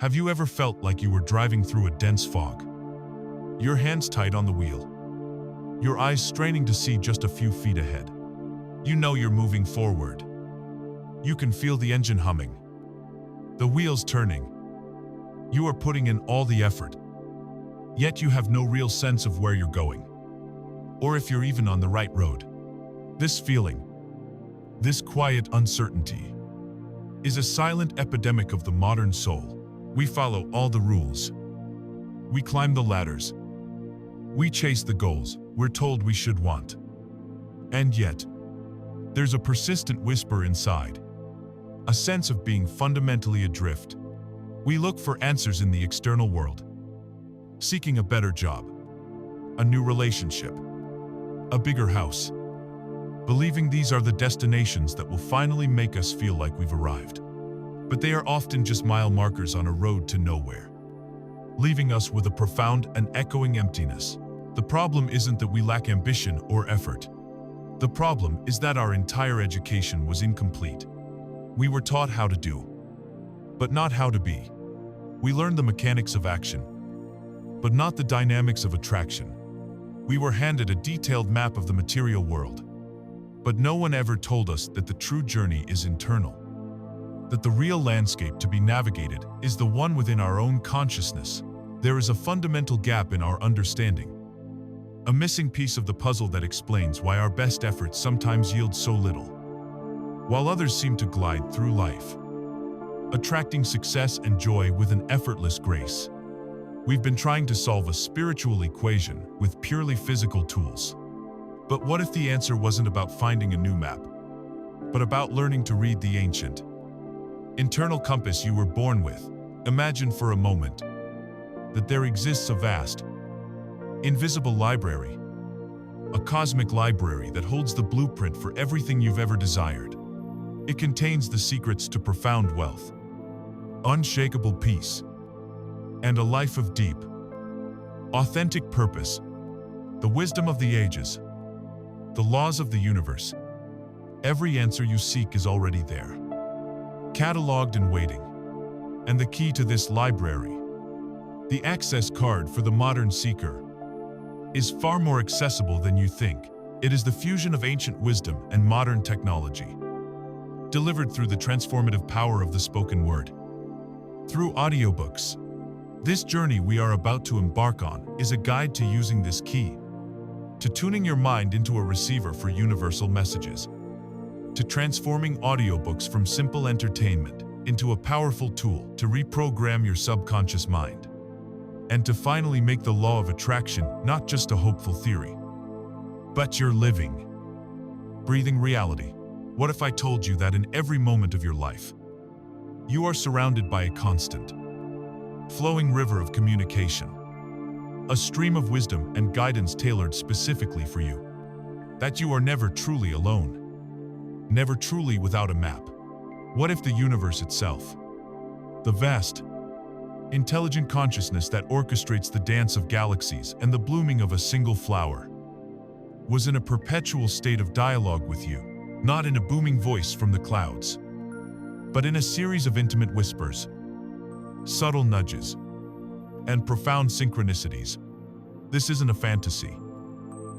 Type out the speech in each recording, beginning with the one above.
Have you ever felt like you were driving through a dense fog? Your hands tight on the wheel, your eyes straining to see just a few feet ahead. You know you're moving forward. You can feel the engine humming, the wheels turning. You are putting in all the effort, yet you have no real sense of where you're going, or if you're even on the right road. This feeling, this quiet uncertainty, is a silent epidemic of the modern soul. We follow all the rules. We climb the ladders. We chase the goals we're told we should want. And yet, there's a persistent whisper inside, a sense of being fundamentally adrift. We look for answers in the external world, seeking a better job, a new relationship, a bigger house, believing these are the destinations that will finally make us feel like we've arrived. But they are often just mile markers on a road to nowhere, leaving us with a profound and echoing emptiness. The problem isn't that we lack ambition or effort. The problem is that our entire education was incomplete. We were taught how to do, but not how to be. We learned the mechanics of action, but not the dynamics of attraction. We were handed a detailed map of the material world, but no one ever told us that the true journey is internal, that the real landscape to be navigated is the one within our own consciousness. There is a fundamental gap in our understanding, a missing piece of the puzzle that explains why our best efforts sometimes yield so little, while others seem to glide through life, attracting success and joy with an effortless grace. We've been trying to solve a spiritual equation with purely physical tools. But what if the answer wasn't about finding a new map, but about learning to read the ancient, internal compass you were born with? Imagine for a moment that there exists a vast, invisible library, a cosmic library that holds the blueprint for everything you've ever desired. It contains the secrets to profound wealth, unshakable peace, and a life of deep, authentic purpose. The wisdom of the ages, the laws of the universe. Every answer you seek is already there, cataloged and waiting. And the key to this library, the access card for the modern seeker, is far more accessible than you think. It is the fusion of ancient wisdom and modern technology, delivered through the transformative power of the spoken word. Through audiobooks, this journey we are about to embark on is a guide to using this key, to tuning your mind into a receiver for universal messages, to transforming audiobooks from simple entertainment into a powerful tool to reprogram your subconscious mind, and to finally make the law of attraction not just a hopeful theory, but your living, breathing reality. What if I told you that in every moment of your life, you are surrounded by a constant, flowing river of communication, a stream of wisdom and guidance tailored specifically for you, that you are never truly alone, never truly without a map? What if the universe itself, the vast, intelligent consciousness that orchestrates the dance of galaxies and the blooming of a single flower, was in a perpetual state of dialogue with you, not in a booming voice from the clouds, but in a series of intimate whispers, subtle nudges, and profound synchronicities? This isn't a fantasy.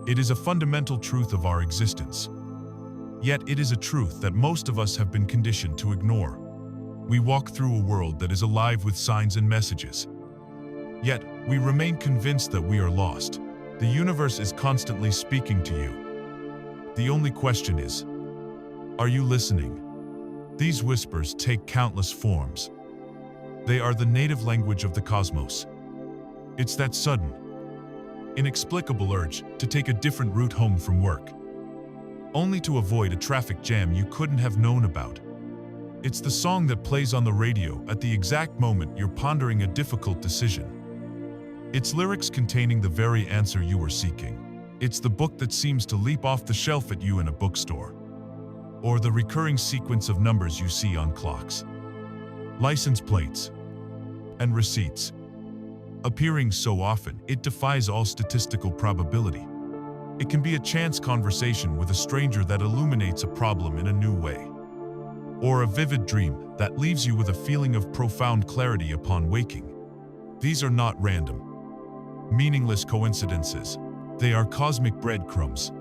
It is a fundamental truth of our existence. Yet it is a truth that most of us have been conditioned to ignore. We walk through a world that is alive with signs and messages. Yet we remain convinced that we are lost. The universe is constantly speaking to you. The only question is, are you listening? These whispers take countless forms. They are the native language of the cosmos. It's that sudden, inexplicable urge to take a different route home from work, only to avoid a traffic jam you couldn't have known about. It's the song that plays on the radio at the exact moment you're pondering a difficult decision. It's lyrics containing the very answer you were seeking. It's the book that seems to leap off the shelf at you in a bookstore, or the recurring sequence of numbers you see on clocks, license plates, and receipts, appearing so often it defies all statistical probability. It can be a chance conversation with a stranger that illuminates a problem in a new way. or a vivid dream that leaves you with a feeling of profound clarity upon waking. These are not random, meaningless coincidences. They are cosmic breadcrumbs,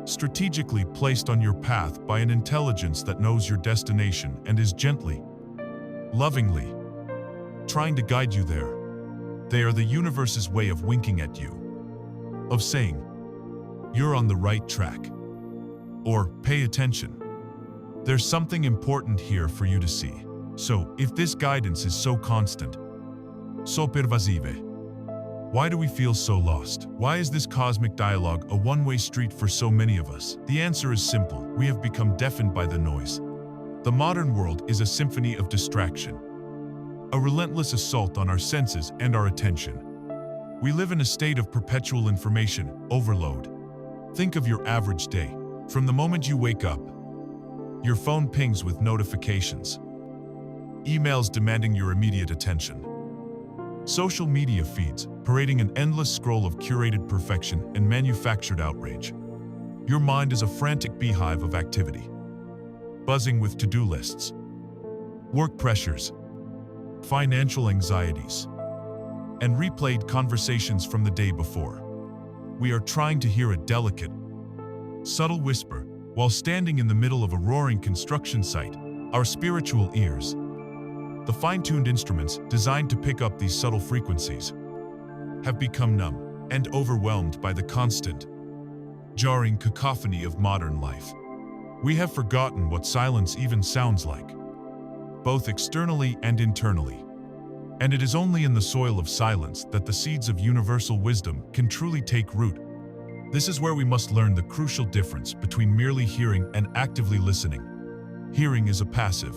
strategically placed on your path by an intelligence that knows your destination and is gently, lovingly, trying to guide you there. They are the universe's way of winking at you, of saying, "You're on the right track," or "Pay attention. There's something important here for you to see." So, if this guidance is so constant, so pervasive, why do we feel so lost? Why is this cosmic dialogue a one-way street for so many of us? The answer is simple. We have become deafened by the noise. The modern world is a symphony of distraction, a relentless assault on our senses and our attention. We live in a state of perpetual information overload. Think of your average day. From the moment you wake up, your phone pings with notifications, emails demanding your immediate attention, social media feeds parading an endless scroll of curated perfection and manufactured outrage. Your mind is a frantic beehive of activity, buzzing with to-do lists, work pressures, financial anxieties, and replayed conversations from the day before. We are trying to hear a delicate, subtle whisper while standing in the middle of a roaring construction site. Our spiritual ears, the fine-tuned instruments designed to pick up these subtle frequencies, have become numb and overwhelmed by the constant, jarring cacophony of modern life. We have forgotten what silence even sounds like, both externally and internally. And it is only in the soil of silence that the seeds of universal wisdom can truly take root. This is where we must learn the crucial difference between merely hearing and actively listening. Hearing is a passive,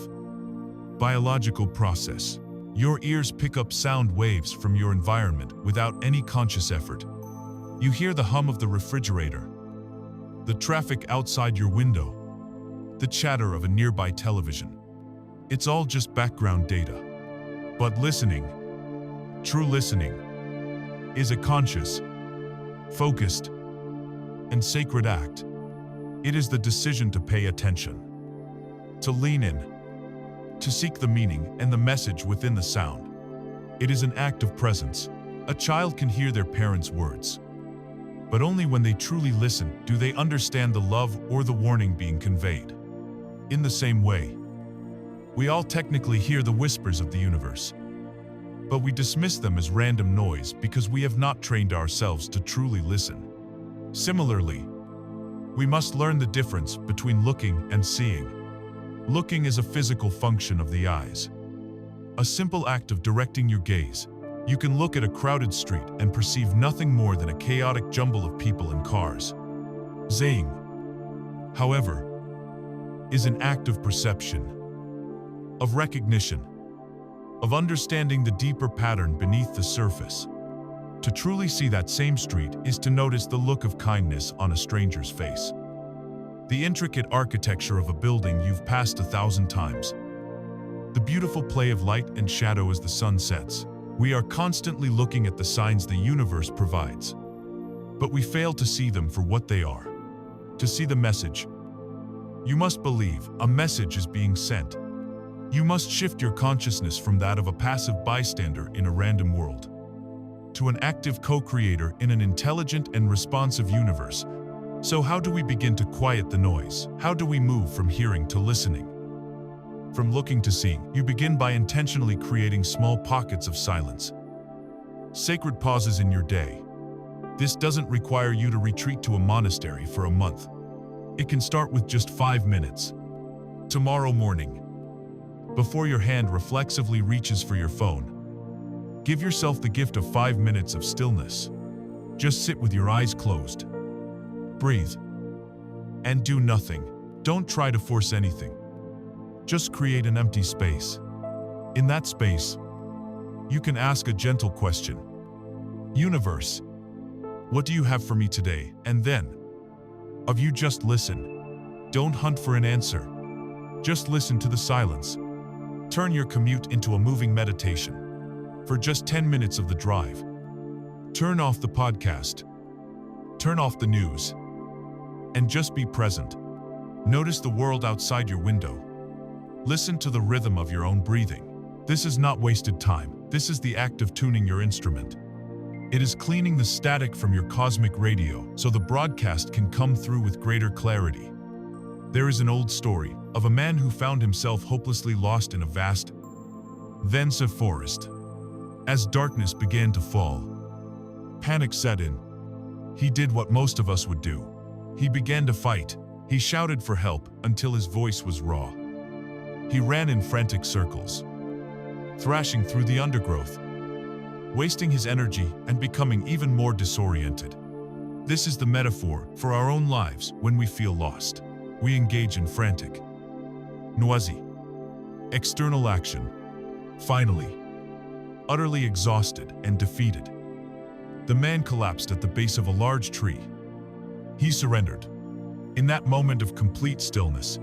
biological process. Your ears pick up sound waves from your environment without any conscious effort. You hear the hum of the refrigerator, the traffic outside your window, the chatter of a nearby television. It's all just background data. But listening, true listening, is a conscious, focused, and sacred act. It is the decision to pay attention, to lean in, to seek the meaning and the message within the sound. It is an act of presence. A child can hear their parents' words, but only when they truly listen do they understand the love or the warning being conveyed. In the same way, we all technically hear the whispers of the universe, but we dismiss them as random noise because we have not trained ourselves to truly listen. Similarly, we must learn the difference between looking and seeing. Looking is a physical function of the eyes, a simple act of directing your gaze. You can look at a crowded street and perceive nothing more than a chaotic jumble of people and cars. Seeing, however, is an act of perception, of recognition, of understanding the deeper pattern beneath the surface. To truly see that same street is to notice the look of kindness on a stranger's face, the intricate architecture of a building you've passed 1,000 times, the beautiful play of light and shadow as the sun sets. We are constantly looking at the signs the universe provides, but we fail to see them for what they are, to see the message. You must believe a message is being sent. You must shift your consciousness from that of a passive bystander in a random world to an active co-creator in an intelligent and responsive universe. So how do we begin to quiet the noise? How do we move from hearing to listening, from looking to seeing? You begin by intentionally creating small pockets of silence, sacred pauses in your day. This doesn't require you to retreat to a monastery for a month. It can start with just 5 minutes. Tomorrow morning, before your hand reflexively reaches for your phone, give yourself the gift of 5 minutes of stillness. Just sit with your eyes closed. Breathe. And do nothing. Don't try to force anything. Just create an empty space. In that space, you can ask a gentle question. Universe, what do you have for me today? And then, of you just listen. Don't hunt for an answer. Just listen to the silence. Turn your commute into a moving meditation. For just 10 minutes of the drive, turn off the podcast, turn off the news, and just be present. Notice the world outside your window. Listen to the rhythm of your own breathing. This is not wasted time. This is the act of tuning your instrument. It is cleaning the static from your cosmic radio so the broadcast can come through with greater clarity. There is an old story of a man who found himself hopelessly lost in a vast, dense forest. As darkness began to fall, panic set in. He did what most of us would do. He began to fight. He shouted for help until his voice was raw. He ran in frantic circles, thrashing through the undergrowth, wasting his energy and becoming even more disoriented. This is the metaphor for our own lives when we feel lost. We engage in frantic, noisy, external action. Finally, utterly exhausted and defeated, the man collapsed at the base of a large tree. He surrendered. In that moment of complete stillness,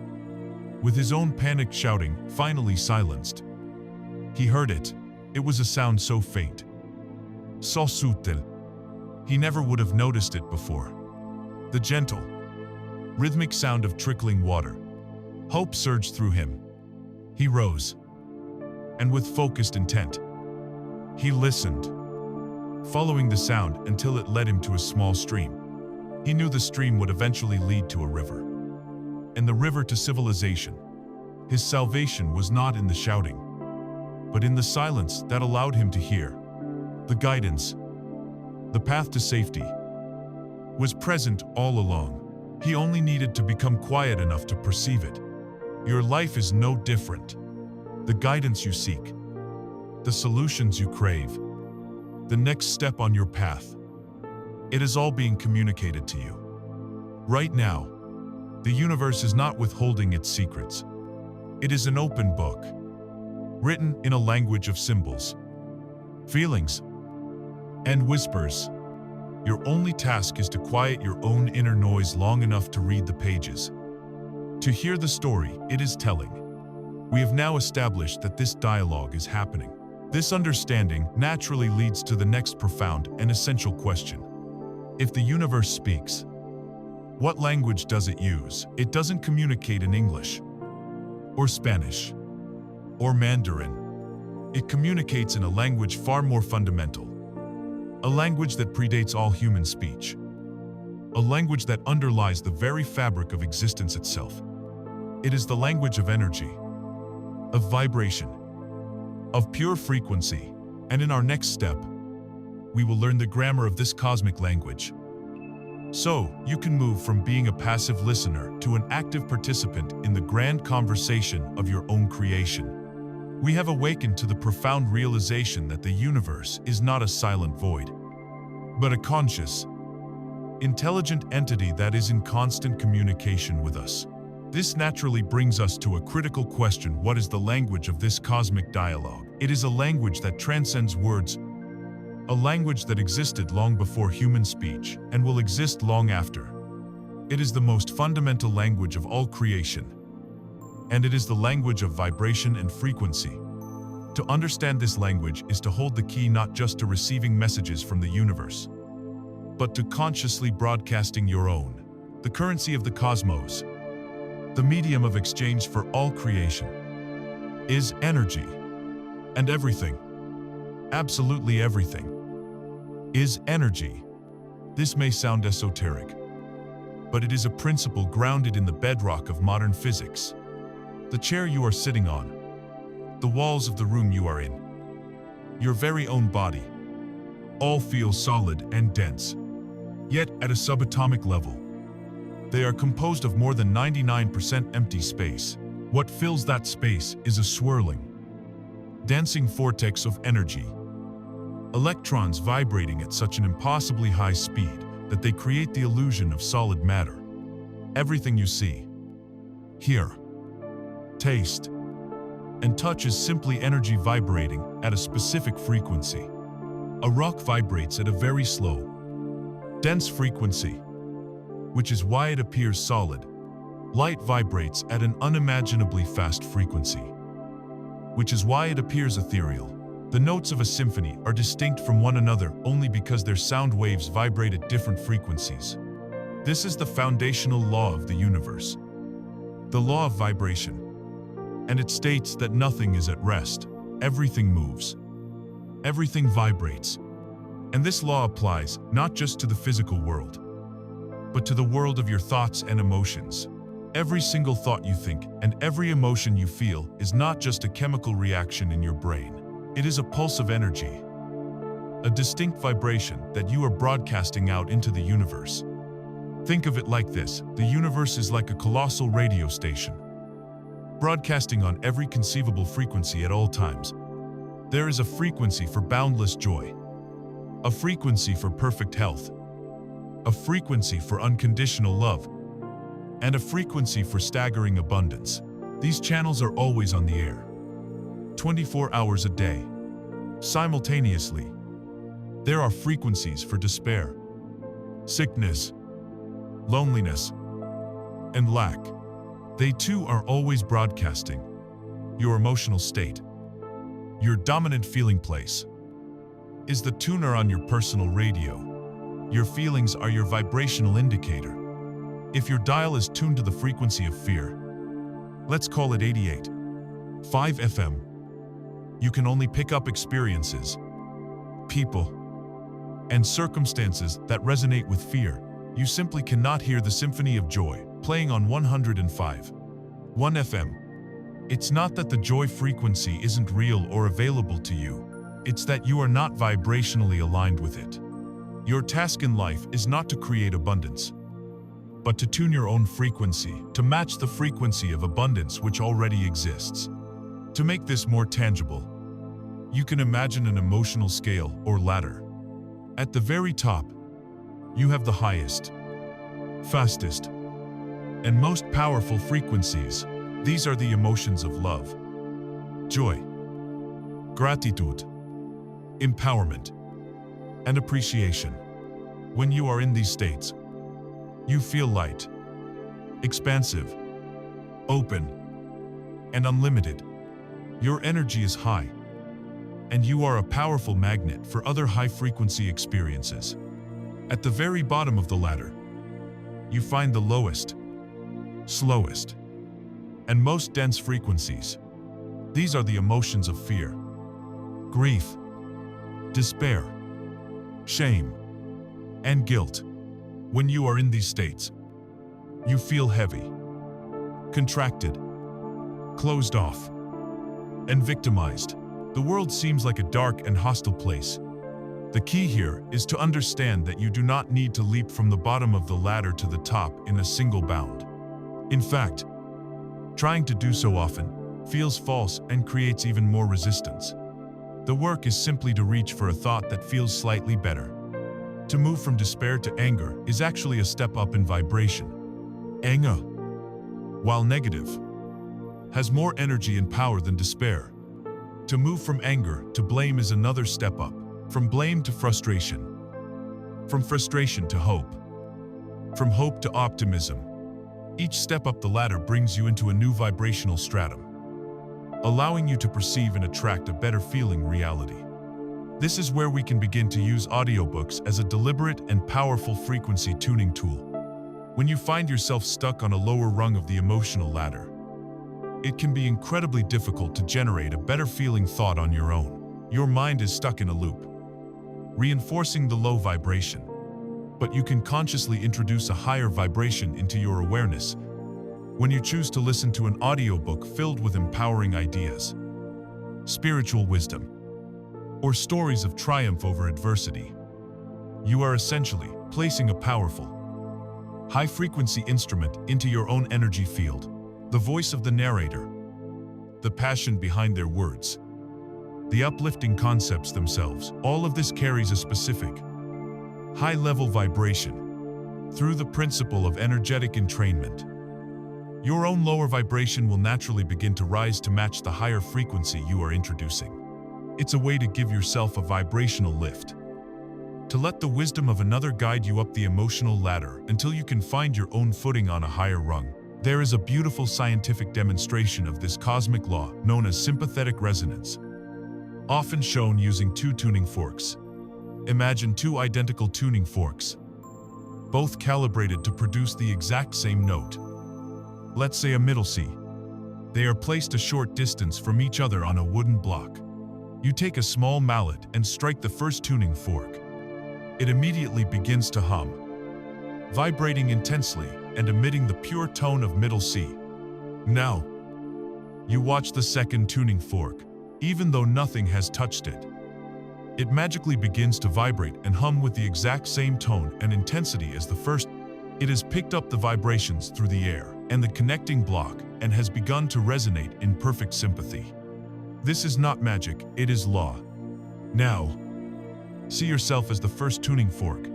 with his own panicked shouting finally silenced, he heard it. It was a sound so faint, so subtle, he never would have noticed it before. The gentle, rhythmic sound of trickling water. Hope surged through him. He rose, and with focused intent, he listened, following the sound until it led him to a small stream. He knew the stream would eventually lead to a river, and the river to civilization. His salvation was not in the shouting, but in the silence that allowed him to hear. The guidance, the path to safety, was present all along. He only needed to become quiet enough to perceive it. Your life is no different. The guidance you seek, the solutions you crave, the next step on your path, it is all being communicated to you. Right now, the universe is not withholding its secrets. It is an open book, written in a language of symbols, feelings, and whispers. Your only task is to quiet your own inner noise long enough to read the pages, to hear the story it is telling. We have now established that this dialogue is happening. This understanding naturally leads to the next profound and essential question. If the universe speaks, what language does it use? It doesn't communicate in English, or Spanish, or Mandarin. It communicates in a language far more fundamental, a language that predates all human speech, a language that underlies the very fabric of existence itself. It is the language of energy, of vibration, of pure frequency, and in our next step, we will learn the grammar of this cosmic language. So, you can move from being a passive listener to an active participant in the grand conversation of your own creation. We have awakened to the profound realization that the universe is not a silent void, but a conscious, intelligent entity that is in constant communication with us. This naturally brings us to a critical question: what is the language of this cosmic dialogue? It is a language that transcends words, a language that existed long before human speech and will exist long after. It is the most fundamental language of all creation, and it is the language of vibration and frequency. To understand this language is to hold the key not just to receiving messages from the universe, but to consciously broadcasting your own. The currency of the cosmos, the medium of exchange for all creation, is energy. And everything, absolutely everything, is energy. This may sound esoteric, but it is a principle grounded in the bedrock of modern physics. The chair you are sitting on, the walls of the room you are in, your very own body, all feel solid and dense. Yet, at a subatomic level, they are composed of more than 99% empty space. What fills that space is a swirling, dancing vortex of energy. Electrons vibrating at such an impossibly high speed that they create the illusion of solid matter. Everything you see, hear, taste, and touch is simply energy vibrating at a specific frequency. A rock vibrates at a very slow, dense frequency, which is why it appears solid. Light vibrates at an unimaginably fast frequency, which is why it appears ethereal. The notes of a symphony are distinct from one another only because their sound waves vibrate at different frequencies. This is the foundational law of the universe, the law of vibration. and it states that nothing is at rest. Everything moves. Everything vibrates. And this law applies not just to the physical world, but to the world of your thoughts and emotions. Every single thought you think and every emotion you feel is not just a chemical reaction in your brain. It is a pulse of energy, a distinct vibration that you are broadcasting out into the universe. Think of it like this: the universe is like a colossal radio station, broadcasting on every conceivable frequency at all times. There is a frequency for boundless joy, a frequency for perfect health, a frequency for unconditional love, and a frequency for staggering abundance. These channels are always on the air, 24 hours a day. Simultaneously, there are frequencies for despair, sickness, loneliness, and lack. They too are always broadcasting. Your emotional state, your dominant feeling place, is the tuner on your personal radio. Your feelings are your vibrational indicator. If your dial is tuned to the frequency of fear, let's call it 88.5 FM, you can only pick up experiences, people, and circumstances that resonate with fear. You simply cannot hear the symphony of joy playing on 105.1 FM. It's not that the joy frequency isn't real or available to you. It's that you are not vibrationally aligned with it. Your task in life is not to create abundance, but to tune your own frequency to match the frequency of abundance which already exists. To make this more tangible, you can imagine an emotional scale or ladder. At the very top, you have the highest, fastest, and most powerful frequencies. These are the emotions of love, joy, gratitude, empowerment, and appreciation. When you are in these states, you feel light, expansive, open, and unlimited. Your energy is high, and you are a powerful magnet for other high-frequency experiences. At the very bottom of the ladder, you find the lowest, slowest, and most dense frequencies. These are the emotions of fear, grief, despair, shame, and guilt. When you are in these states, you feel heavy, contracted, closed off, and victimized. The world seems like a dark and hostile place. The key here is to understand that you do not need to leap from the bottom of the ladder to the top in a single bound. In fact, trying to do so often feels false and creates even more resistance. The work is simply to reach for a thought that feels slightly better. To move from despair to anger is actually a step up in vibration. Anger, while negative, has more energy and power than despair. To move from anger to blame is another step up. From blame to frustration. From frustration to hope. From hope to optimism. Each step up the ladder brings you into a new vibrational stratum, allowing you to perceive and attract a better feeling reality. This is where we can begin to use audiobooks as a deliberate and powerful frequency tuning tool. When you find yourself stuck on a lower rung of the emotional ladder, it can be incredibly difficult to generate a better feeling thought on your own. Your mind is stuck in a loop, reinforcing the low vibration. But you can consciously introduce a higher vibration into your awareness when you choose to listen to an audiobook filled with empowering ideas, spiritual wisdom, or stories of triumph over adversity. You are essentially placing a powerful, high-frequency instrument into your own energy field. The voice of the narrator, the passion behind their words, the uplifting concepts themselves, all of this carries a specific, high-level vibration through the principle of energetic entrainment. Your own lower vibration will naturally begin to rise to match the higher frequency you are introducing. It's a way to give yourself a vibrational lift, to let the wisdom of another guide you up the emotional ladder until you can find your own footing on a higher rung. There is a beautiful scientific demonstration of this cosmic law known as sympathetic resonance, often shown using two tuning forks. Imagine two identical tuning forks, both calibrated to produce the exact same note. Let's say a middle C. They are placed a short distance from each other on a wooden block. You take a small mallet and strike the first tuning fork. It immediately begins to hum, vibrating intensely and emitting the pure tone of middle C. Now, you watch the second tuning fork. Even though nothing has touched it, it magically begins to vibrate and hum with the exact same tone and intensity as the first. It has picked up the vibrations through the air and the connecting block and has begun to resonate in perfect sympathy. This is not magic, it is law. Now, see yourself as the first tuning fork.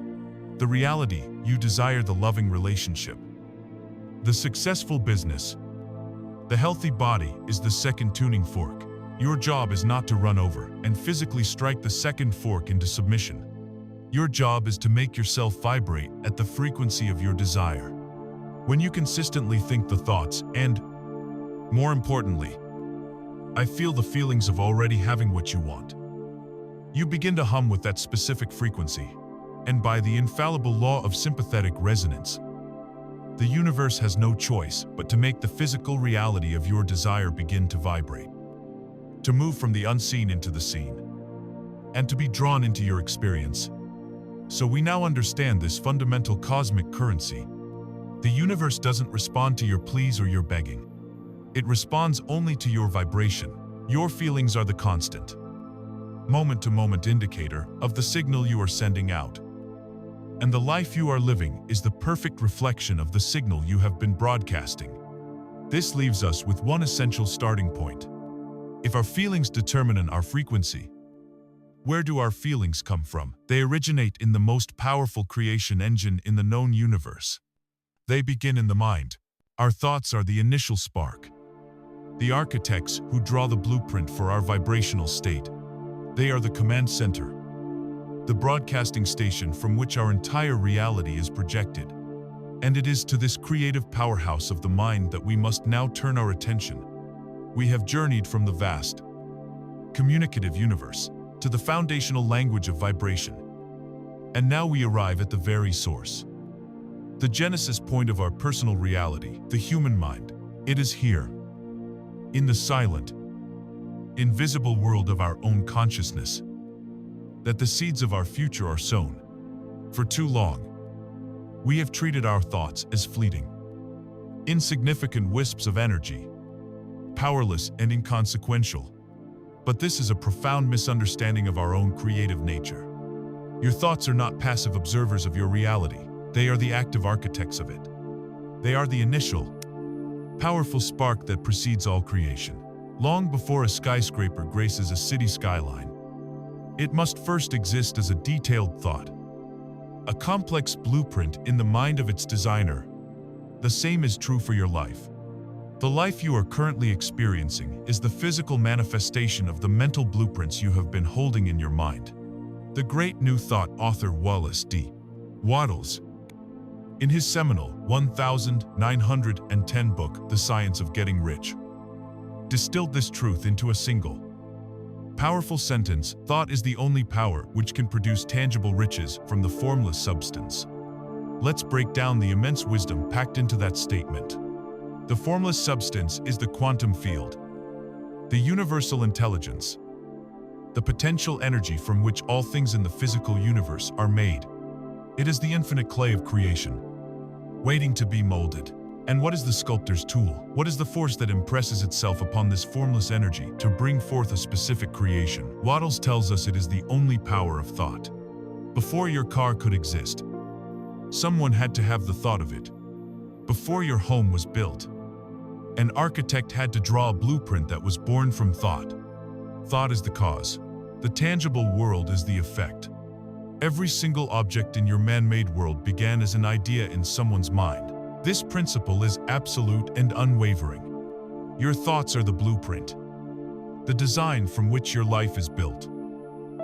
The reality, you desire the loving relationship. The successful business. The healthy body is the second tuning fork. Your job is not to run over and physically strike the second fork into submission. Your job is to make yourself vibrate at the frequency of your desire. When you consistently think the thoughts and, more importantly, I feel the feelings of already having what you want, you begin to hum with that specific frequency, and by the infallible law of sympathetic resonance, the universe has no choice but to make the physical reality of your desire begin to vibrate, to move from the unseen into the seen, and to be drawn into your experience. So we now understand this fundamental cosmic currency. The universe doesn't respond to your pleas or your begging. It responds only to your vibration. Your feelings are the constant, moment-to-moment indicator of the signal you are sending out. And the life you are living is the perfect reflection of the signal you have been broadcasting. This leaves us with one essential starting point. If our feelings determine our frequency, where do our feelings come from? They originate in the most powerful creation engine in the known universe. They begin in the mind. Our thoughts are the initial spark. The architects who draw the blueprint for our vibrational state. They are the command center, the broadcasting station from which our entire reality is projected. And it is to this creative powerhouse of the mind that we must now turn our attention. We have journeyed from the vast, communicative universe to the foundational language of vibration. And now we arrive at the very source, the genesis point of our personal reality, the human mind. It is here, in the silent, invisible world of our own consciousness, that the seeds of our future are sown. For too long, we have treated our thoughts as fleeting, insignificant wisps of energy, powerless and inconsequential. But this is a profound misunderstanding of our own creative nature. Your thoughts are not passive observers of your reality. They are the active architects of it. They are the initial, powerful spark that precedes all creation. Long before a skyscraper graces a city skyline, it must first exist as a detailed thought, a complex blueprint in the mind of its designer. The same is true for your life. The life you are currently experiencing is the physical manifestation of the mental blueprints you have been holding in your mind. The great New Thought author Wallace D. Wattles, in his seminal 1910 book, The Science of Getting Rich, distilled this truth into a single, powerful sentence: thought is the only power which can produce tangible riches from the formless substance. Let's break down the immense wisdom packed into that statement. The formless substance is the quantum field, the universal intelligence, the potential energy from which all things in the physical universe are made. It is the infinite clay of creation, waiting to be molded. And what is the sculptor's tool? What is the force that impresses itself upon this formless energy to bring forth a specific creation? Wattles tells us it is the only power of thought. Before your car could exist, someone had to have the thought of it. Before your home was built, an architect had to draw a blueprint that was born from thought. Thought is the cause. The tangible world is the effect. Every single object in your man-made world began as an idea in someone's mind. This principle is absolute and unwavering. Your thoughts are the blueprint, the design from which your life is built.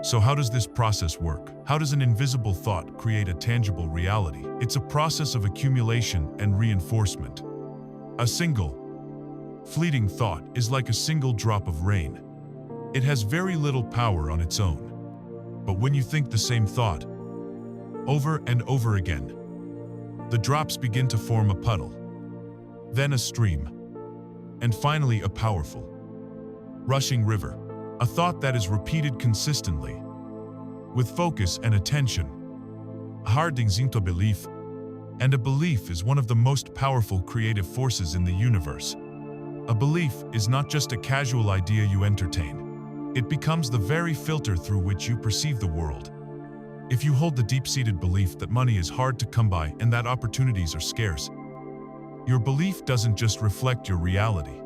So how does this process work? How does an invisible thought create a tangible reality? It's a process of accumulation and reinforcement. A single, fleeting thought is like a single drop of rain. It has very little power on its own. But when you think the same thought over and over again, the drops begin to form a puddle, then a stream, And finally, a powerful, rushing river. A thought that is repeated consistently, with focus and attention. Harding to belief. And a belief is one of the most powerful creative forces in the universe. A belief is not just a casual idea you entertain. It becomes the very filter through which you perceive the world. If you hold the deep-seated belief that money is hard to come by and that opportunities are scarce, your belief doesn't just reflect your reality.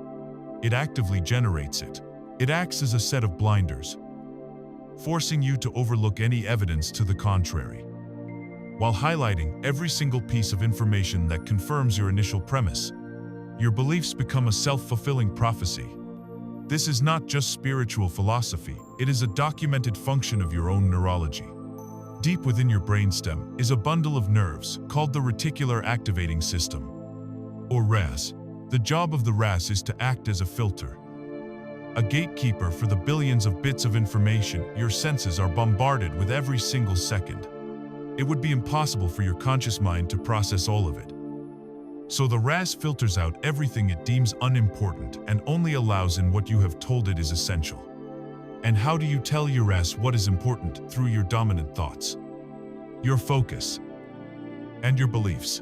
It actively generates it. It acts as a set of blinders, forcing you to overlook any evidence to the contrary, while highlighting every single piece of information that confirms your initial premise. Your beliefs become a self-fulfilling prophecy. This is not just spiritual philosophy, it is a documented function of your own neurology. Deep within your brainstem is a bundle of nerves called the reticular activating system, or RAS. The job of the RAS is to act as a filter, a gatekeeper for the billions of bits of information your senses are bombarded with every single second. It would be impossible for your conscious mind to process all of it. So the RAS filters out everything it deems unimportant and only allows in what you have told it is essential. And how do you tell your RAS what is important? Through your dominant thoughts, your focus, and your beliefs.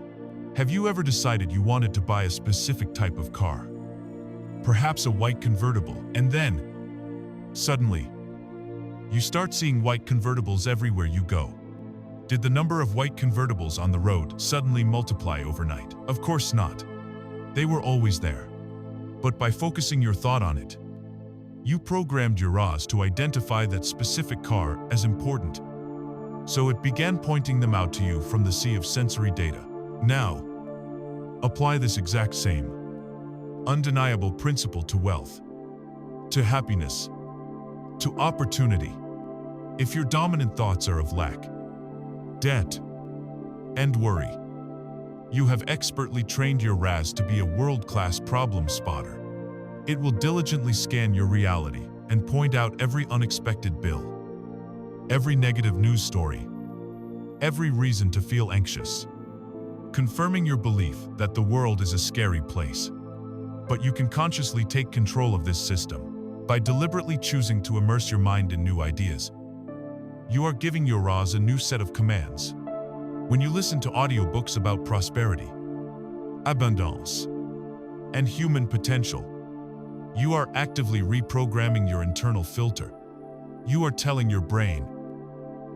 Have you ever decided you wanted to buy a specific type of car? Perhaps a white convertible, and then, suddenly, you start seeing white convertibles everywhere you go. Did the number of white convertibles on the road suddenly multiply overnight? Of course not. They were always there. But by focusing your thought on it, you programmed your RAS to identify that specific car as important. So it began pointing them out to you from the sea of sensory data. Now, apply this exact same undeniable principle to wealth, to happiness, to opportunity. If your dominant thoughts are of lack, debt, and worry, you have expertly trained your RAS to be a world-class problem spotter. It will diligently scan your reality and point out every unexpected bill, every negative news story, every reason to feel anxious, confirming your belief that the world is a scary place. But you can consciously take control of this system by deliberately choosing to immerse your mind in new ideas. You are giving your RAS a new set of commands. When you listen to audiobooks about prosperity, abundance, and human potential, you are actively reprogramming your internal filter. You are telling your brain,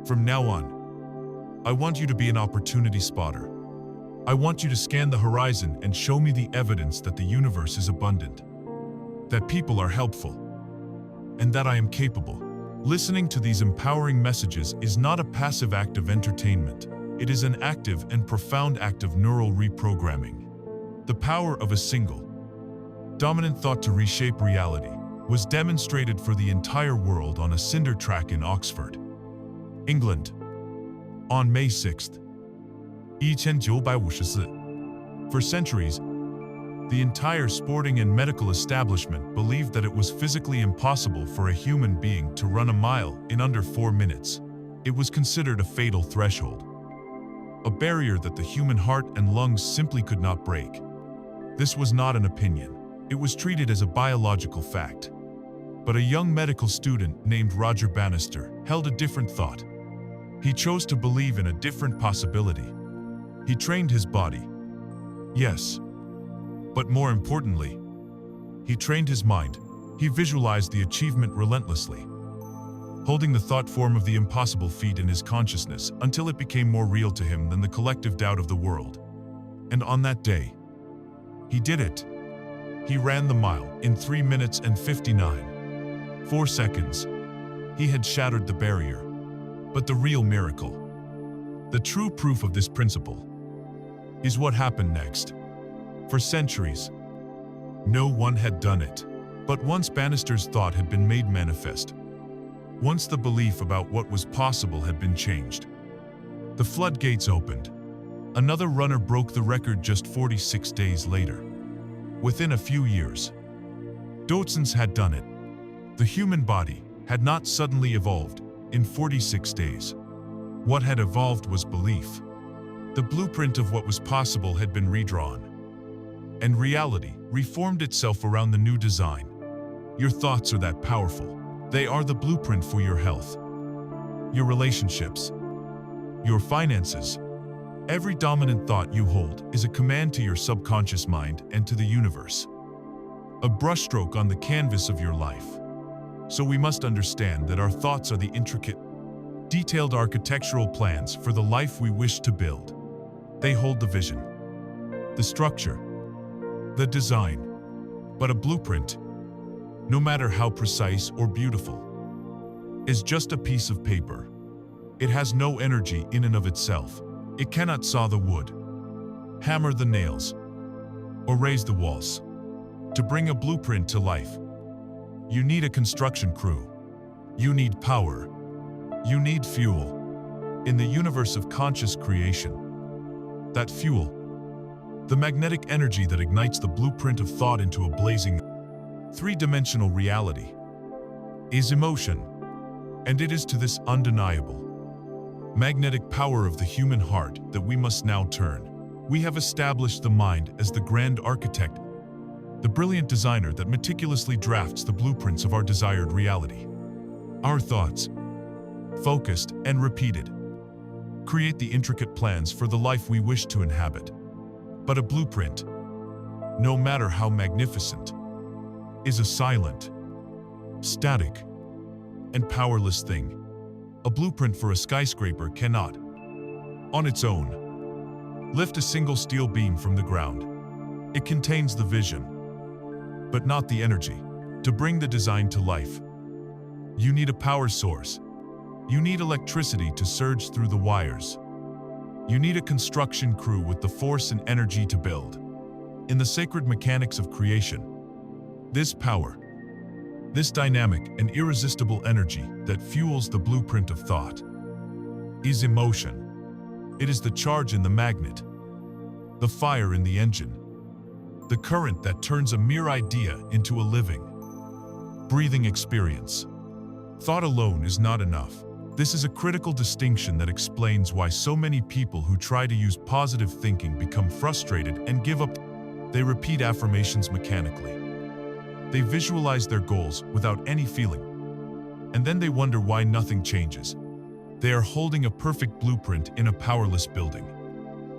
from now on, I want you to be an opportunity spotter. I want you to scan the horizon and show me the evidence that the universe is abundant, that people are helpful, and that I am capable. Listening to these empowering messages is not a passive act of entertainment. It is an active and profound act of neural reprogramming. The power of a single, dominant thought to reshape reality was demonstrated for the entire world on a cinder track in Oxford, England, on May 6th, 1954. For centuries, the entire sporting and medical establishment believed that it was physically impossible for a human being to run a mile in under 4 minutes. It was considered a fatal threshold, a barrier that the human heart and lungs simply could not break. This was not an opinion. It was treated as a biological fact. But a young medical student named Roger Bannister held a different thought. He chose to believe in a different possibility. He trained his body. Yes. But more importantly, he trained his mind. He visualized the achievement relentlessly, holding the thought form of the impossible feat in his consciousness until it became more real to him than the collective doubt of the world. And on that day, he did it. He ran the mile in 3 minutes and 4 seconds. He had shattered the barrier. But the real miracle, the true proof of this principle, is what happened next. For centuries, no one had done it. But once Bannister's thought had been made manifest, once the belief about what was possible had been changed, the floodgates opened. Another runner broke the record just 46 days later. Within a few years, dozens had done it. The human body had not suddenly evolved in 46 days. What had evolved was belief. The blueprint of what was possible had been redrawn, and reality reformed itself around the new design. Your thoughts are that powerful. They are the blueprint for your health, your relationships, your finances. Every dominant thought you hold is a command to your subconscious mind and to the universe, a brushstroke on the canvas of your life. So we must understand that our thoughts are the intricate, detailed architectural plans for the life we wish to build. They hold the vision, the structure, the design. But a blueprint, no matter how precise or beautiful, is just a piece of paper. It has no energy in and of itself. It cannot saw the wood, hammer the nails, or raise the walls. To bring a blueprint to life, you need a construction crew. You need power. You need fuel. In the universe of conscious creation, that fuel, the magnetic energy that ignites the blueprint of thought into a blazing, three-dimensional reality, is emotion. And it is to this undeniable, magnetic power of the human heart that we must now turn. We have established the mind as the grand architect, the brilliant designer that meticulously drafts the blueprints of our desired reality. Our thoughts, focused and repeated, create the intricate plans for the life we wish to inhabit. But a blueprint, no matter how magnificent, is a silent, static, and powerless thing. A blueprint for a skyscraper cannot, on its own, lift a single steel beam from the ground. It contains the vision, but not the energy. To bring the design to life, you need a power source. You need electricity to surge through the wires. You need a construction crew with the force and energy to build. In the sacred mechanics of creation, this power, this dynamic and irresistible energy that fuels the blueprint of thought, is emotion. It is the charge in the magnet, the fire in the engine, the current that turns a mere idea into a living, breathing experience. Thought alone is not enough. This is a critical distinction that explains why so many people who try to use positive thinking become frustrated and give up. They repeat affirmations mechanically. They visualize their goals without any feeling. And then they wonder why nothing changes. They are holding a perfect blueprint in a powerless building.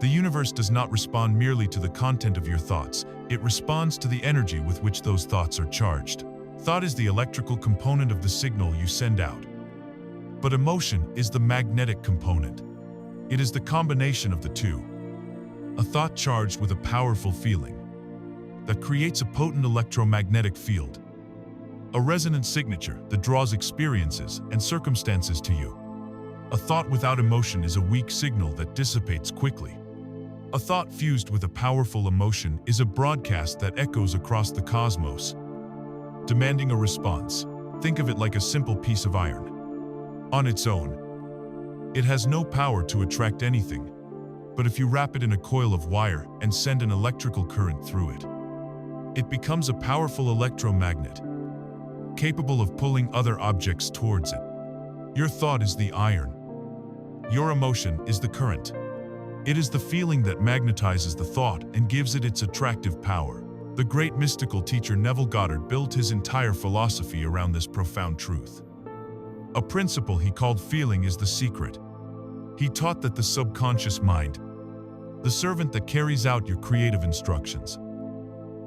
The universe does not respond merely to the content of your thoughts. It responds to the energy with which those thoughts are charged. Thought is the electrical component of the signal you send out. But emotion is the magnetic component. It is the combination of the two. A thought charged with a powerful feeling that creates a potent electromagnetic field. A resonant signature that draws experiences and circumstances to you. A thought without emotion is a weak signal that dissipates quickly. A thought fused with a powerful emotion is a broadcast that echoes across the cosmos, demanding a response. Think of it like a simple piece of iron. On its own, it has no power to attract anything. But if you wrap it in a coil of wire and send an electrical current through it, it becomes a powerful electromagnet, capable of pulling other objects towards it. Your thought is the iron. Your emotion is the current. It is the feeling that magnetizes the thought and gives it its attractive power. The great mystical teacher Neville Goddard built his entire philosophy around this profound truth. A principle he called feeling is the secret. He taught that the subconscious mind, the servant that carries out your creative instructions,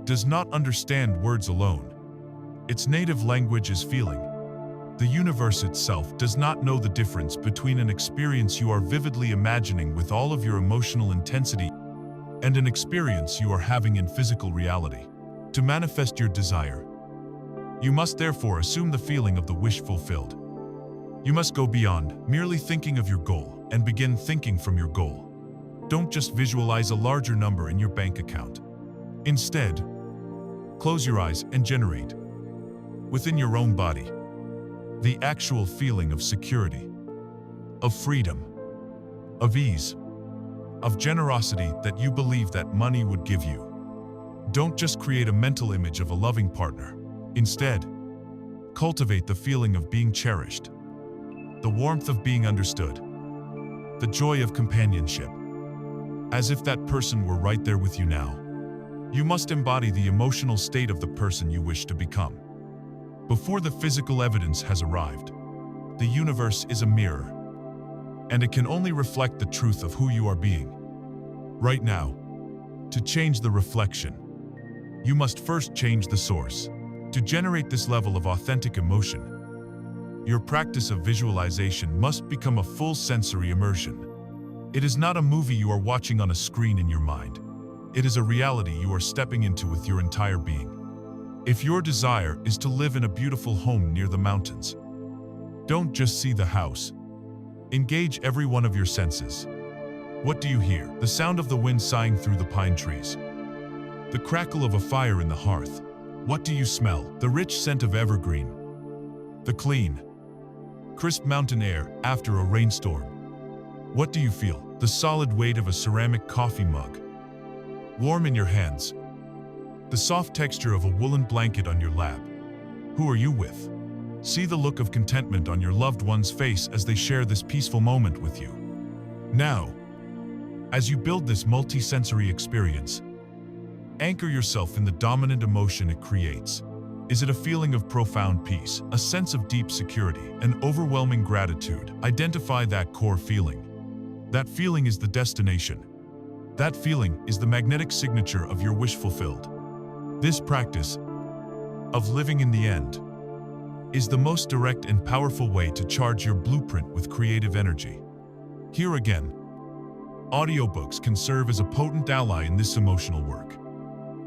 does not understand words alone. Its native language is feeling. The universe itself does not know the difference between an experience you are vividly imagining with all of your emotional intensity and an experience you are having in physical reality. To manifest your desire, you must therefore assume the feeling of the wish fulfilled. You must go beyond merely thinking of your goal and begin thinking from your goal. Don't just visualize a larger number in your bank account. Instead, close your eyes and generate, within your own body, the actual feeling of security, of freedom, of ease, of generosity that you believe that money would give you. Don't just create a mental image of a loving partner. Instead, cultivate the feeling of being cherished, the warmth of being understood, the joy of companionship, as if that person were right there with you now. You must embody the emotional state of the person you wish to become. Before the physical evidence has arrived, the universe is a mirror, and it can only reflect the truth of who you are being. Right now, to change the reflection, you must first change the source. To generate this level of authentic emotion, your practice of visualization must become a full sensory immersion. It is not a movie you are watching on a screen in your mind. It is a reality you are stepping into with your entire being. If your desire is to live in a beautiful home near the mountains, don't just see the house. Engage every one of your senses. What do you hear? The sound of the wind sighing through the pine trees. The crackle of a fire in the hearth. What do you smell? The rich scent of evergreen. The clean, crisp mountain air after a rainstorm. What do you feel? The solid weight of a ceramic coffee mug, warm in your hands. The soft texture of a woolen blanket on your lap. Who are you with? See the look of contentment on your loved one's face as they share this peaceful moment with you. Now, as you build this multi-sensory experience, anchor yourself in the dominant emotion it creates. Is it a feeling of profound peace, a sense of deep security, an overwhelming gratitude? Identify that core feeling. That feeling is the destination. That feeling is the magnetic signature of your wish fulfilled. This practice of living in the end is the most direct and powerful way to charge your blueprint with creative energy. Here again, audiobooks can serve as a potent ally in this emotional work.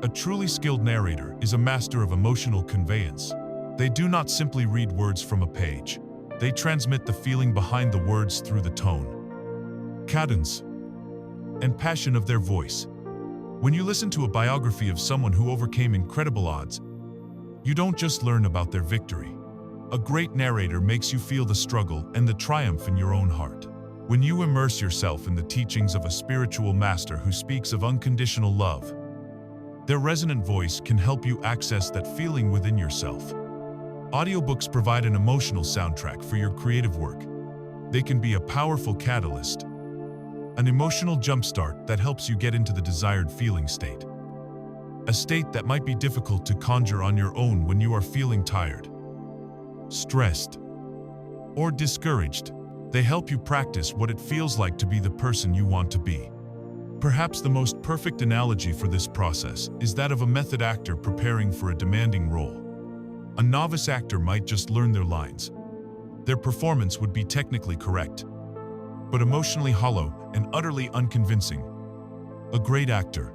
A truly skilled narrator is a master of emotional conveyance. They do not simply read words from a page. They transmit the feeling behind the words through the tone, cadence, and passion of their voice. When you listen to a biography of someone who overcame incredible odds, you don't just learn about their victory. A great narrator makes you feel the struggle and the triumph in your own heart. When you immerse yourself in the teachings of a spiritual master who speaks of unconditional love, their resonant voice can help you access that feeling within yourself. Audiobooks provide an emotional soundtrack for your creative work. They can be a powerful catalyst, an emotional jumpstart that helps you get into the desired feeling state. A state that might be difficult to conjure on your own when you are feeling tired, stressed, or discouraged. They help you practice what it feels like to be the person you want to be. Perhaps the most perfect analogy for this process is that of a method actor preparing for a demanding role. A novice actor might just learn their lines. Their performance would be technically correct, but emotionally hollow and utterly unconvincing. A great actor,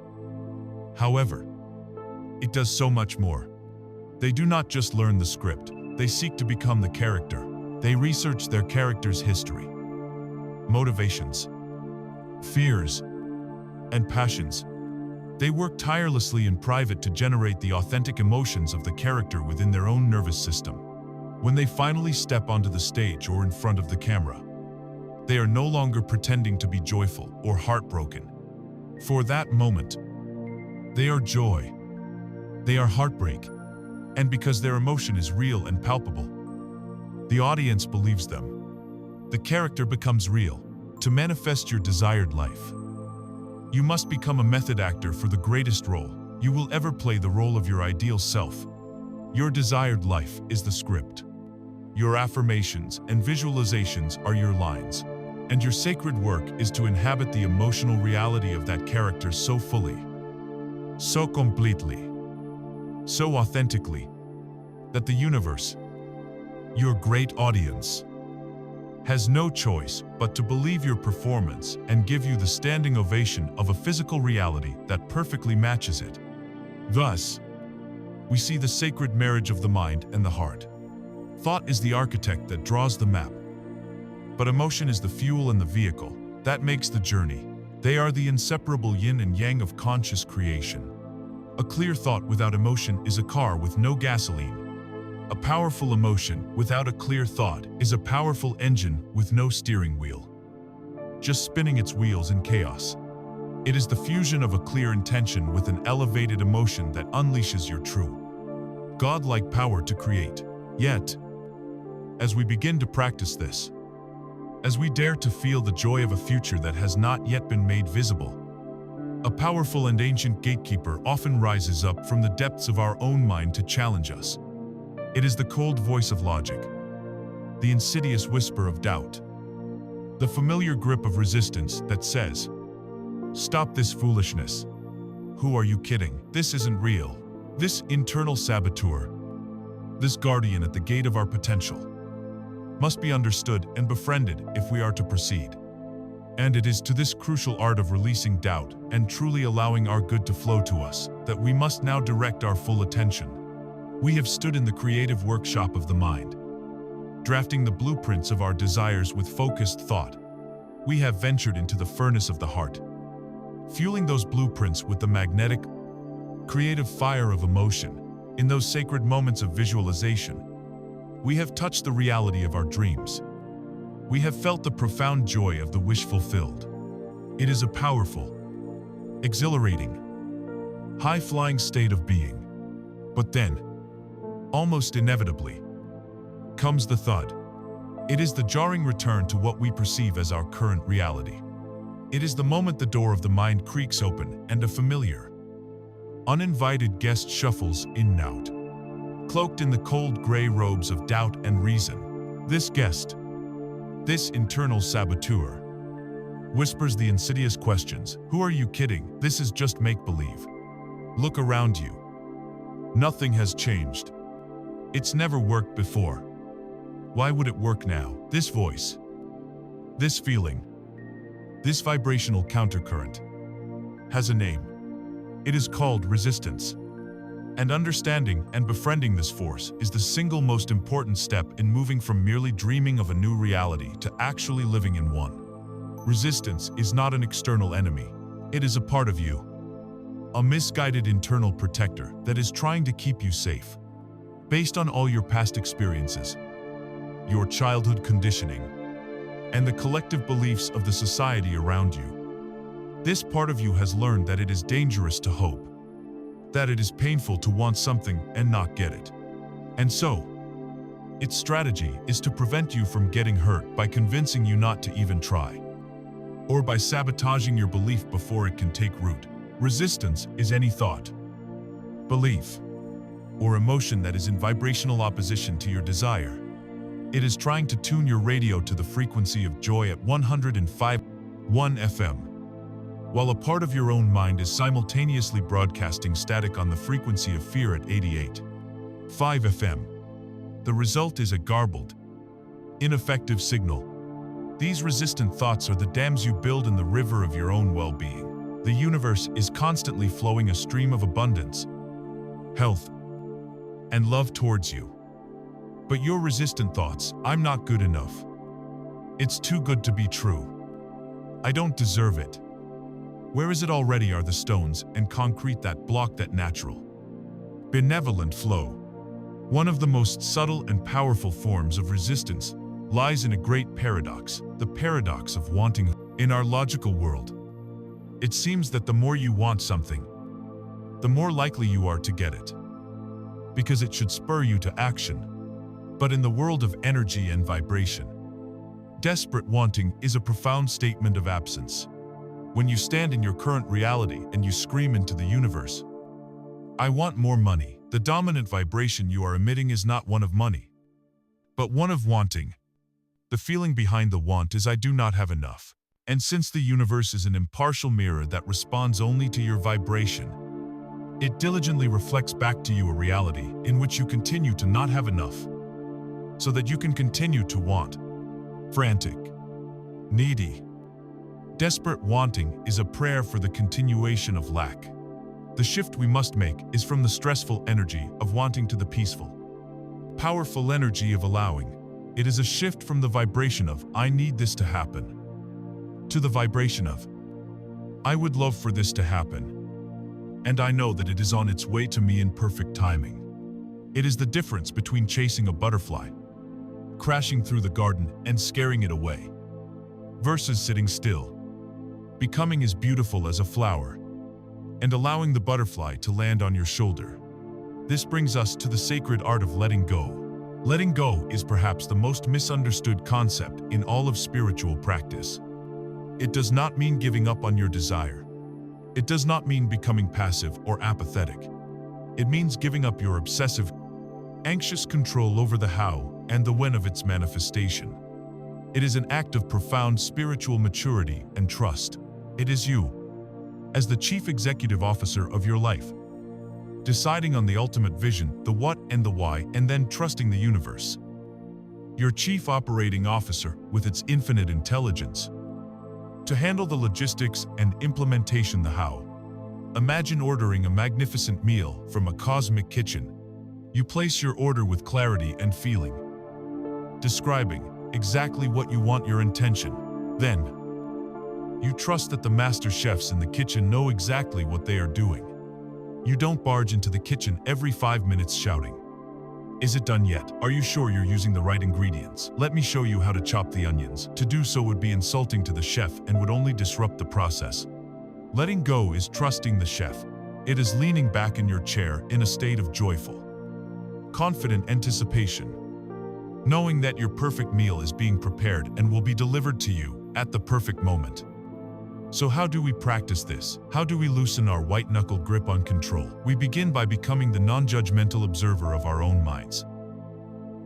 however, it does so much more. They do not just learn the script, they seek to become the character. They research their character's history, motivations, fears, and passions. They work tirelessly in private to generate the authentic emotions of the character within their own nervous system. When they finally step onto the stage or in front of the camera, they are no longer pretending to be joyful or heartbroken. For that moment, they are joy. They are heartbreak. And because their emotion is real and palpable, the audience believes them. The character becomes real. To manifest your desired life, you must become a method actor for the greatest role you will ever play, the role of your ideal self. Your desired life is the script. Your affirmations and visualizations are your lines. And your sacred work is to inhabit the emotional reality of that character so fully, so completely, so authentically, that the universe, your great audience, has no choice but to believe your performance and give you the standing ovation of a physical reality that perfectly matches it. Thus, we see the sacred marriage of the mind and the heart. Thought is the architect that draws the map, but emotion is the fuel and the vehicle that makes the journey. They are the inseparable yin and yang of conscious creation. A clear thought without emotion is a car with no gasoline. A powerful emotion without a clear thought is a powerful engine with no steering wheel, just spinning its wheels in chaos. It is the fusion of a clear intention with an elevated emotion that unleashes your true, godlike power to create. Yet, as we begin to practice this, as we dare to feel the joy of a future that has not yet been made visible, A powerful and ancient gatekeeper often rises up from the depths of our own mind to challenge us. It is the cold voice of logic, the insidious whisper of doubt, the familiar grip of resistance that says, "Stop this foolishness. Who are you kidding? This isn't real." This internal saboteur, this guardian at the gate of our potential, must be understood and befriended if we are to proceed. And it is to this crucial art of releasing doubt and truly allowing our good to flow to us that we must now direct our full attention. We have stood in the creative workshop of the mind, drafting the blueprints of our desires with focused thought. We have ventured into the furnace of the heart, fueling those blueprints with the magnetic, creative fire of emotion. In those sacred moments of visualization, we have touched the reality of our dreams. We have felt the profound joy of the wish fulfilled. It is a powerful, exhilarating, high-flying state of being. But then, almost inevitably, comes the thud. It is the jarring return to what we perceive as our current reality. It is the moment the door of the mind creaks open and a familiar, uninvited guest shuffles in and out, cloaked in the cold gray robes of doubt and reason. This guest, this internal saboteur, whispers the insidious questions. Who are you kidding? This is just make-believe. Look around you. Nothing has changed. It's never worked before. Why would it work now? This voice, this feeling, this vibrational countercurrent has a name. It is called resistance. And understanding and befriending this force is the single most important step in moving from merely dreaming of a new reality to actually living in one. Resistance is not an external enemy. It is a part of you, a misguided internal protector that is trying to keep you safe. Based on all your past experiences, your childhood conditioning, and the collective beliefs of the society around you, this part of you has learned that it is dangerous to hope, that it is painful to want something and not get it. And so, its strategy is to prevent you from getting hurt by convincing you not to even try, or by sabotaging your belief before it can take root. Resistance is any thought, belief, or emotion that is in vibrational opposition to your desire. It is trying to tune your radio to the frequency of joy at 105.1 FM, while a part of your own mind is simultaneously broadcasting static on the frequency of fear at 88.5 FM. The result is a garbled, ineffective signal. These resistant thoughts are the dams you build in the river of your own well-being. The universe is constantly flowing a stream of abundance, health, and love towards you. But your resistant thoughts, "I'm not good enough. It's too good to be true. I don't deserve it. Where is it already?" are the stones and concrete that block that natural, benevolent flow. One of the most subtle and powerful forms of resistance lies in a great paradox, the paradox of wanting. In our logical world, it seems that the more you want something, the more likely you are to get it, because it should spur you to action. But in the world of energy and vibration, desperate wanting is a profound statement of absence. When you stand in your current reality and you scream into the universe, "I want more money," the dominant vibration you are emitting is not one of money, but one of wanting. The feeling behind the want is, "I do not have enough." And since the universe is an impartial mirror that responds only to your vibration, it diligently reflects back to you a reality in which you continue to not have enough, so that you can continue to want. Frantic, needy, desperate wanting is a prayer for the continuation of lack. The shift we must make is from the stressful energy of wanting to the peaceful, powerful energy of allowing. It is a shift from the vibration of "I need this to happen" to the vibration of "I would love for this to happen, and I know that it is on its way to me in perfect timing." It is the difference between chasing a butterfly, crashing through the garden and scaring it away, versus sitting still, becoming as beautiful as a flower, and allowing the butterfly to land on your shoulder. This brings us to the sacred art of letting go. Letting go is perhaps the most misunderstood concept in all of spiritual practice. It does not mean giving up on your desire. It does not mean becoming passive or apathetic. It means giving up your obsessive, anxious control over the how and the when of its manifestation. It is an act of profound spiritual maturity and trust. It is you, as the chief executive officer of your life, deciding on the ultimate vision, the what and the why, and then trusting the universe, your chief operating officer with its infinite intelligence, to handle the logistics and implementation, the how. Imagine ordering a magnificent meal from a cosmic kitchen. You place your order with clarity and feeling, describing exactly what you want, your intention. Then, you trust that the master chefs in the kitchen know exactly what they are doing. You don't barge into the kitchen every 5 minutes shouting, "Is it done yet? Are you sure you're using the right ingredients? Let me show you how to chop the onions." To do so would be insulting to the chef and would only disrupt the process. Letting go is trusting the chef. It is leaning back in your chair in a state of joyful, confident anticipation, knowing that your perfect meal is being prepared and will be delivered to you at the perfect moment. So how do we practice this? How do we loosen our white-knuckle grip on control? We begin by becoming the non-judgmental observer of our own minds,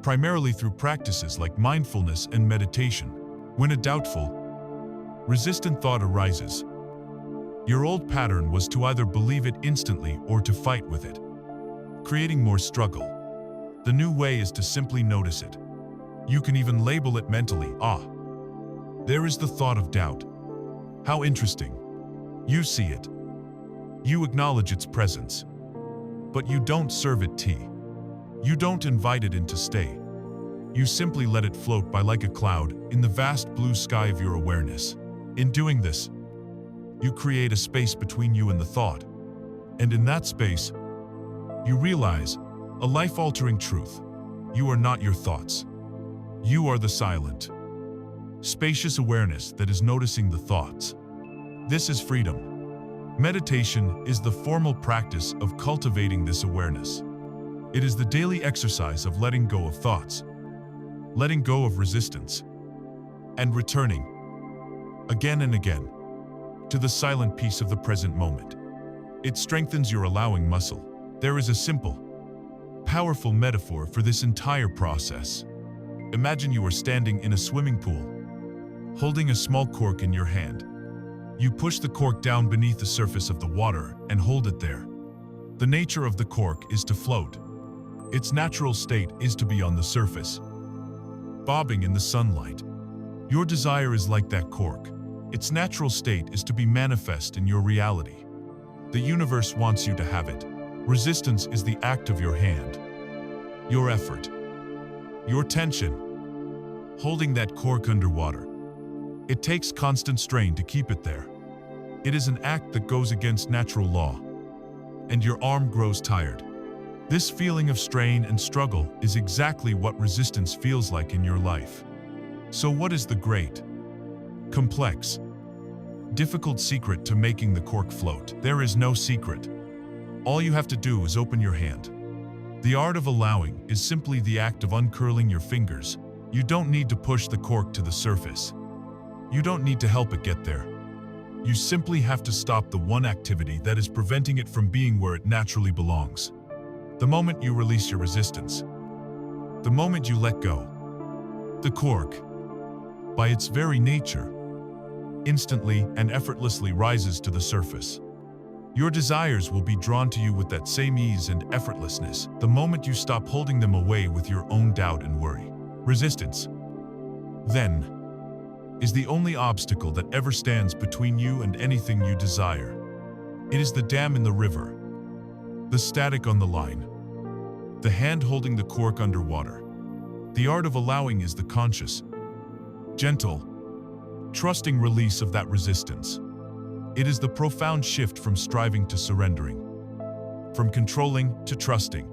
primarily through practices like mindfulness and meditation. When a doubtful, resistant thought arises, your old pattern was to either believe it instantly or to fight with it, creating more struggle. The new way is to simply notice it. You can even label it mentally. There is the thought of doubt. How interesting. You see it. You acknowledge its presence. But you don't serve it tea. You don't invite it in to stay. You simply let it float by like a cloud in the vast blue sky of your awareness. In doing this, you create a space between you and the thought. And in that space, you realize a life-altering truth. You are not your thoughts. You are the silent, spacious awareness that is noticing the thoughts. This is freedom. Meditation is the formal practice of cultivating this awareness. It is the daily exercise of letting go of thoughts, letting go of resistance, and returning, again and again, to the silent peace of the present moment. It strengthens your allowing muscle. There is a simple, powerful metaphor for this entire process. Imagine you are standing in a swimming pool, holding a small cork in your hand. You push the cork down beneath the surface of the water and hold it there. The nature of the cork is to float. Its natural state is to be on the surface, bobbing in the sunlight. Your desire is like that cork. Its natural state is to be manifest in your reality. The universe wants you to have it. Resistance is the act of your hand, your effort, your tension, holding that cork underwater. It takes constant strain to keep it there. It is an act that goes against natural law, and your arm grows tired. This feeling of strain and struggle is exactly what resistance feels like in your life. So what is the great, complex, difficult secret to making the cork float? There is no secret. All you have to do is open your hand. The art of allowing is simply the act of uncurling your fingers. You don't need to push the cork to the surface. You don't need to help it get there. You simply have to stop the one activity that is preventing it from being where it naturally belongs. The moment you release your resistance, the moment you let go, the cork, by its very nature, instantly and effortlessly rises to the surface. Your desires will be drawn to you with that same ease and effortlessness the moment you stop holding them away with your own doubt and worry. Resistance, then, is the only obstacle that ever stands between you and anything you desire. It is the dam in the river, the static on the line, the hand holding the cork underwater. The art of allowing is the conscious, gentle, trusting release of that resistance. It is the profound shift from striving to surrendering, from controlling to trusting,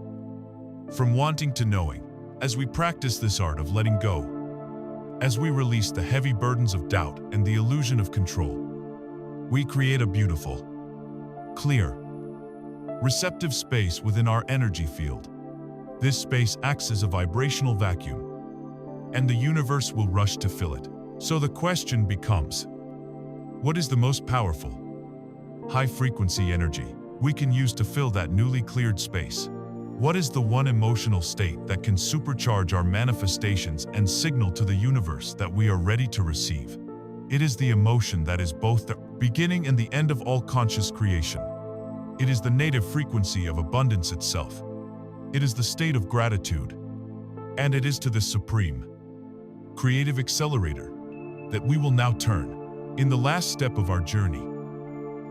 from wanting to knowing. As we practice this art of letting go, as we release the heavy burdens of doubt and the illusion of control, we create a beautiful, clear, receptive space within our energy field. This space acts as a vibrational vacuum, and the universe will rush to fill it. So the question becomes, what is the most powerful, high-frequency energy we can use to fill that newly cleared space. What is the one emotional state that can supercharge our manifestations and signal to the universe that we are ready to receive? It is the emotion that is both the beginning and the end of all conscious creation. It is the native frequency of abundance itself. It is the state of gratitude. And it is to this supreme, creative accelerator that we will now turn. In the last step of our journey,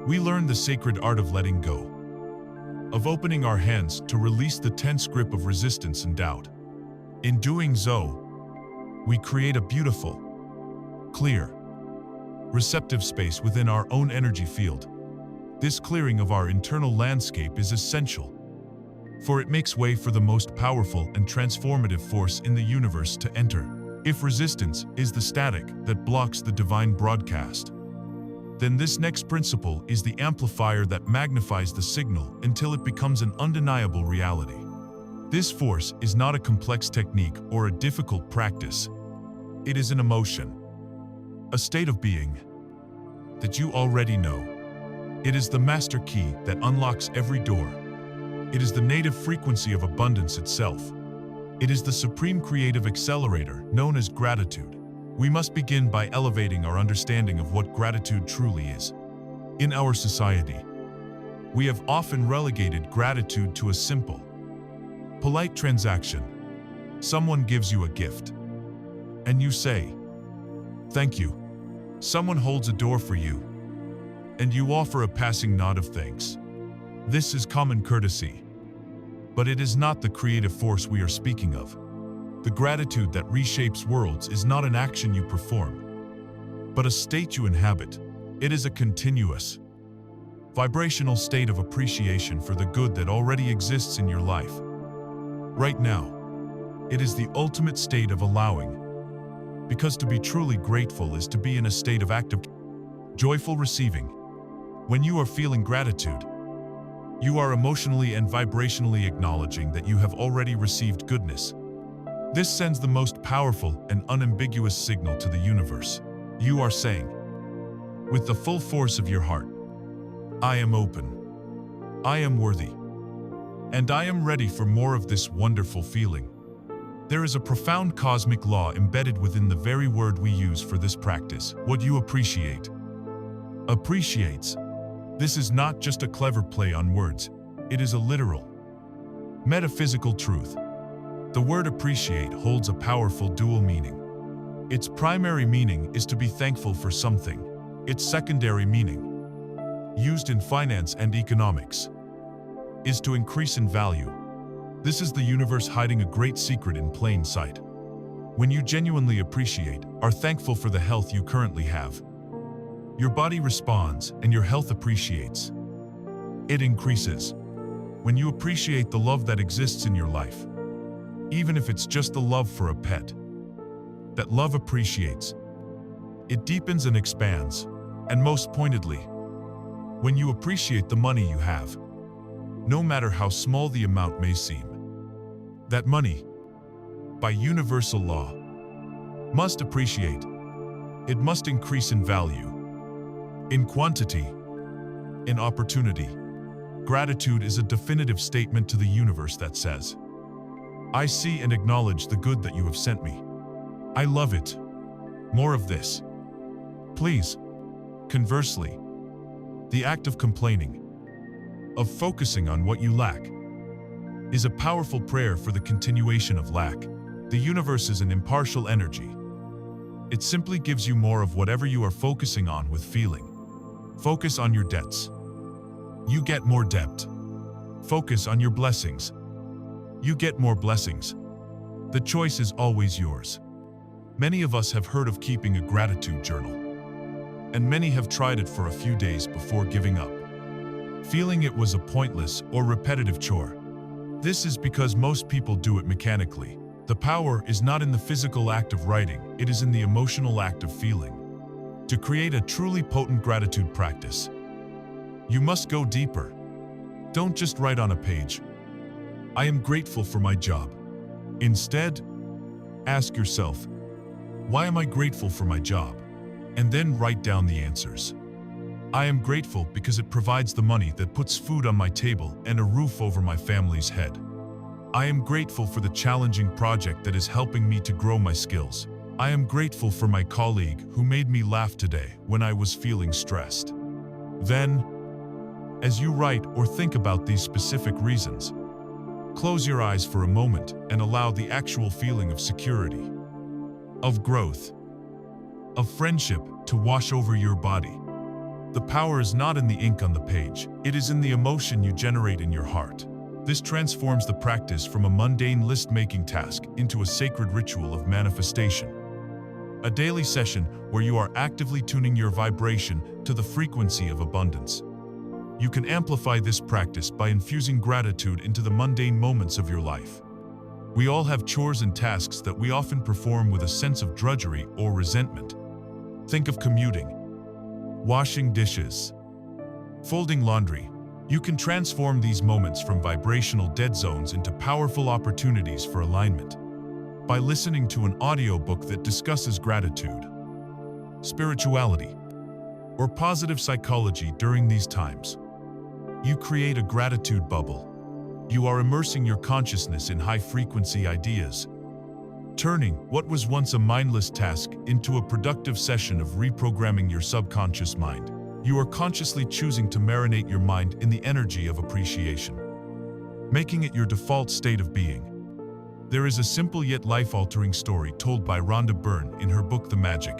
we learn the sacred art of letting go, of opening our hands to release the tense grip of resistance and doubt. In doing so, we create a beautiful, clear, receptive space within our own energy field. This clearing of our internal landscape is essential, for it makes way for the most powerful and transformative force in the universe to enter. If resistance is the static that blocks the divine broadcast, then this next principle is the amplifier that magnifies the signal until it becomes an undeniable reality. This force is not a complex technique or a difficult practice. It is an emotion, a state of being that you already know. It is the master key that unlocks every door. It is the native frequency of abundance itself. It is the supreme creative accelerator known as gratitude. We must begin by elevating our understanding of what gratitude truly is. In our society, we have often relegated gratitude to a simple, polite transaction. Someone gives you a gift, and you say, "Thank you." Someone holds a door for you, and you offer a passing nod of thanks. This is common courtesy, but it is not the creative force we are speaking of. The gratitude that reshapes worlds is not an action you perform, but a state you inhabit. It is a continuous, vibrational state of appreciation for the good that already exists in your life. Right now, it is the ultimate state of allowing, because to be truly grateful is to be in a state of active, joyful receiving. When you are feeling gratitude, you are emotionally and vibrationally acknowledging that you have already received goodness. This sends the most powerful and unambiguous signal to the universe. You are saying, with the full force of your heart, "I am open, I am worthy, and I am ready for more of this wonderful feeling." There is a profound cosmic law embedded within the very word we use for this practice. What you appreciate, appreciates. This is not just a clever play on words. It is a literal, metaphysical truth. The word appreciate holds a powerful dual meaning. Its primary meaning is to be thankful for something. Its secondary meaning, used in finance and economics, is to increase in value. This is the universe hiding a great secret in plain sight. When you genuinely appreciate, are thankful for the health you currently have, your body responds and your health appreciates. It increases. When you appreciate the love that exists in your life, even if it's just the love for a pet, that love appreciates. It deepens and expands. And most pointedly, when you appreciate the money you have, no matter how small the amount may seem, that money, by universal law, must appreciate. It must increase in value, in quantity, in opportunity. Gratitude is a definitive statement to the universe that says, "I see and acknowledge the good that you have sent me. I love it. More of this, please." Conversely, the act of complaining, of focusing on what you lack, is a powerful prayer for the continuation of lack. The universe is an impartial energy. It simply gives you more of whatever you are focusing on with feeling. Focus on your debts. You get more debt. Focus on your blessings. You get more blessings. The choice is always yours. Many of us have heard of keeping a gratitude journal, and many have tried it for a few days before giving up, feeling it was a pointless or repetitive chore. This is because most people do it mechanically. The power is not in the physical act of writing, it is in the emotional act of feeling. To create a truly potent gratitude practice, you must go deeper. Don't just write on a page, "I am grateful for my job." Instead, ask yourself, "Why am I grateful for my job?" And then write down the answers. I am grateful because it provides the money that puts food on my table and a roof over my family's head. I am grateful for the challenging project that is helping me to grow my skills. I am grateful for my colleague who made me laugh today when I was feeling stressed. Then, as you write or think about these specific reasons, close your eyes for a moment and allow the actual feeling of security, of growth, of friendship to wash over your body. The power is not in the ink on the page, it is in the emotion you generate in your heart. This transforms the practice from a mundane list-making task into a sacred ritual of manifestation. A daily session where you are actively tuning your vibration to the frequency of abundance. You can amplify this practice by infusing gratitude into the mundane moments of your life. We all have chores and tasks that we often perform with a sense of drudgery or resentment. Think of commuting, washing dishes, folding laundry. You can transform these moments from vibrational dead zones into powerful opportunities for alignment by listening to an audiobook that discusses gratitude, spirituality, or positive psychology during these times. You create a gratitude bubble. You are immersing your consciousness in high-frequency ideas, turning what was once a mindless task into a productive session of reprogramming your subconscious mind. You are consciously choosing to marinate your mind in the energy of appreciation, making it your default state of being. There is a simple yet life-altering story told by Rhonda Byrne in her book The Magic,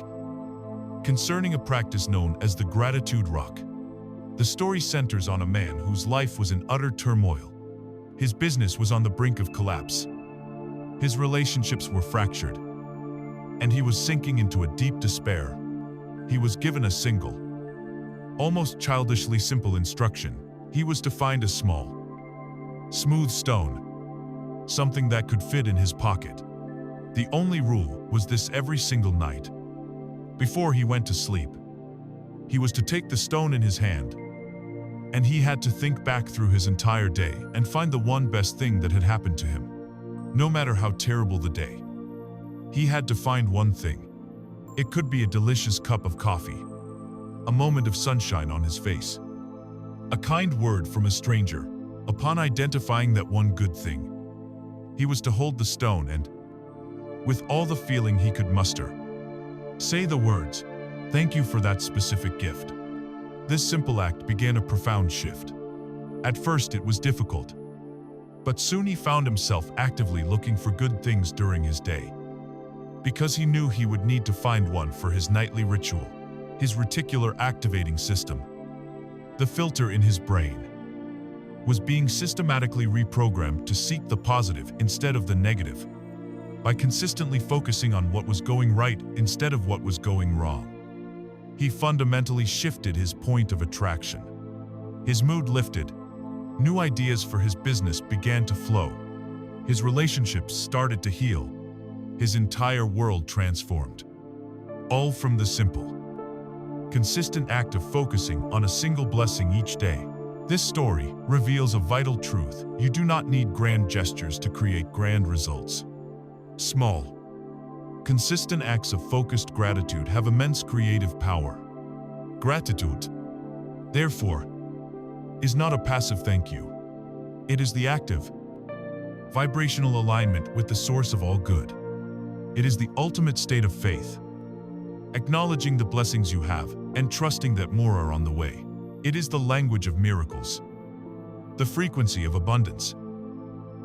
concerning a practice known as the Gratitude Rock. The story centers on a man whose life was in utter turmoil. His business was on the brink of collapse. His relationships were fractured, and he was sinking into a deep despair. He was given a single, almost childishly simple instruction. He was to find a small, smooth stone, something that could fit in his pocket. The only rule was this: every single night, before he went to sleep, he was to take the stone in his hand, and he had to think back through his entire day and find the one best thing that had happened to him. No matter how terrible the day, he had to find one thing. It could be a delicious cup of coffee, a moment of sunshine on his face, a kind word from a stranger. Upon identifying that one good thing, he was to hold the stone and, with all the feeling he could muster, say the words, "Thank you for that specific gift." This simple act began a profound shift. At first it was difficult, but soon he found himself actively looking for good things during his day, because he knew he would need to find one for his nightly ritual. His reticular activating system, the filter in his brain, was being systematically reprogrammed to seek the positive instead of the negative, by consistently focusing on what was going right instead of what was going wrong. He fundamentally shifted his point of attraction. His mood lifted. New ideas for his business began to flow. His relationships started to heal. His entire world transformed. All from the simple, consistent act of focusing on a single blessing each day. This story reveals a vital truth: you do not need grand gestures to create grand results. Small, consistent acts of focused gratitude have immense creative power. Gratitude, therefore, is not a passive thank you. It is the active, vibrational alignment with the source of all good. It is the ultimate state of faith, acknowledging the blessings you have and trusting that more are on the way. It is the language of miracles, the frequency of abundance,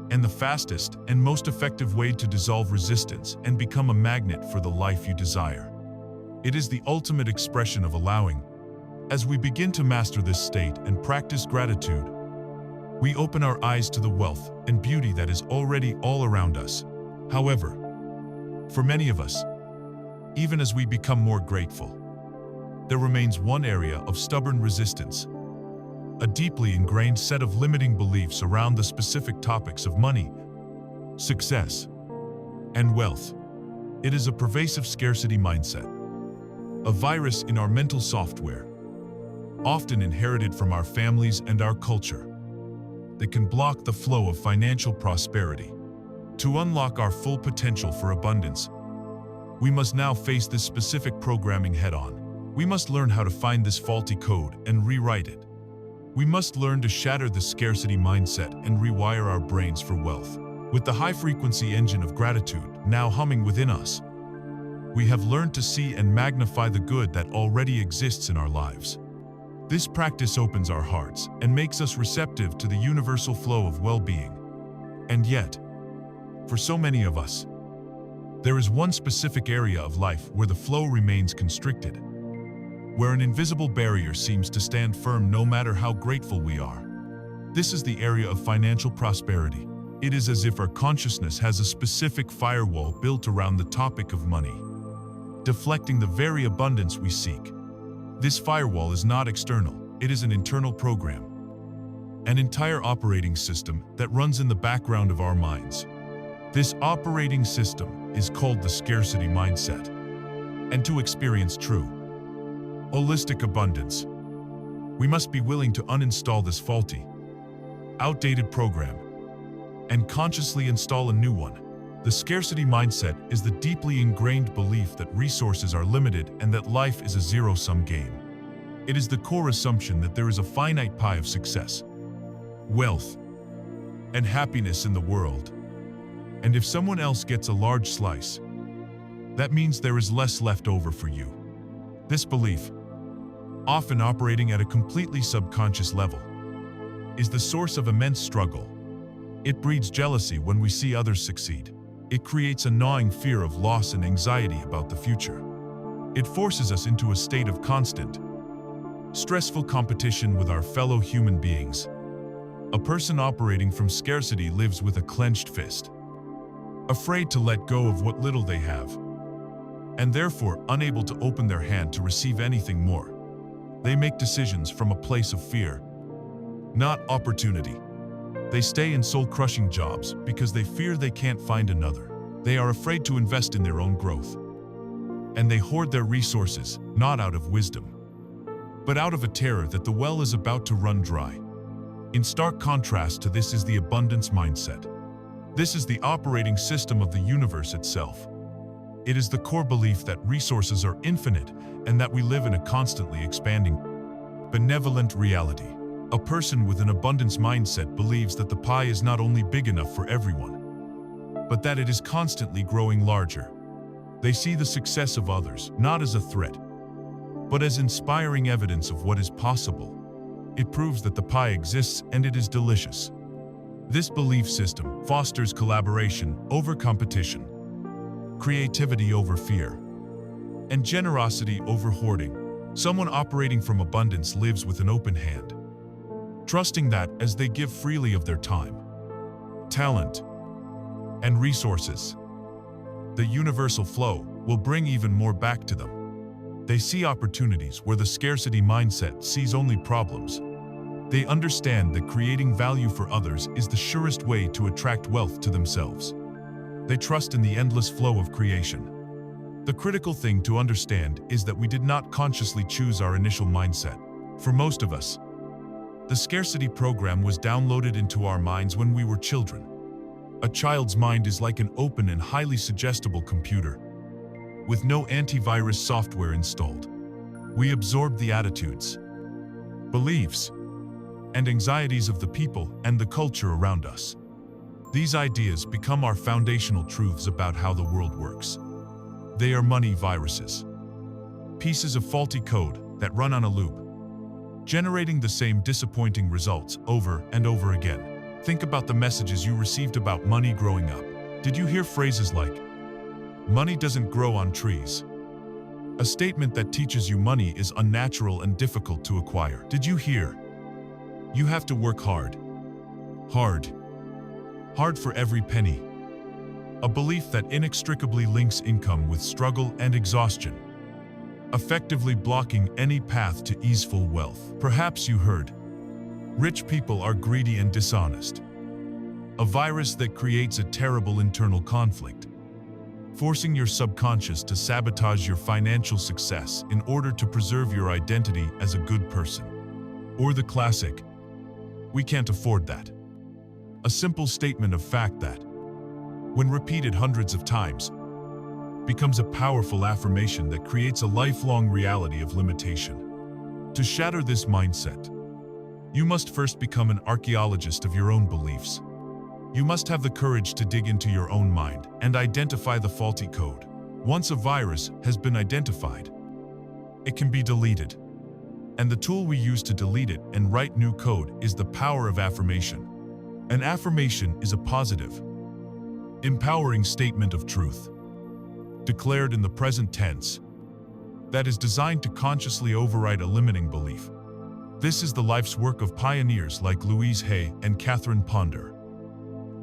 and the fastest and most effective way to dissolve resistance and become a magnet for the life you desire. It is the ultimate expression of allowing. As we begin to master this state and practice gratitude, we open our eyes to the wealth and beauty that is already all around us. However, for many of us, even as we become more grateful, there remains one area of stubborn resistance, a deeply ingrained set of limiting beliefs around the specific topics of money, success, and wealth. It is a pervasive scarcity mindset, a virus in our mental software, often inherited from our families and our culture, that can block the flow of financial prosperity. To unlock our full potential for abundance, we must now face this specific programming head-on. We must learn how to find this faulty code and rewrite it. We must learn to shatter the scarcity mindset and rewire our brains for wealth. With the high-frequency engine of gratitude now humming within us, we have learned to see and magnify the good that already exists in our lives. This practice opens our hearts and makes us receptive to the universal flow of well-being. And yet, for so many of us, there is one specific area of life where the flow remains constricted, where an invisible barrier seems to stand firm no matter how grateful we are. This is the area of financial prosperity. It is as if our consciousness has a specific firewall built around the topic of money, deflecting the very abundance we seek. This firewall is not external, it is an internal program, an entire operating system that runs in the background of our minds. This operating system is called the scarcity mindset. And to experience true, holistic abundance, we must be willing to uninstall this faulty, outdated program and consciously install a new one. The scarcity mindset is the deeply ingrained belief that resources are limited and that life is a zero-sum game. It is the core assumption that there is a finite pie of success, wealth, and happiness in the world. And if someone else gets a large slice, that means there is less left over for you. This belief, often operating at a completely subconscious level, is the source of immense struggle. It breeds jealousy when we see others succeed. It creates a gnawing fear of loss and anxiety about the future. It forces us into a state of constant, stressful competition with our fellow human beings. A person operating from scarcity lives with a clenched fist, afraid to let go of what little they have, and therefore unable to open their hand to receive anything more. They make decisions from a place of fear, not opportunity. They stay in soul-crushing jobs because they fear they can't find another. They are afraid to invest in their own growth. And they hoard their resources, not out of wisdom, but out of a terror that the well is about to run dry. In stark contrast to this is the abundance mindset. This is the operating system of the universe itself. It is the core belief that resources are infinite and that we live in a constantly expanding, benevolent reality. A person with an abundance mindset believes that the pie is not only big enough for everyone, but that it is constantly growing larger. They see the success of others not as a threat, but as inspiring evidence of what is possible. It proves that the pie exists and it is delicious. This belief system fosters collaboration over competition, creativity over fear, and generosity over hoarding. Someone operating from abundance lives with an open hand, trusting that as they give freely of their time, talent, and resources, the universal flow will bring even more back to them. They see opportunities where the scarcity mindset sees only problems. They understand that creating value for others is the surest way to attract wealth to themselves. They trust in the endless flow of creation. The critical thing to understand is that we did not consciously choose our initial mindset. For most of us, the scarcity program was downloaded into our minds when we were children. A child's mind is like an open and highly suggestible computer, with no antivirus software installed. We absorb the attitudes, beliefs, and anxieties of the people and the culture around us. These ideas become our foundational truths about how the world works. They are money viruses, pieces of faulty code that run on a loop, generating the same disappointing results over and over again. Think about the messages you received about money growing up. Did you hear phrases like, "Money doesn't grow on trees"? A statement that teaches you money is unnatural and difficult to acquire. Did you hear, "You have to work hard"? Hard for every penny. A belief that inextricably links income with struggle and exhaustion, effectively blocking any path to easeful wealth. Perhaps you heard, "Rich people are greedy and dishonest." A virus that creates a terrible internal conflict, forcing your subconscious to sabotage your financial success in order to preserve your identity as a good person. Or the classic, "We can't afford that." A simple statement of fact that, when repeated hundreds of times, becomes a powerful affirmation that creates a lifelong reality of limitation. To shatter this mindset, you must first become an archaeologist of your own beliefs. You must have the courage to dig into your own mind and identify the faulty code. Once a virus has been identified, it can be deleted. And the tool we use to delete it and write new code is the power of affirmation. An affirmation is a positive, empowering statement of truth, declared in the present tense, that is designed to consciously override a limiting belief. This is the life's work of pioneers like Louise Hay and Catherine Ponder,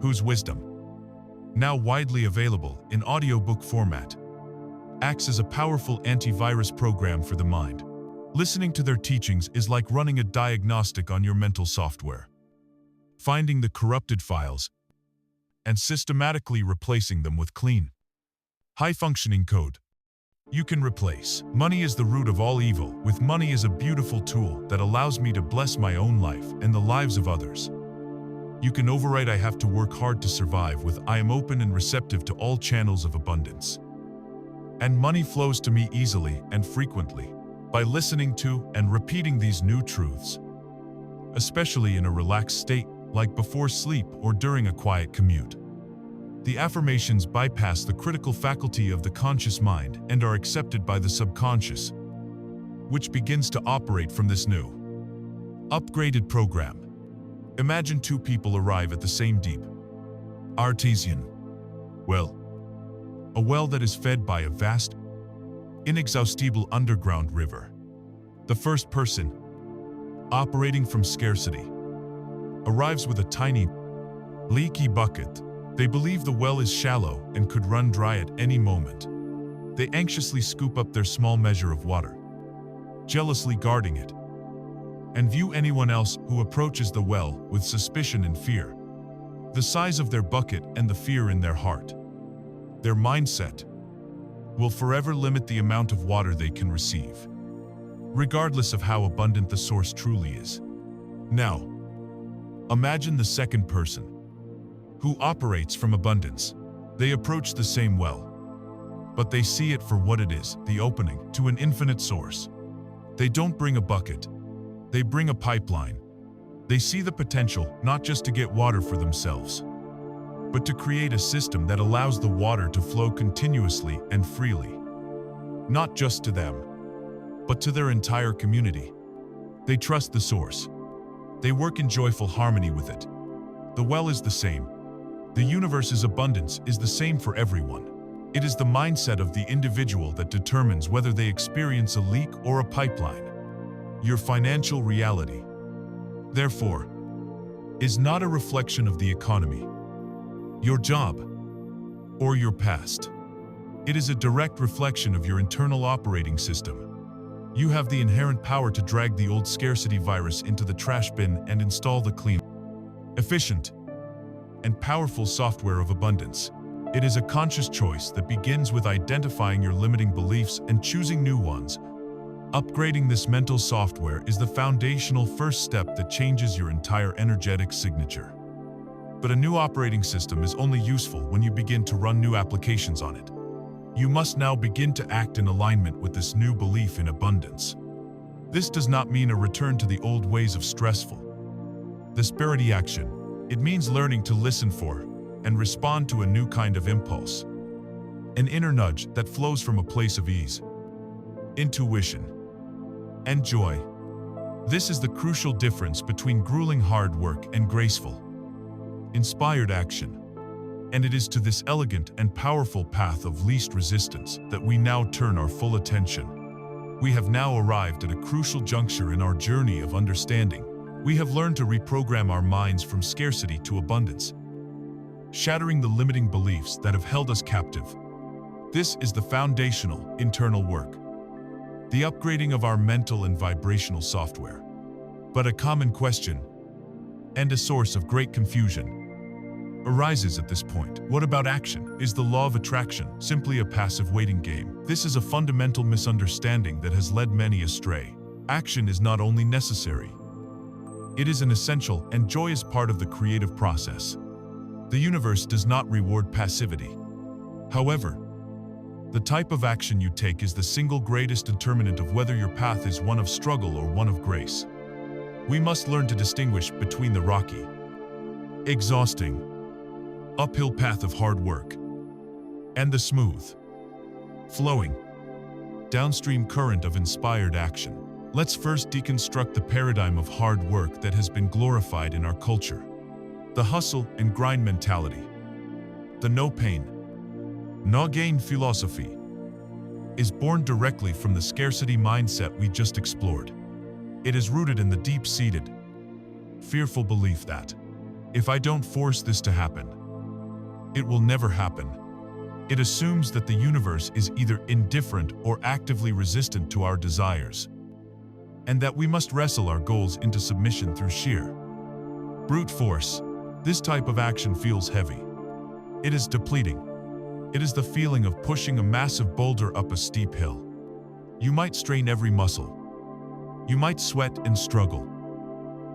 whose wisdom, now widely available in audiobook format, acts as a powerful antivirus program for the mind. Listening to their teachings is like running a diagnostic on your mental software, finding the corrupted files and systematically replacing them with clean, high-functioning code. You can replace. Money is the root of all evil. With money is a beautiful tool that allows me to bless my own life and the lives of others. You can overwrite I have to work hard to survive with I am open and receptive to all channels of abundance. And money flows to me easily and frequently by listening to and repeating these new truths, especially in a relaxed state like before sleep or during a quiet commute. The affirmations bypass the critical faculty of the conscious mind and are accepted by the subconscious, which begins to operate from this new, upgraded program. Imagine two people arrive at the same deep, artesian well, a well that is fed by a vast, inexhaustible underground river. The first person, operating from scarcity, arrives with a tiny, leaky bucket. They believe the well is shallow and could run dry at any moment. They anxiously scoop up their small measure of water, jealously guarding it, and view anyone else who approaches the well with suspicion and fear. The size of their bucket and the fear in their heart, their mindset, will forever limit the amount of water they can receive, regardless of how abundant the source truly is. Now, imagine the second person, who operates from abundance. They approach the same well, but they see it for what it is, the opening to an infinite source. They don't bring a bucket, they bring a pipeline. They see the potential not just to get water for themselves, but to create a system that allows the water to flow continuously and freely, not just to them, but to their entire community. They trust the source. They work in joyful harmony with it. The well is the same. The universe's abundance is the same for everyone. It is the mindset of the individual that determines whether they experience a leak or a pipeline. Your financial reality, therefore, is not a reflection of the economy, your job, or your past. It is a direct reflection of your internal operating system. You have the inherent power to drag the old scarcity virus into the trash bin and install the clean, efficient, and powerful software of abundance. It is a conscious choice that begins with identifying your limiting beliefs and choosing new ones. Upgrading this mental software is the foundational first step that changes your entire energetic signature. But a new operating system is only useful when you begin to run new applications on it. You must now begin to act in alignment with this new belief in abundance. This does not mean a return to the old ways of stressful, disparity action. It means learning to listen for and respond to a new kind of impulse, an inner nudge that flows from a place of ease, intuition, and joy. This is the crucial difference between grueling hard work and graceful, inspired action. And it is to this elegant and powerful path of least resistance that we now turn our full attention. We have now arrived at a crucial juncture in our journey of understanding. We have learned to reprogram our minds from scarcity to abundance, shattering the limiting beliefs that have held us captive. This is the foundational, internal work, the upgrading of our mental and vibrational software. But a common question, and a source of great confusion, arises at this point. What about action? Is the law of attraction simply a passive waiting game? This is a fundamental misunderstanding that has led many astray. Action is not only necessary, it is an essential and joyous part of the creative process. The universe does not reward passivity. However, The type of action you take is the single greatest determinant of whether your path is one of struggle or one of grace. We must learn to distinguish between the rocky, exhausting, uphill path of hard work and the smooth, flowing, downstream current of inspired action. Let's first deconstruct the paradigm of hard work that has been glorified in our culture. The hustle and grind mentality, the no pain, no gain philosophy, is born directly from the scarcity mindset we just explored. It is rooted in the deep-seated, fearful belief that, if I don't force this to happen, it will never happen. It assumes that the universe is either indifferent or actively resistant to our desires, and that we must wrestle our goals into submission through sheer brute force. This type of action feels heavy. It is depleting. It is the feeling of pushing a massive boulder up a steep hill. You might strain every muscle. You might sweat and struggle.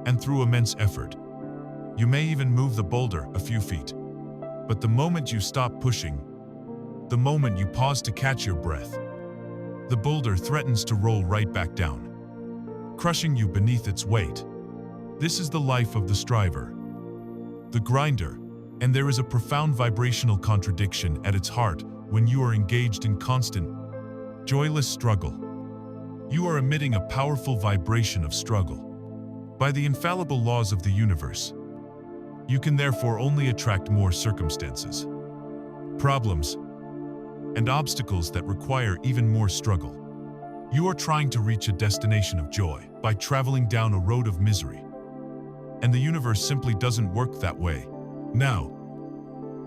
And through immense effort, you may even move the boulder a few feet. But the moment you stop pushing, the moment you pause to catch your breath, the boulder threatens to roll right back down, crushing you beneath its weight. This is the life of the striver, the grinder, and there is a profound vibrational contradiction at its heart when you are engaged in constant, joyless struggle. You are emitting a powerful vibration of struggle. By the infallible laws of the universe, you can therefore only attract more circumstances, problems, and obstacles that require even more struggle. You are trying to reach a destination of joy by traveling down a road of misery. And the universe simply doesn't work that way. Now,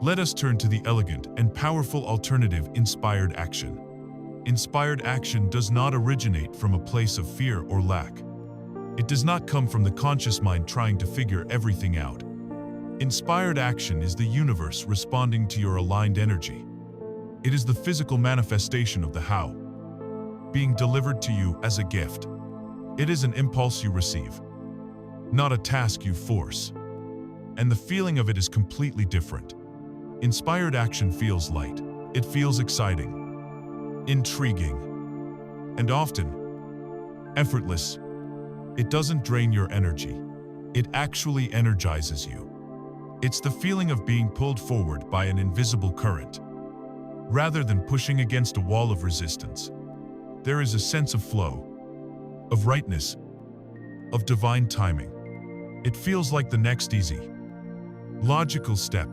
let us turn to the elegant and powerful alternative: inspired action. Inspired action does not originate from a place of fear or lack. It does not come from the conscious mind trying to figure everything out. Inspired action is the universe responding to your aligned energy. It is the physical manifestation of the how, being delivered to you as a gift. It is an impulse you receive, not a task you force. And the feeling of it is completely different. Inspired action feels light. It feels exciting, intriguing, and often effortless. It doesn't drain your energy. It actually energizes you. It's the feeling of being pulled forward by an invisible current, rather than pushing against a wall of resistance. There is a sense of flow, of rightness, of divine timing. It feels like the next easy, logical step.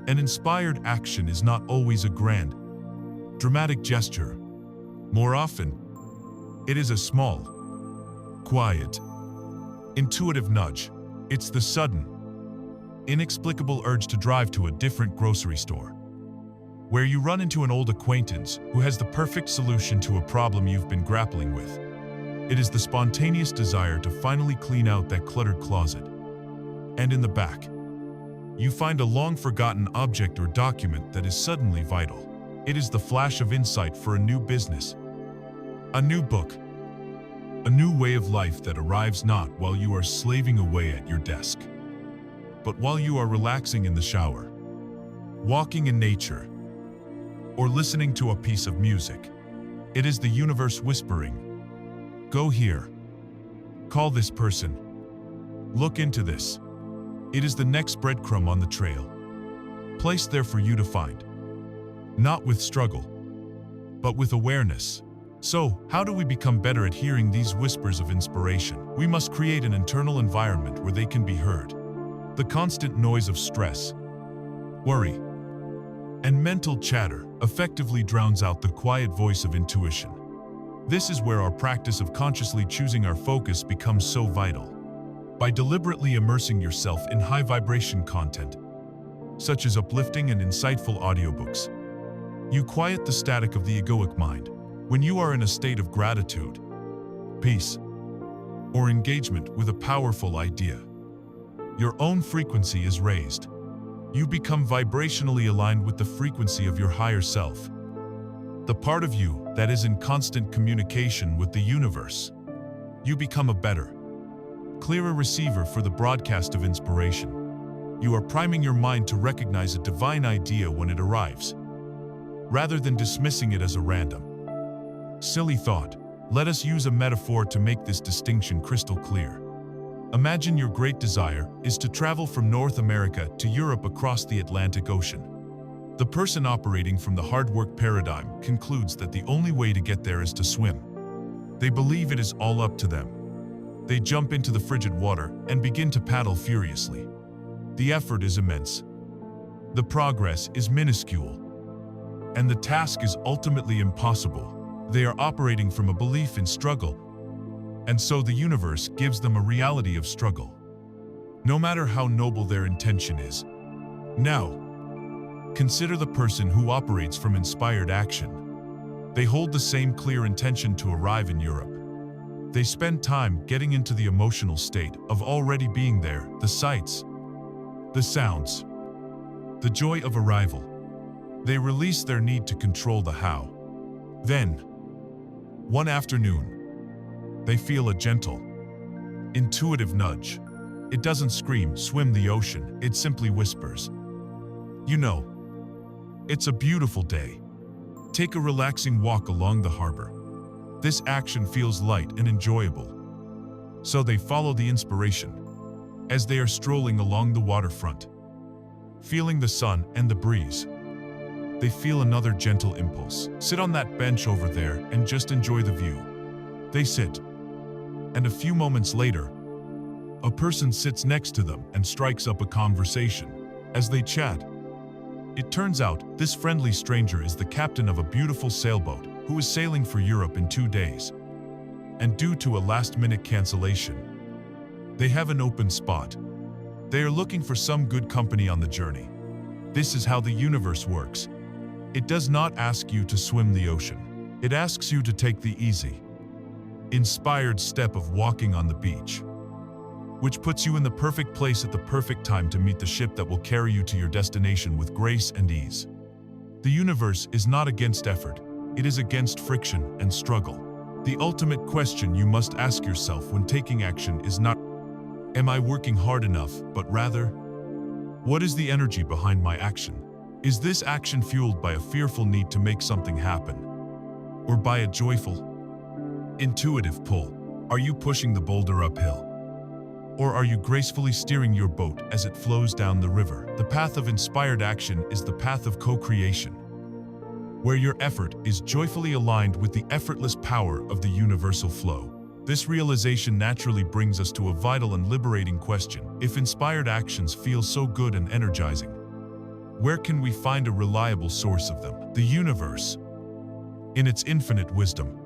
An inspired action is not always a grand, dramatic gesture. More often, it is a small, quiet, intuitive nudge. It's the sudden, inexplicable urge to drive to a different grocery store, where you run into an old acquaintance who has the perfect solution to a problem you've been grappling with. It is the spontaneous desire to finally clean out that cluttered closet. And in the back, you find a long-forgotten object or document that is suddenly vital. It is the flash of insight for a new business, a new book, a new way of life that arrives not while you are slaving away at your desk, but while you are relaxing in the shower, walking in nature, or listening to a piece of music. It is the universe whispering, "Go here. Call this person. Look into this." It is the next breadcrumb on the trail, placed there for you to find, not with struggle, but with awareness. So, how do we become better at hearing these whispers of inspiration? We must create an internal environment where they can be heard. The constant noise of stress, worry, and mental chatter effectively drowns out the quiet voice of intuition. This is where our practice of consciously choosing our focus becomes so vital. By deliberately immersing yourself in high-vibration content, such as uplifting and insightful audiobooks, you quiet the static of the egoic mind. When you are in a state of gratitude, peace, or engagement with a powerful idea, your own frequency is raised. You become vibrationally aligned with the frequency of your higher self, the part of you that is in constant communication with the universe. You become a better, clearer receiver for the broadcast of inspiration. You are priming your mind to recognize a divine idea when it arrives, rather than dismissing it as a random, silly thought. Let us use a metaphor to make this distinction crystal clear. Imagine your great desire is to travel from North America to Europe across the Atlantic Ocean. The person operating from the hard work paradigm concludes that the only way to get there is to swim. They believe it is all up to them. They jump into the frigid water and begin to paddle furiously. The effort is immense. The progress is minuscule. And the task is ultimately impossible. They are operating from a belief in struggle, and so the universe gives them a reality of struggle, no matter how noble their intention is. Now, consider the person who operates from inspired action. They hold the same clear intention to arrive in Europe. They spend time getting into the emotional state of already being there, the sights, the sounds, the joy of arrival. They release their need to control the how. Then, one afternoon, they feel a gentle, intuitive nudge. It doesn't scream, "Swim the ocean," it simply whispers, "You know, it's a beautiful day. Take a relaxing walk along the harbor." This action feels light and enjoyable. So they follow the inspiration. As they are strolling along the waterfront, feeling the sun and the breeze, they feel another gentle impulse. Sit on that bench over there and just enjoy the view. They sit, and a few moments later, a person sits next to them and strikes up a conversation. As they chat, it turns out this friendly stranger is the captain of a beautiful sailboat who is sailing for Europe in 2 days. And due to a last-minute cancellation, they have an open spot. They are looking for some good company on the journey. This is how the universe works. It does not ask you to swim the ocean. It asks you to take the easy, inspired step of walking on the beach, which puts you in the perfect place at the perfect time to meet the ship that will carry you to your destination with grace and ease. The universe is not against effort. It is against friction and struggle. The ultimate question you must ask yourself when taking action is not, "Am I working hard enough?" but rather, "What is the energy behind my action? Is this action fueled by a fearful need to make something happen, or by a joyful, intuitive pull? Are you pushing the boulder uphill, or are you gracefully steering your boat as it flows down the river?" The path of inspired action is the path of co-creation, where your effort is joyfully aligned with the effortless power of the universal flow. This realization naturally brings us to a vital and liberating question. If inspired actions feel so good and energizing, where can we find a reliable source of them? The universe, in its infinite wisdom,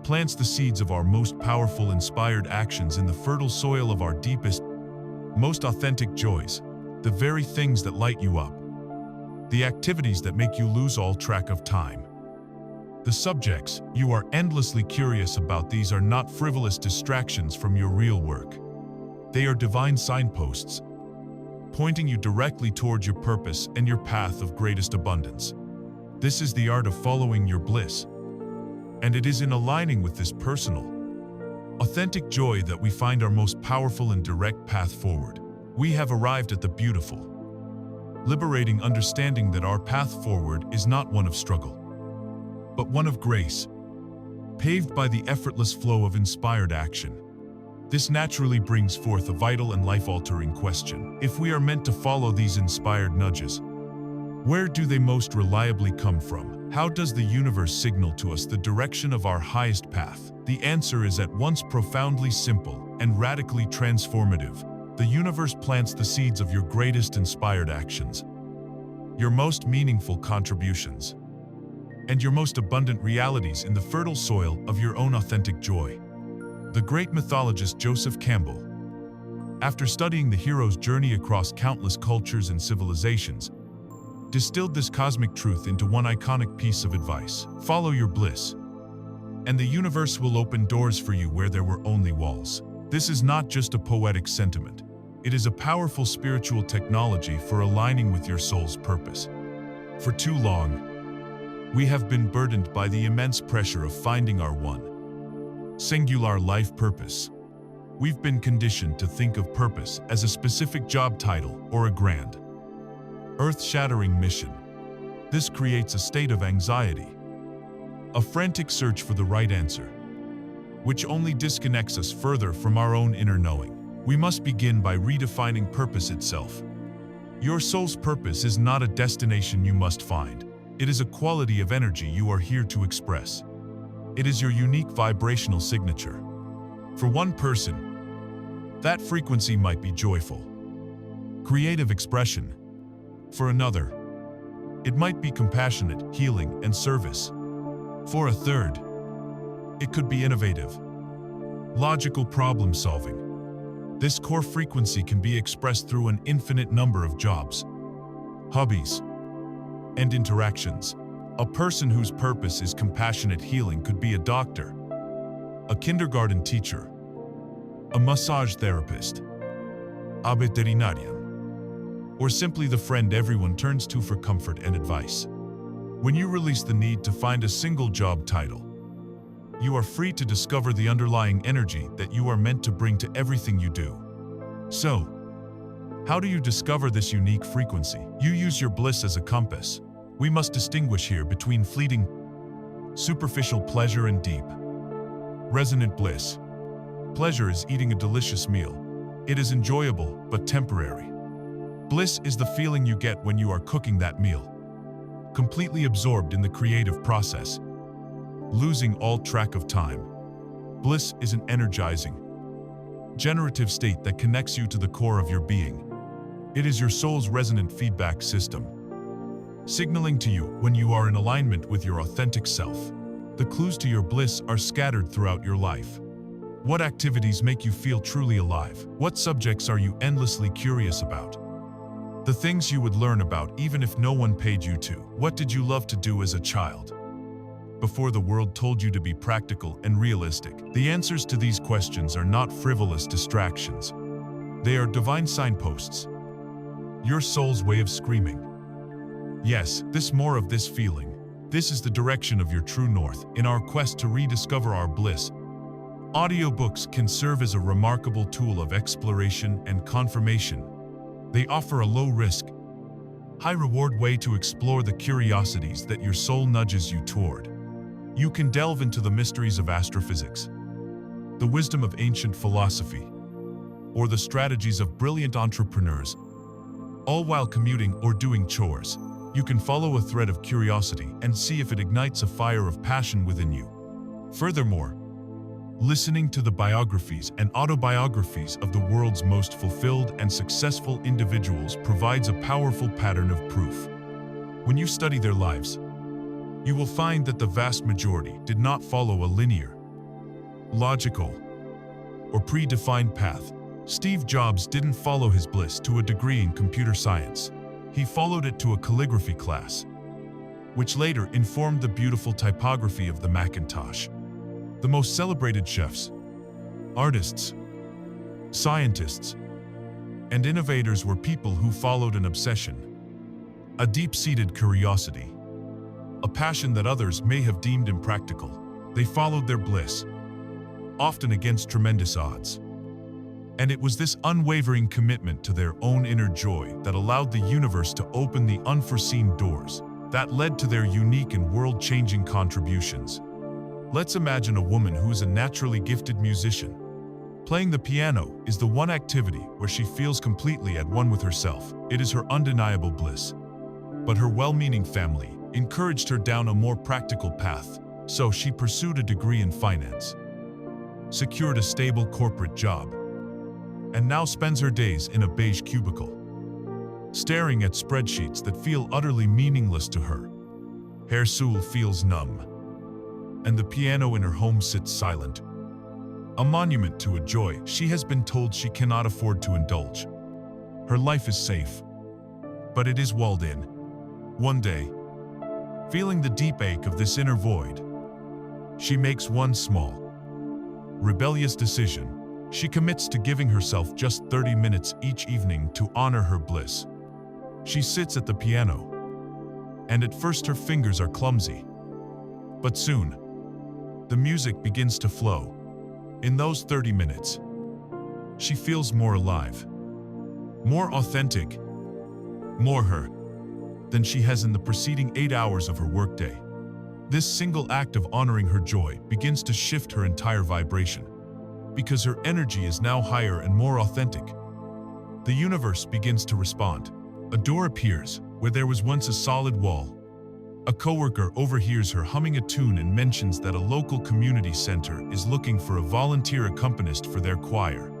plants the seeds of our most powerful inspired actions in the fertile soil of our deepest, most authentic joys, the very things that light you up, the activities that make you lose all track of time. The subjects you are endlessly curious about, these are not frivolous distractions from your real work. They are divine signposts, pointing you directly towards your purpose and your path of greatest abundance. This is the art of following your bliss. And it is in aligning with this personal, authentic joy that we find our most powerful and direct path forward. We have arrived at the beautiful, liberating understanding that our path forward is not one of struggle, but one of grace, paved by the effortless flow of inspired action. This naturally brings forth a vital and life-altering question. If we are meant to follow these inspired nudges, where do they most reliably come from? How does the universe signal to us the direction of our highest path? The answer is at once profoundly simple and radically transformative. The universe plants the seeds of your greatest inspired actions, your most meaningful contributions, and your most abundant realities in the fertile soil of your own authentic joy. The great mythologist Joseph Campbell, after studying the hero's journey across countless cultures and civilizations, distilled this cosmic truth into one iconic piece of advice: follow your bliss, and the universe will open doors for you where there were only walls. This is not just a poetic sentiment. It is a powerful spiritual technology for aligning with your soul's purpose. For too long, we have been burdened by the immense pressure of finding our one singular life purpose. We've been conditioned to think of purpose as a specific job title or a grand, earth-shattering mission. This creates a state of anxiety, a frantic search for the right answer, which only disconnects us further from our own inner knowing. We must begin by redefining purpose itself. Your soul's purpose is not a destination you must find. It is a quality of energy you are here to express. It is your unique vibrational signature. For one person, that frequency might be joyful, creative expression. For another, it might be compassionate, healing, and service. For a third, it could be innovative, logical problem solving. This core frequency can be expressed through an infinite number of jobs, hobbies, and interactions. A person whose purpose is compassionate healing could be a doctor, a kindergarten teacher, a massage therapist, a veterinarian, or simply the friend everyone turns to for comfort and advice. When you release the need to find a single job title, you are free to discover the underlying energy that you are meant to bring to everything you do. So, how do you discover this unique frequency? You use your bliss as a compass. We must distinguish here between fleeting, superficial pleasure and deep, resonant bliss. Pleasure is eating a delicious meal. It is enjoyable, but temporary. Bliss is the feeling you get when you are cooking that meal, completely absorbed in the creative process, losing all track of time. Bliss is an energizing, generative state that connects you to the core of your being. It is your soul's resonant feedback system, signaling to you when you are in alignment with your authentic self. The clues to your bliss are scattered throughout your life. What activities make you feel truly alive? What subjects are you endlessly curious about? The things you would learn about even if no one paid you to. What did you love to do as a child, before the world told you to be practical and realistic? The answers to these questions are not frivolous distractions. They are divine signposts, your soul's way of screaming, yes, this more of this feeling. This is the direction of your true north. In our quest to rediscover our bliss, audiobooks can serve as a remarkable tool of exploration and confirmation. They offer a low-risk, high-reward way to explore the curiosities that your soul nudges you toward. You can delve into the mysteries of astrophysics, the wisdom of ancient philosophy, or the strategies of brilliant entrepreneurs, all while commuting or doing chores. You can follow a thread of curiosity and see if it ignites a fire of passion within you. Furthermore, listening to the biographies and autobiographies of the world's most fulfilled and successful individuals provides a powerful pattern of proof. When you study their lives, you will find that the vast majority did not follow a linear, logical, or predefined path. Steve Jobs didn't follow his bliss to a degree in computer science. He followed it to a calligraphy class, which later informed the beautiful typography of the Macintosh. The most celebrated chefs, artists, scientists, and innovators were people who followed an obsession, a deep-seated curiosity, a passion that others may have deemed impractical. They followed their bliss, often against tremendous odds. And it was this unwavering commitment to their own inner joy that allowed the universe to open the unforeseen doors that led to their unique and world-changing contributions. Let's imagine a woman who is a naturally gifted musician. Playing the piano is the one activity where she feels completely at one with herself. It is her undeniable bliss. But her well-meaning family encouraged her down a more practical path, so she pursued a degree in finance, secured a stable corporate job, and now spends her days in a beige cubicle, staring at spreadsheets that feel utterly meaningless to her. Her soul feels numb, and the piano in her home sits silent, a monument to a joy she has been told she cannot afford to indulge. Her life is safe, but it is walled in. One day, feeling the deep ache of this inner void, she makes one small, rebellious decision. She commits to giving herself just 30 minutes each evening to honor her bliss. She sits at the piano, and at first her fingers are clumsy. But soon, the music begins to flow. In those 30 minutes, she feels more alive, more authentic, more her. than she has in the preceding 8 hours of her workday. This single act of honoring her joy begins to shift her entire vibration, because her energy is now higher and more authentic. The universe begins to respond. A door appears where there was once a solid wall. A coworker overhears her humming a tune and mentions that a local community center is looking for a volunteer accompanist for their choir.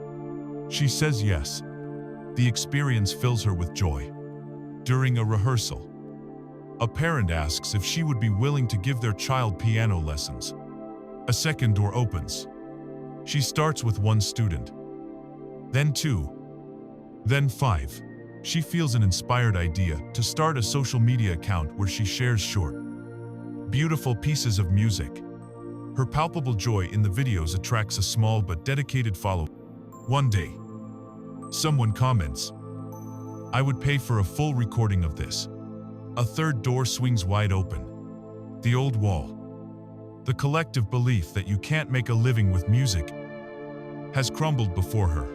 She says yes. The experience fills her with joy. During a rehearsal, a parent asks if she would be willing to give their child piano lessons. A second door opens. She starts with 1 student, then 2, then 5. She feels an inspired idea to start a social media account where she shares short, beautiful pieces of music. Her palpable joy in the videos attracts a small but dedicated follower. One day, someone comments, "I would pay for a full recording of this." A third door swings wide open. The old wall, the collective belief that you can't make a living with music, has crumbled before her.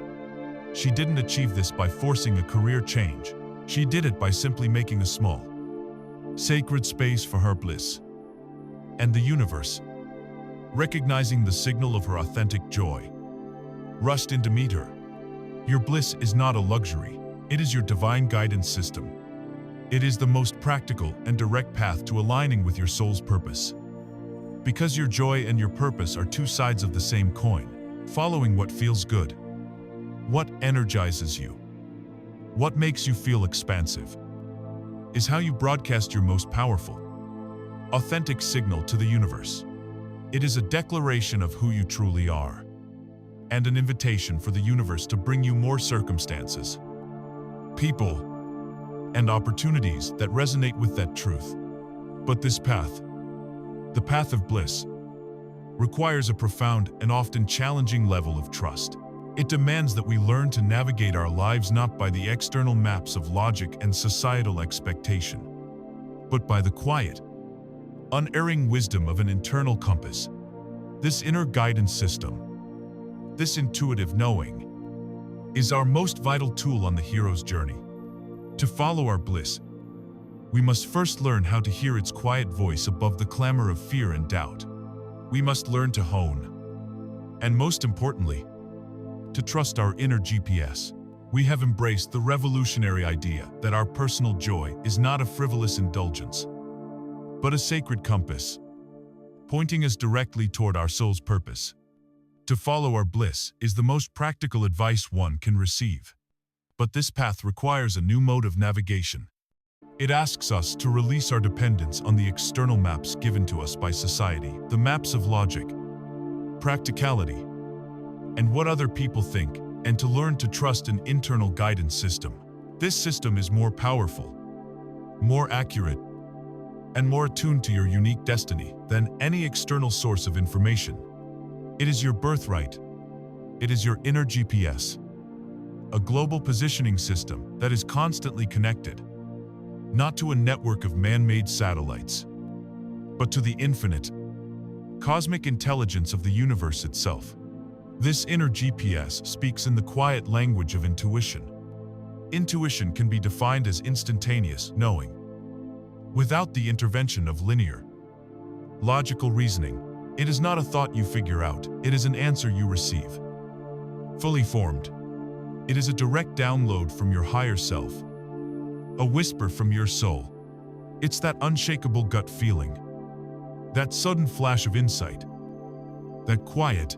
She didn't achieve this by forcing a career change. She did it by simply making a small, sacred space for her bliss. And the universe, recognizing the signal of her authentic joy, rushed in to meet her. Your bliss is not a luxury. It is your divine guidance system. It is the most practical and direct path to aligning with your soul's purpose. Because your joy and your purpose are 2 sides of the same coin, following what feels good, what energizes you, what makes you feel expansive, is how you broadcast your most powerful, authentic signal to the universe. It is a declaration of who you truly are, and an invitation for the universe to bring you more circumstances, people, and opportunities that resonate with that truth. But this path, the path of bliss, requires a profound and often challenging level of trust. It demands that we learn to navigate our lives not by the external maps of logic and societal expectation, but by the quiet, unerring wisdom of an internal compass. This inner guidance system, this intuitive knowing, is our most vital tool on the hero's journey. To follow our bliss, we must first learn how to hear its quiet voice above the clamor of fear and doubt. We must learn to hone, and most importantly, to trust our inner GPS. We have embraced the revolutionary idea that our personal joy is not a frivolous indulgence, but a sacred compass, pointing us directly toward our soul's purpose. To follow our bliss is the most practical advice one can receive. But this path requires a new mode of navigation. It asks us to release our dependence on the external maps given to us by society, the maps of logic, practicality, and what other people think, and to learn to trust an internal guidance system. This system is more powerful, more accurate, and more attuned to your unique destiny than any external source of information. It is your birthright. It is your inner GPS, a global positioning system that is constantly connected, not to a network of man-made satellites, but to the infinite, cosmic intelligence of the universe itself. This inner GPS speaks in the quiet language of intuition. Intuition can be defined as instantaneous knowing, without the intervention of linear, logical reasoning. It is not a thought you figure out, it is an answer you receive. Fully formed, it is a direct download from your higher self, a whisper from your soul. It's that unshakable gut feeling, that sudden flash of insight, that quiet,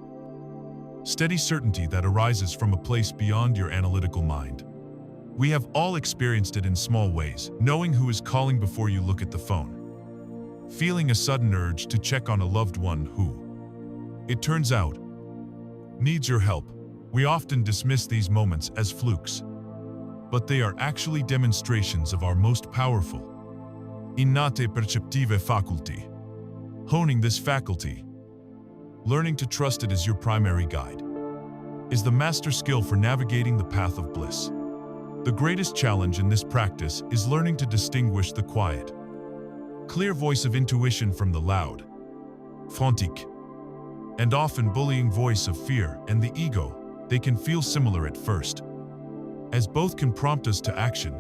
steady certainty that arises from a place beyond your analytical mind. We have all experienced it in small ways, knowing who is calling before you look at the phone, feeling a sudden urge to check on a loved one who, it turns out, needs your help. We often dismiss these moments as flukes, but they are actually demonstrations of our most powerful, innate perceptive faculty. Honing this faculty, learning to trust it as your primary guide, is the master skill for navigating the path of bliss. The greatest challenge in this practice is learning to distinguish the quiet, clear voice of intuition from the loud, frantic, and often bullying voice of fear and the ego. They can feel similar at first, as both can prompt us to action,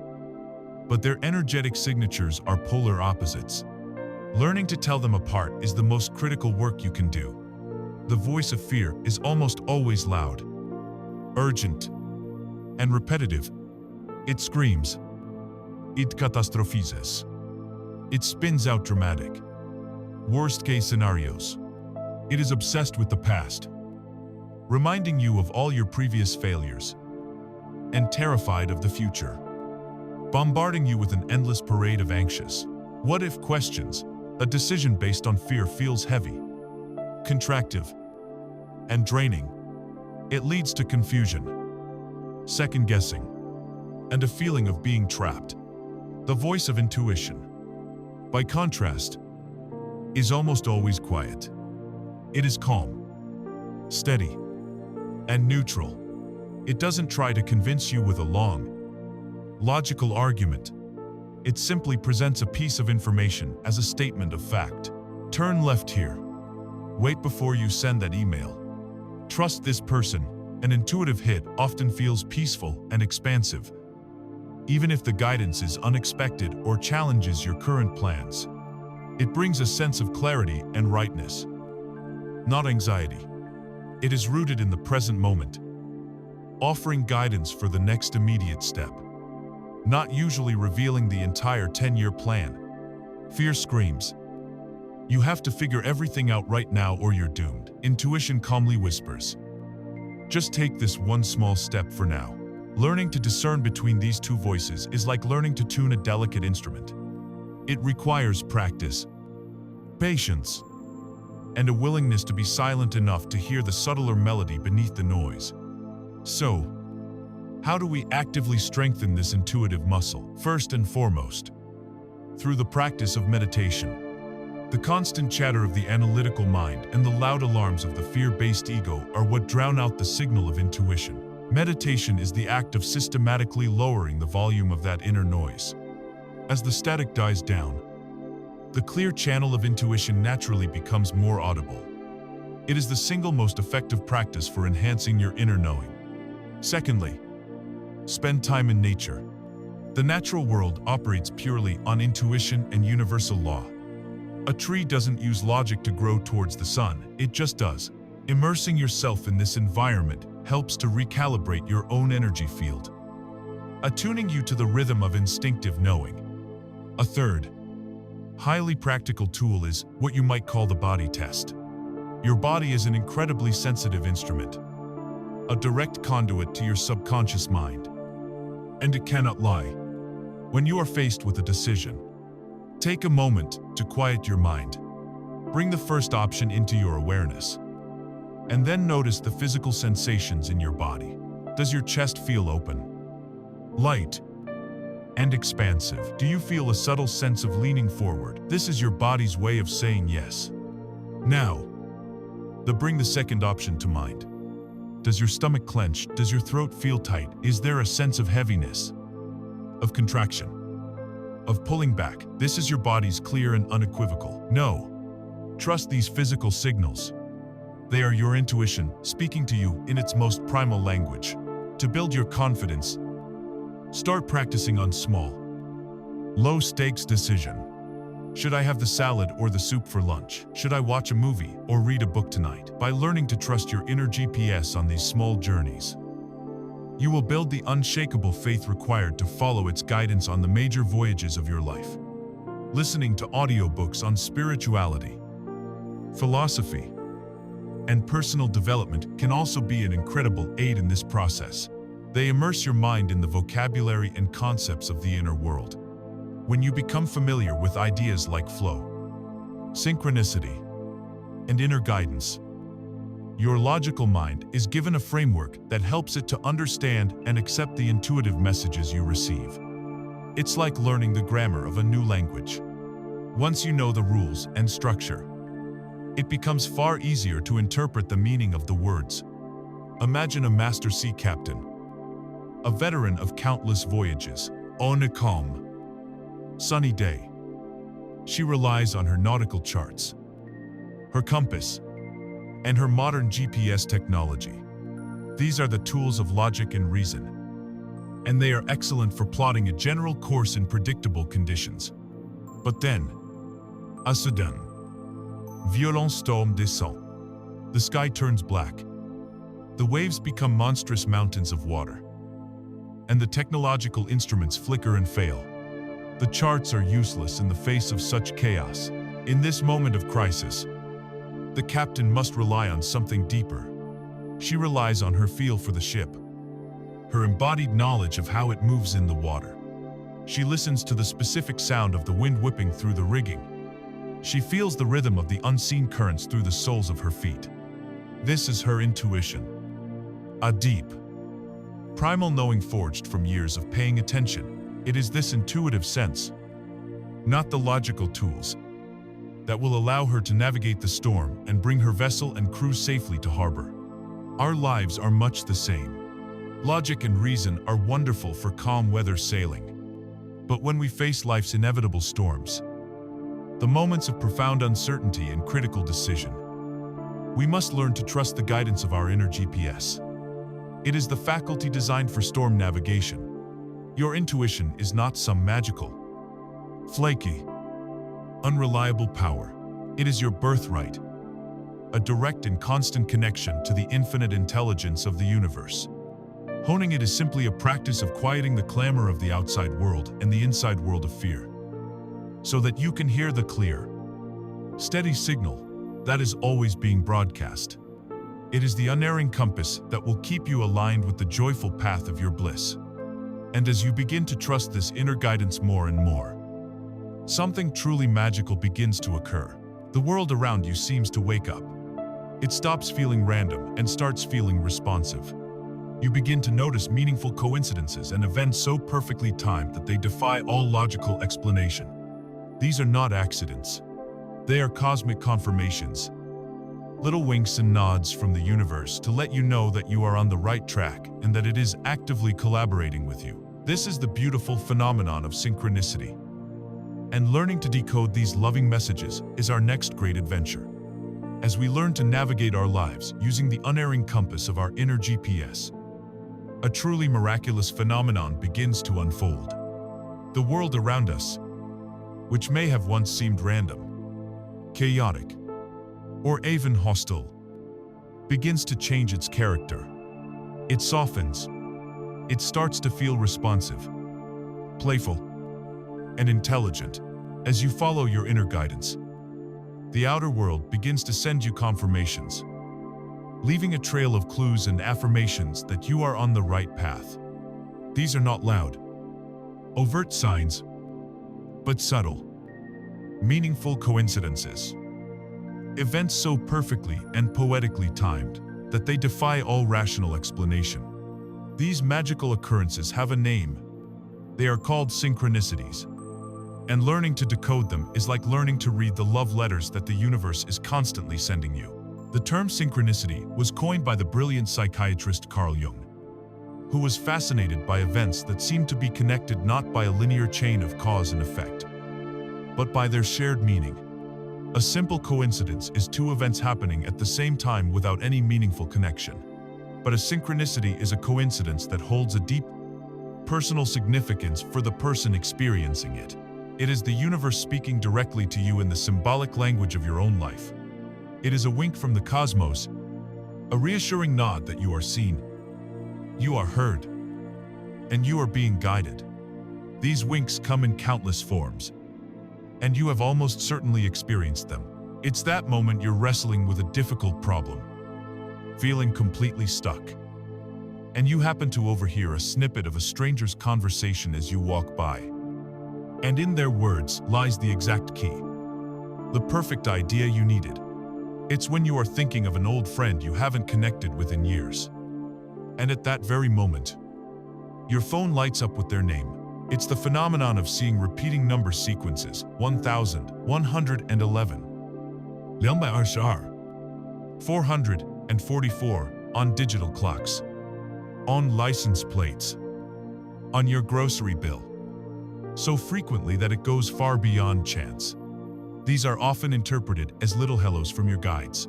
but their energetic signatures are polar opposites. Learning to tell them apart is the most critical work you can do. The voice of fear is almost always loud, urgent, and repetitive. It screams. It catastrophizes. It spins out dramatic, worst-case scenarios. It is obsessed with the past, reminding you of all your previous failures, and terrified of the future, bombarding you with an endless parade of anxious, what-if questions. A decision based on fear feels heavy, contractive, and draining. It leads to confusion, second-guessing, and a feeling of being trapped. The voice of intuition, by contrast, is almost always quiet. It is calm, steady, and neutral. It doesn't try to convince you with a long, logical argument. It simply presents a piece of information as a statement of fact. Turn left here. Wait before you send that email. Trust this person. An intuitive hit often feels peaceful and expansive, even if the guidance is unexpected or challenges your current plans. It brings a sense of clarity and rightness, not anxiety. It is rooted in the present moment, offering guidance for the next immediate step, not usually revealing the entire 10-year plan. Fear screams, "You have to figure everything out right now or you're doomed." Intuition calmly whispers, "Just take this one small step for now." Learning to discern between these two voices is like learning to tune a delicate instrument. It requires practice, patience, and a willingness to be silent enough to hear the subtler melody beneath the noise. So, how do we actively strengthen this intuitive muscle? First and foremost, through the practice of meditation. The constant chatter of the analytical mind and the loud alarms of the fear-based ego are what drown out the signal of intuition. Meditation is the act of systematically lowering the volume of that inner noise. As the static dies down, the clear channel of intuition naturally becomes more audible. It is the single most effective practice for enhancing your inner knowing. Secondly, spend time in nature. The natural world operates purely on intuition and universal law. A tree doesn't use logic to grow towards the sun, it just does. Immersing yourself in this environment helps to recalibrate your own energy field, attuning you to the rhythm of instinctive knowing. A third, highly practical tool is what you might call the body test. Your body is an incredibly sensitive instrument, a direct conduit to your subconscious mind, and it cannot lie. When you are faced with a decision, take a moment to quiet your mind. Bring the first option into your awareness, and then notice the physical sensations in your body. Does your chest feel open, light, and expansive? Do you feel a subtle sense of leaning forward? This is your body's way of saying yes. Now, bring the second option to mind. Does your stomach clench? Does your throat feel tight? Is there a sense of heaviness, of contraction, of pulling back? This is your body's clear and unequivocal no. Trust these physical signals. They are your intuition speaking to you in its most primal language. To build your confidence, start practicing on small, low-stakes decisions. Should I have the salad or the soup for lunch? Should I watch a movie or read a book tonight? By learning to trust your inner GPS on these small journeys, you will build the unshakable faith required to follow its guidance on the major voyages of your life. Listening to audiobooks on spirituality, philosophy, and personal development can also be an incredible aid in this process. They immerse your mind in the vocabulary and concepts of the inner world. When you become familiar with ideas like flow, synchronicity, and inner guidance, your logical mind is given a framework that helps it to understand and accept the intuitive messages you receive. It's like learning the grammar of a new language. Once you know the rules and structure, it becomes far easier to interpret the meaning of the words. Imagine a master sea captain, a veteran of countless voyages. On a calm, sunny day, she relies on her nautical charts, her compass, and her modern GPS technology. These are the tools of logic and reason. and they are excellent for plotting a general course in predictable conditions. But then, à soudain, violent storm descend. The sky turns black. The waves become monstrous mountains of water. And the technological instruments flicker and fail. The charts are useless in the face of such chaos. In this moment of crisis, the captain must rely on something deeper. She relies on her feel for the ship, her embodied knowledge of how it moves in the water. She listens to the specific sound of the wind whipping through the rigging. She feels the rhythm of the unseen currents through the soles of her feet. This is her intuition. A deep, primal knowing forged from years of paying attention. It is this intuitive sense, not the logical tools, that will allow her to navigate the storm and bring her vessel and crew safely to harbor. Our lives are much the same. Logic and reason are wonderful for calm weather sailing. But when we face life's inevitable storms, the moments of profound uncertainty and critical decision, we must learn to trust the guidance of our inner GPS. It is the faculty designed for storm navigation. Your intuition is not some magical, flaky, unreliable power. It is your birthright, a direct and constant connection to the infinite intelligence of the universe. Honing it is simply a practice of quieting the clamor of the outside world and the inside world of fear, so that you can hear the clear, steady signal that is always being broadcast. It is the unerring compass that will keep you aligned with the joyful path of your bliss. And as you begin to trust this inner guidance more and more, something truly magical begins to occur. The world around you seems to wake up. It stops feeling random and starts feeling responsive. You begin to notice meaningful coincidences and events so perfectly timed that they defy all logical explanation. These are not accidents. They are cosmic confirmations. Little winks and nods from the universe to let you know that you are on the right track and that it is actively collaborating with you. This is the beautiful phenomenon of synchronicity. And learning to decode these loving messages is our next great adventure. As we learn to navigate our lives using the unerring compass of our inner GPS, a truly miraculous phenomenon begins to unfold. The world around us, which may have once seemed random, chaotic, or even hostile, begins to change its character. It softens. It starts to feel responsive, playful, and intelligent. As you follow your inner guidance, the outer world begins to send you confirmations, leaving a trail of clues and affirmations that you are on the right path. These are not loud, overt signs, but subtle, meaningful coincidences. Events so perfectly and poetically timed that they defy all rational explanation. These magical occurrences have a name. They are called synchronicities. And learning to decode them is like learning to read the love letters that the universe is constantly sending you. The term synchronicity was coined by the brilliant psychiatrist Carl Jung, who was fascinated by events that seemed to be connected not by a linear chain of cause and effect, but by their shared meaning. A simple coincidence is two events happening at the same time without any meaningful connection. But a synchronicity is a coincidence that holds a deep, personal significance for the person experiencing it. It is the universe speaking directly to you in the symbolic language of your own life. It is a wink from the cosmos, a reassuring nod that you are seen, you are heard, and you are being guided. These winks come in countless forms, and you have almost certainly experienced them. It's that moment you're wrestling with a difficult problem, feeling completely stuck, and you happen to overhear a snippet of a stranger's conversation as you walk by. And in their words lies the exact key, the perfect idea you needed. It's when you are thinking of an old friend you haven't connected with in years. And at that very moment, your phone lights up with their name. It's the phenomenon of seeing repeating number sequences, 1111, 444 on digital clocks, on license plates, on your grocery bill, so frequently that it goes far beyond chance. These are often interpreted as little hellos from your guides,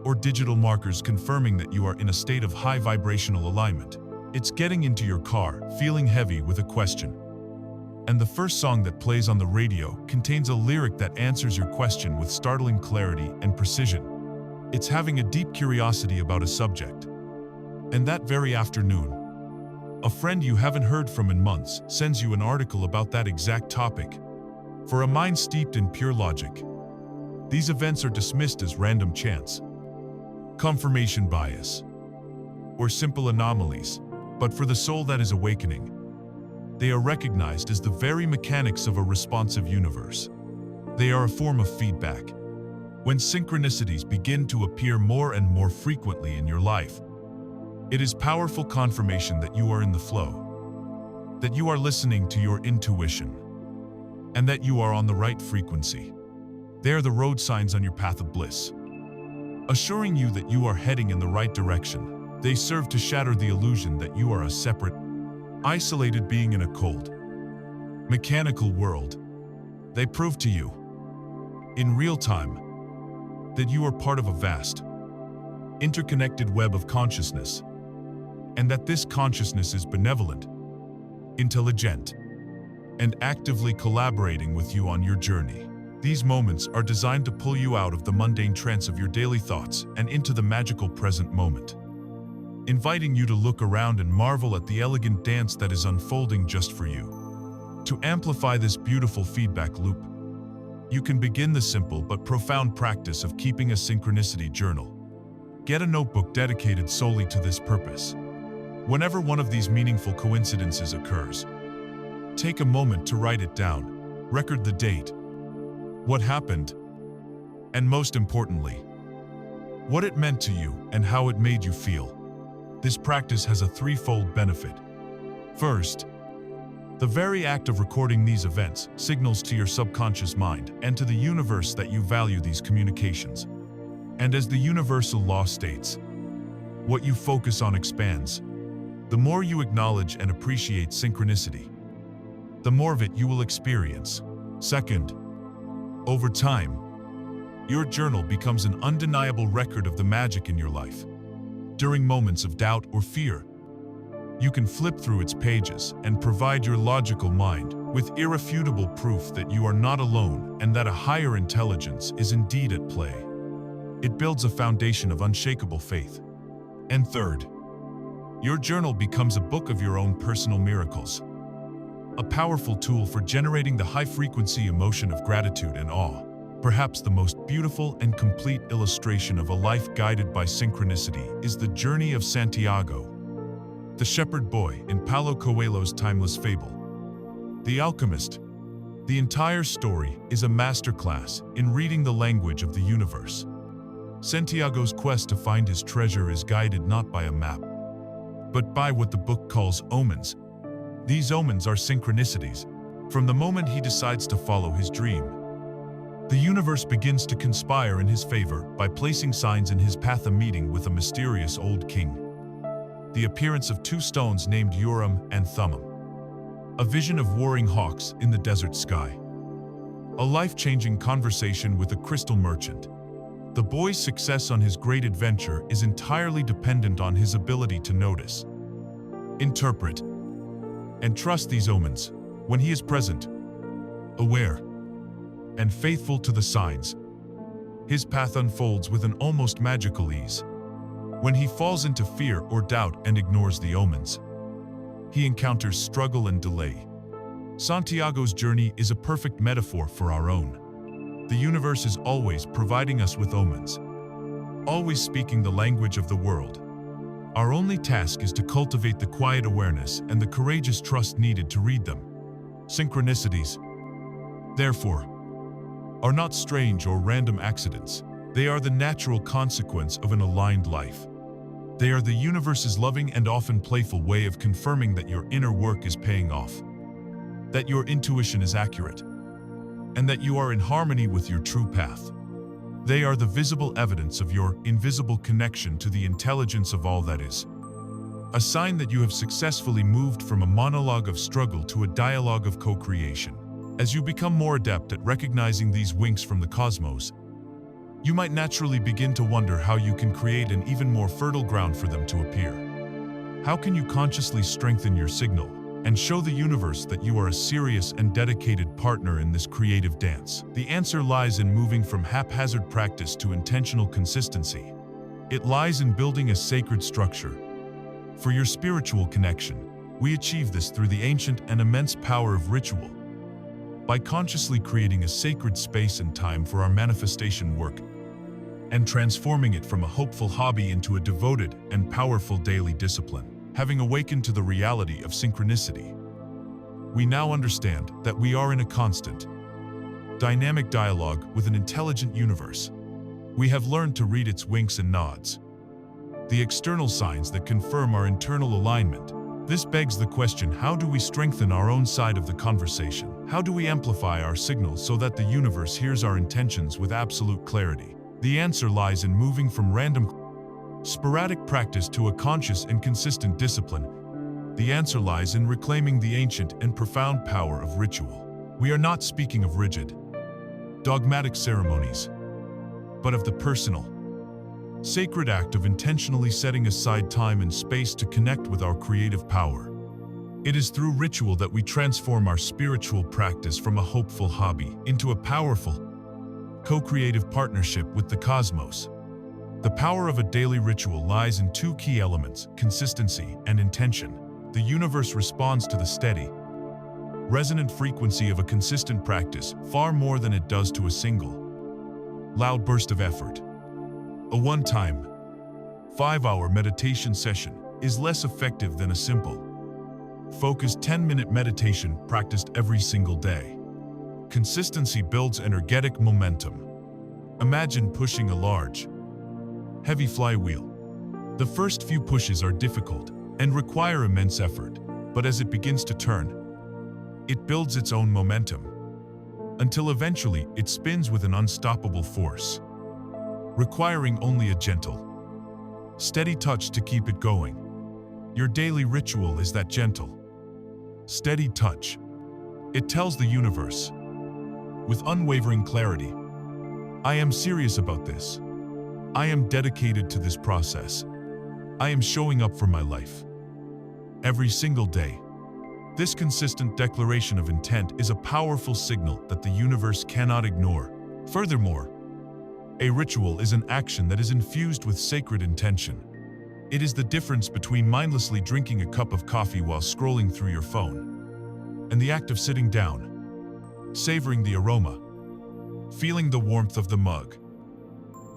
or digital markers confirming that you are in a state of high vibrational alignment. It's getting into your car, feeling heavy with a question. And the first song that plays on the radio contains a lyric that answers your question with startling clarity and precision. It's having a deep curiosity about a subject. And that very afternoon, a friend you haven't heard from in months sends you an article about that exact topic. For a mind steeped in pure logic, these events are dismissed as random chance, confirmation bias, or simple anomalies. But for the soul that is awakening, they are recognized as the very mechanics of a responsive universe. They are a form of feedback. When synchronicities begin to appear more and more frequently in your life, it is powerful confirmation that you are in the flow, that you are listening to your intuition, and that you are on the right frequency. They are the road signs on your path of bliss, assuring you that you are heading in the right direction. They serve to shatter the illusion that you are a separate, isolated being in a cold, mechanical world. They prove to you, in real time, that you are part of a vast, interconnected web of consciousness, and that this consciousness is benevolent, intelligent, and actively collaborating with you on your journey. These moments are designed to pull you out of the mundane trance of your daily thoughts and into the magical present moment, inviting you to look around and marvel at the elegant dance that is unfolding just for you. To amplify this beautiful feedback loop, you can begin the simple but profound practice of keeping a synchronicity journal. Get a notebook dedicated solely to this purpose. Whenever one of these meaningful coincidences occurs, take a moment to write it down, record the date, what happened, and most importantly, what it meant to you and how it made you feel. This practice has a threefold benefit. First, the very act of recording these events signals to your subconscious mind and to the universe that you value these communications. And as the universal law states, what you focus on expands. The more you acknowledge and appreciate synchronicity, the more of it you will experience. Second, over time, your journal becomes an undeniable record of the magic in your life. During moments of doubt or fear, you can flip through its pages and provide your logical mind with irrefutable proof that you are not alone and that a higher intelligence is indeed at play. It builds a foundation of unshakable faith. And third, your journal becomes a book of your own personal miracles, a powerful tool for generating the high-frequency emotion of gratitude and awe. Perhaps the most beautiful and complete illustration of a life guided by synchronicity is the journey of Santiago, the shepherd boy in Paulo Coelho's timeless fable, The Alchemist. The entire story is a masterclass in reading the language of the universe. Santiago's quest to find his treasure is guided not by a map, but by what the book calls omens. These omens are synchronicities. From the moment he decides to follow his dream, the universe begins to conspire in his favor by placing signs in his path: a meeting with a mysterious old king, the appearance of two stones named Urim and Thummim, a vision of warring hawks in the desert sky, a life-changing conversation with a crystal merchant. The boy's success on his great adventure is entirely dependent on his ability to notice, interpret, and trust these omens. When he is present, aware, and faithful to the signs, his path unfolds with an almost magical ease. When he falls into fear or doubt and ignores the omens, he encounters struggle and delay. Santiago's journey is a perfect metaphor for our own. The universe is always providing us with omens, always speaking the language of the world. Our only task is to cultivate the quiet awareness and the courageous trust needed to read them. Synchronicities, therefore, are not strange or random accidents. They are the natural consequence of an aligned life. They are the universe's loving and often playful way of confirming that your inner work is paying off, that your intuition is accurate, and that you are in harmony with your true path. They are the visible evidence of your invisible connection to the intelligence of all that is, a sign that you have successfully moved from a monologue of struggle to a dialogue of co-creation. As you become more adept at recognizing these winks from the cosmos, you might naturally begin to wonder how you can create an even more fertile ground for them to appear. How can you consciously strengthen your signal and show the universe that you are a serious and dedicated partner in this creative dance? The answer lies in moving from haphazard practice to intentional consistency. It lies in building a sacred structure for your spiritual connection. We achieve this through the ancient and immense power of ritual. By consciously creating a sacred space and time for our manifestation work and transforming it from a hopeful hobby into a devoted and powerful daily discipline. Having awakened to the reality of synchronicity, we now understand that we are in a constant, dynamic dialogue with an intelligent universe. We have learned to read its winks and nods, the external signs that confirm our internal alignment. This begs the question, how do we strengthen our own side of the conversation? How do we amplify our signals so that the universe hears our intentions with absolute clarity? The answer lies in moving from random, sporadic practice to a conscious and consistent discipline. The answer lies in reclaiming the ancient and profound power of ritual. We are not speaking of rigid, dogmatic ceremonies, but of the personal, sacred act of intentionally setting aside time and space to connect with our creative power. It is through ritual that we transform our spiritual practice from a hopeful hobby into a powerful, co-creative partnership with the cosmos. The power of a daily ritual lies in two key elements: consistency and intention. The universe responds to the steady, resonant frequency of a consistent practice far more than it does to a single, loud burst of effort. A one-time, 5-hour meditation session is less effective than a simple, focused 10-minute meditation practiced every single day. Consistency builds energetic momentum. Imagine pushing a large, heavy flywheel. The first few pushes are difficult and require immense effort, but as it begins to turn, it builds its own momentum, until eventually it spins with an unstoppable force, requiring only a gentle, steady touch to keep it going. Your daily ritual is that gentle, steady touch. It tells the universe, with unwavering clarity, I am serious about this. I am dedicated to this process. I am showing up for my life. Every single day. This consistent declaration of intent is a powerful signal that the universe cannot ignore. Furthermore, a ritual is an action that is infused with sacred intention. It is the difference between mindlessly drinking a cup of coffee while scrolling through your phone and the act of sitting down, savoring the aroma, feeling the warmth of the mug,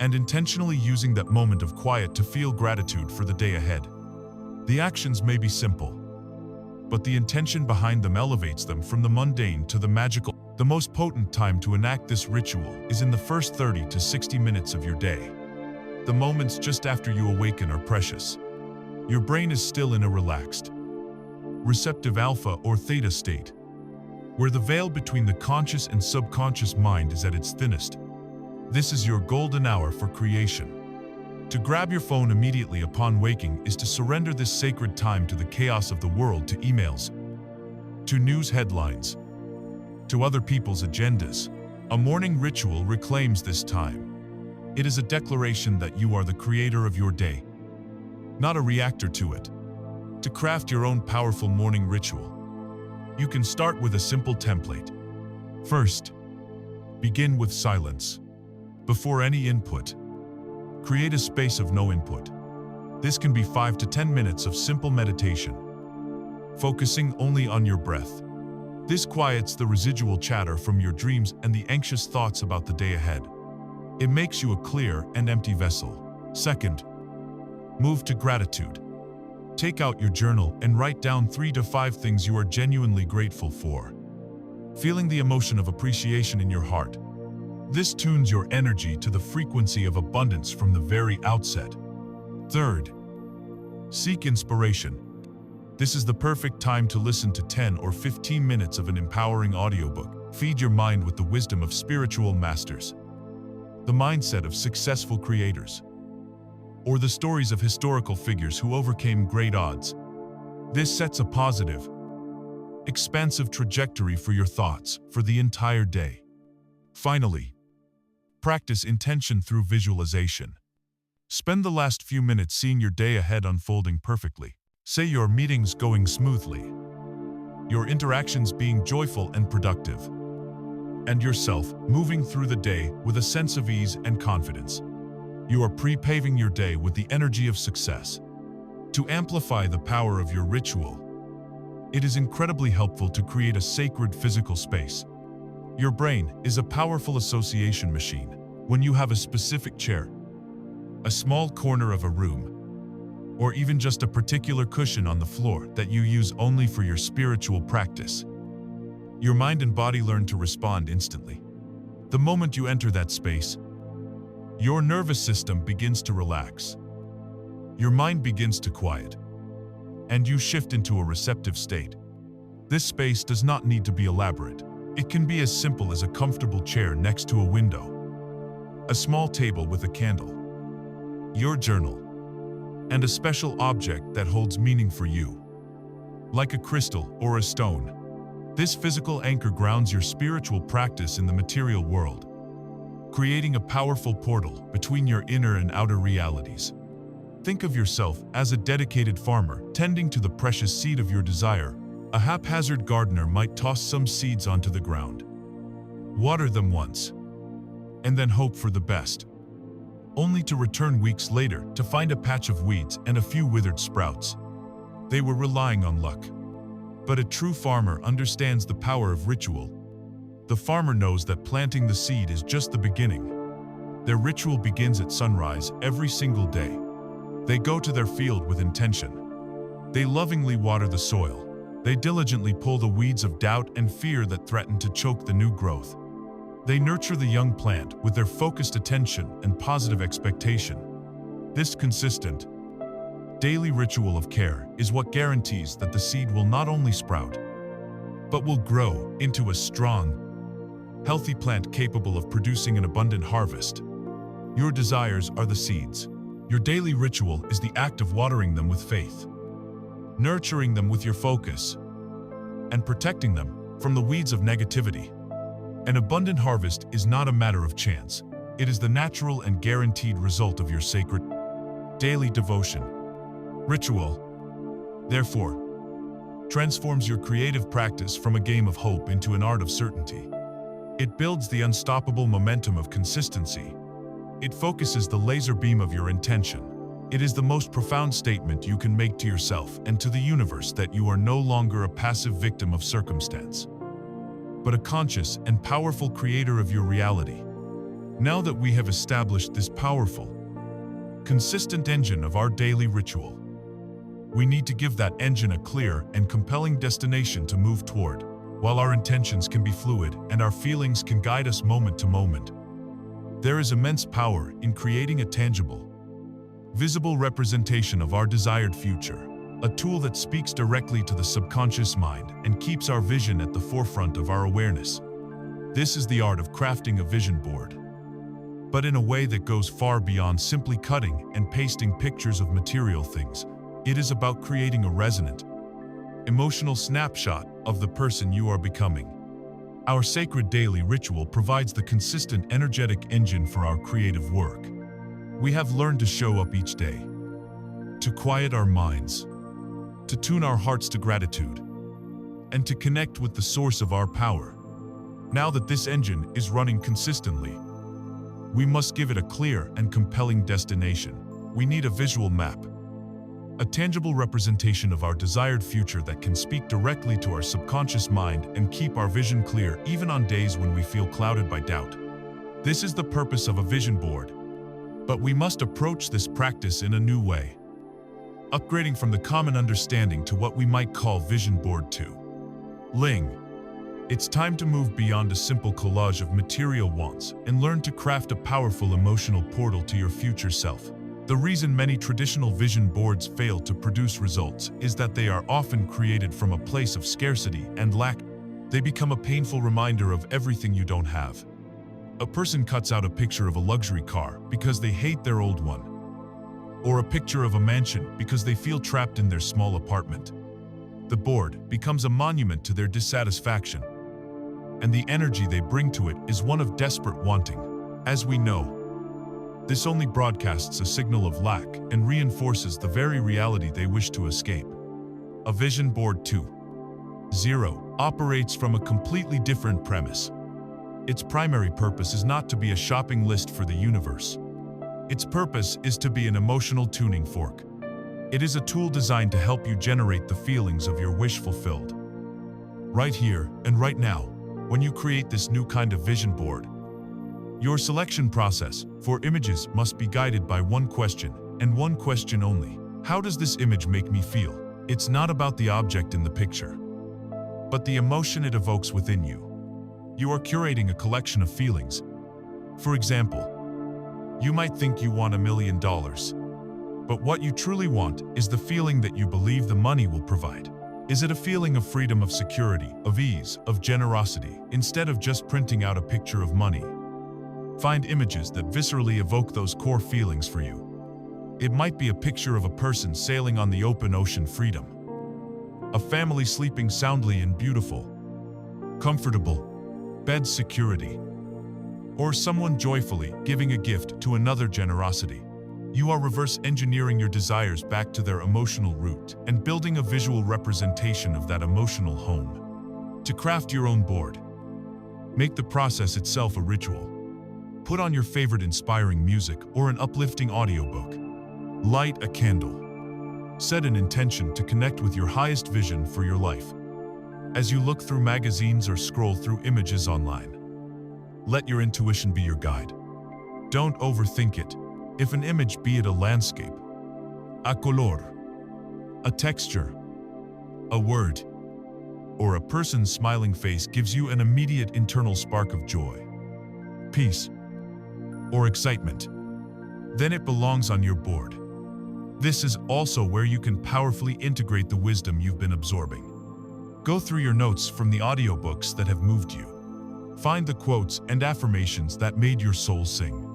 and intentionally using that moment of quiet to feel gratitude for the day ahead. The actions may be simple, but the intention behind them elevates them from the mundane to the magical. The most potent time to enact this ritual is in the first 30 to 60 minutes of your day. The moments just after you awaken are precious. Your brain is still in a relaxed, receptive alpha or theta state, where the veil between the conscious and subconscious mind is at its thinnest. This is your golden hour for creation. To grab your phone immediately upon waking is to surrender this sacred time to the chaos of the world, to emails, to news headlines, to other people's agendas. A morning ritual reclaims this time. It is a declaration that you are the creator of your day, not a reactor to it. To craft your own powerful morning ritual, you can start with a simple template. First, begin with silence. Before any input, create a space of no input. This can be 5 to 10 minutes of simple meditation, focusing only on your breath. This quiets the residual chatter from your dreams and the anxious thoughts about the day ahead. It makes you a clear and empty vessel. Second, move to gratitude. Take out your journal and write down 3 to 5 things you are genuinely grateful for, feeling the emotion of appreciation in your heart. This tunes your energy to the frequency of abundance from the very outset. Third, seek inspiration. This is the perfect time to listen to 10 or 15 minutes of an empowering audiobook. Feed your mind with the wisdom of spiritual masters, the mindset of successful creators, or the stories of historical figures who overcame great odds. This sets a positive, expansive trajectory for your thoughts for the entire day. Finally, practice intention through visualization. Spend the last few minutes seeing your day ahead unfolding perfectly. Say your meetings going smoothly, your interactions being joyful and productive, and yourself moving through the day with a sense of ease and confidence. You are pre-paving your day with the energy of success. To amplify the power of your ritual, it is incredibly helpful to create a sacred physical space. Your brain is a powerful association machine. When you have a specific chair, a small corner of a room, or even just a particular cushion on the floor that you use only for your spiritual practice, your mind and body learn to respond instantly. The moment you enter that space, your nervous system begins to relax. Your mind begins to quiet, and you shift into a receptive state. This space does not need to be elaborate. It can be as simple as a comfortable chair next to a window, a small table with a candle, your journal, and a special object that holds meaning for you, like a crystal or a stone. This physical anchor grounds your spiritual practice in the material world, creating a powerful portal between your inner and outer realities. Think of yourself as a dedicated farmer tending to the precious seed of your desire. A haphazard gardener might toss some seeds onto the ground, water them once, and then hope for the best, only to return weeks later to find a patch of weeds and a few withered sprouts. They were relying on luck. But a true farmer understands the power of ritual. The farmer knows that planting the seed is just the beginning. Their ritual begins at sunrise every single day. They go to their field with intention. They lovingly water the soil. They diligently pull the weeds of doubt and fear that threaten to choke the new growth. They nurture the young plant with their focused attention and positive expectation. This consistent, daily ritual of care is what guarantees that the seed will not only sprout, but will grow into a strong, healthy plant capable of producing an abundant harvest. Your desires are the seeds. Your daily ritual is the act of watering them with faith, nurturing them with your focus, and protecting them from the weeds of negativity. An abundant harvest is not a matter of chance. It is the natural and guaranteed result of your sacred, daily devotion. Ritual, therefore, transforms your creative practice from a game of hope into an art of certainty. It builds the unstoppable momentum of consistency. It focuses the laser beam of your intention. It is the most profound statement you can make to yourself and to the universe that you are no longer a passive victim of circumstance, but a conscious and powerful creator of your reality. Now that we have established this powerful, consistent engine of our daily ritual, we need to give that engine a clear and compelling destination to move toward. While our intentions can be fluid and our feelings can guide us moment to moment, there is immense power in creating a tangible, visible representation of our desired future, a tool that speaks directly to the subconscious mind and keeps our vision at the forefront of our awareness. This is the art of crafting a vision board, but in a way that goes far beyond simply cutting and pasting pictures of material things. It is about creating a resonant, emotional snapshot of the person you are becoming. Our sacred daily ritual provides the consistent, energetic engine for our creative work. We have learned to show up each day, to quiet our minds, to tune our hearts to gratitude, and to connect with the source of our power. Now that this engine is running consistently, we must give it a clear and compelling destination. We need a visual map, a tangible representation of our desired future that can speak directly to our subconscious mind and keep our vision clear even on days when we feel clouded by doubt. This is the purpose of a vision board. But we must approach this practice in a new way, upgrading from the common understanding to what we might call Vision Board 2. Ling. It's time to move beyond a simple collage of material wants and learn to craft a powerful emotional portal to your future self. The reason many traditional vision boards fail to produce results is that they are often created from a place of scarcity and lack. They become a painful reminder of everything you don't have. A person cuts out a picture of a luxury car because they hate their old one, or a picture of a mansion because they feel trapped in their small apartment. The board becomes a monument to their dissatisfaction, and the energy they bring to it is one of desperate wanting. As we know, this only broadcasts a signal of lack and reinforces the very reality they wish to escape. A Vision Board 2.0 operates from a completely different premise. Its primary purpose is not to be a shopping list for the universe. Its purpose is to be an emotional tuning fork. It is a tool designed to help you generate the feelings of your wish fulfilled. Right here and right now, when you create this new kind of vision board, your selection process for images must be guided by one question, and one question only. How does this image make me feel? It's not about the object in the picture, but the emotion it evokes within you. You are curating a collection of feelings. For example, you might think you want $1 million, but what you truly want is the feeling that you believe the money will provide. Is it a feeling of freedom, of security, of ease, of generosity, instead of just printing out a picture of money? Find images that viscerally evoke those core feelings for you. It might be a picture of a person sailing on the open ocean, freedom. A family sleeping soundly in beautiful, comfortable bed, security. Or someone joyfully giving a gift to another, generosity. You are reverse engineering your desires back to their emotional root and building a visual representation of that emotional home. To craft your own board, make the process itself a ritual. Put on your favorite inspiring music or an uplifting audiobook. Light a candle. Set an intention to connect with your highest vision for your life. As you look through magazines or scroll through images online, let your intuition be your guide. Don't overthink it. If an image, be it a landscape, a color, a texture, a word, or a person's smiling face gives you an immediate internal spark of joy, peace, or excitement, then it belongs on your board. This is also where you can powerfully integrate the wisdom you've been absorbing. Go through your notes from the audiobooks that have moved you. Find the quotes and affirmations that made your soul sing.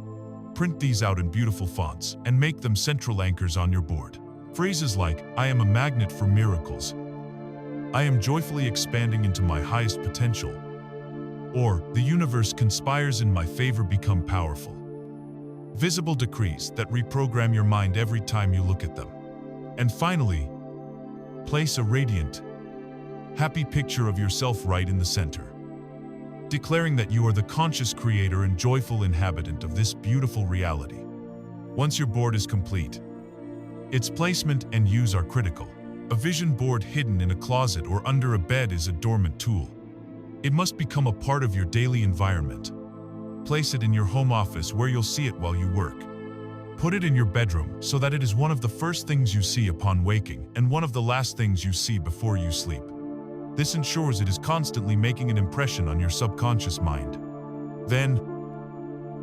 Print these out in beautiful fonts and make them central anchors on your board. Phrases like, "I am a magnet for miracles," "I am joyfully expanding into my highest potential," or "The universe conspires in my favor," become powerful. Visible decrees that reprogram your mind every time you look at them. And finally, place a radiant, happy picture of yourself right in the center, declaring that you are the conscious creator and joyful inhabitant of this beautiful reality. Once your board is complete, its placement and use are critical. A vision board hidden in a closet or under a bed is a dormant tool. It must become a part of your daily environment. Place it in your home office where you'll see it while you work. Put it in your bedroom so that it is one of the first things you see upon waking and one of the last things you see before you sleep. This ensures it is constantly making an impression on your subconscious mind. Then,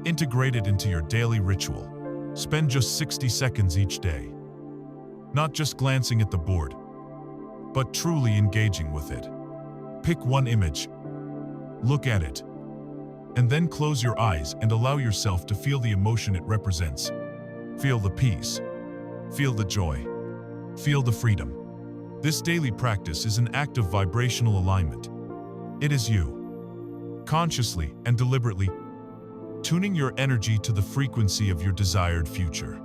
integrate it into your daily ritual. Spend just 60 seconds each day, not just glancing at the board, but truly engaging with it. Pick one image, look at it, and then close your eyes and allow yourself to feel the emotion it represents. Feel the peace, feel the joy, feel the freedom. This daily practice is an act of vibrational alignment. It is you, consciously and deliberately, tuning your energy to the frequency of your desired future,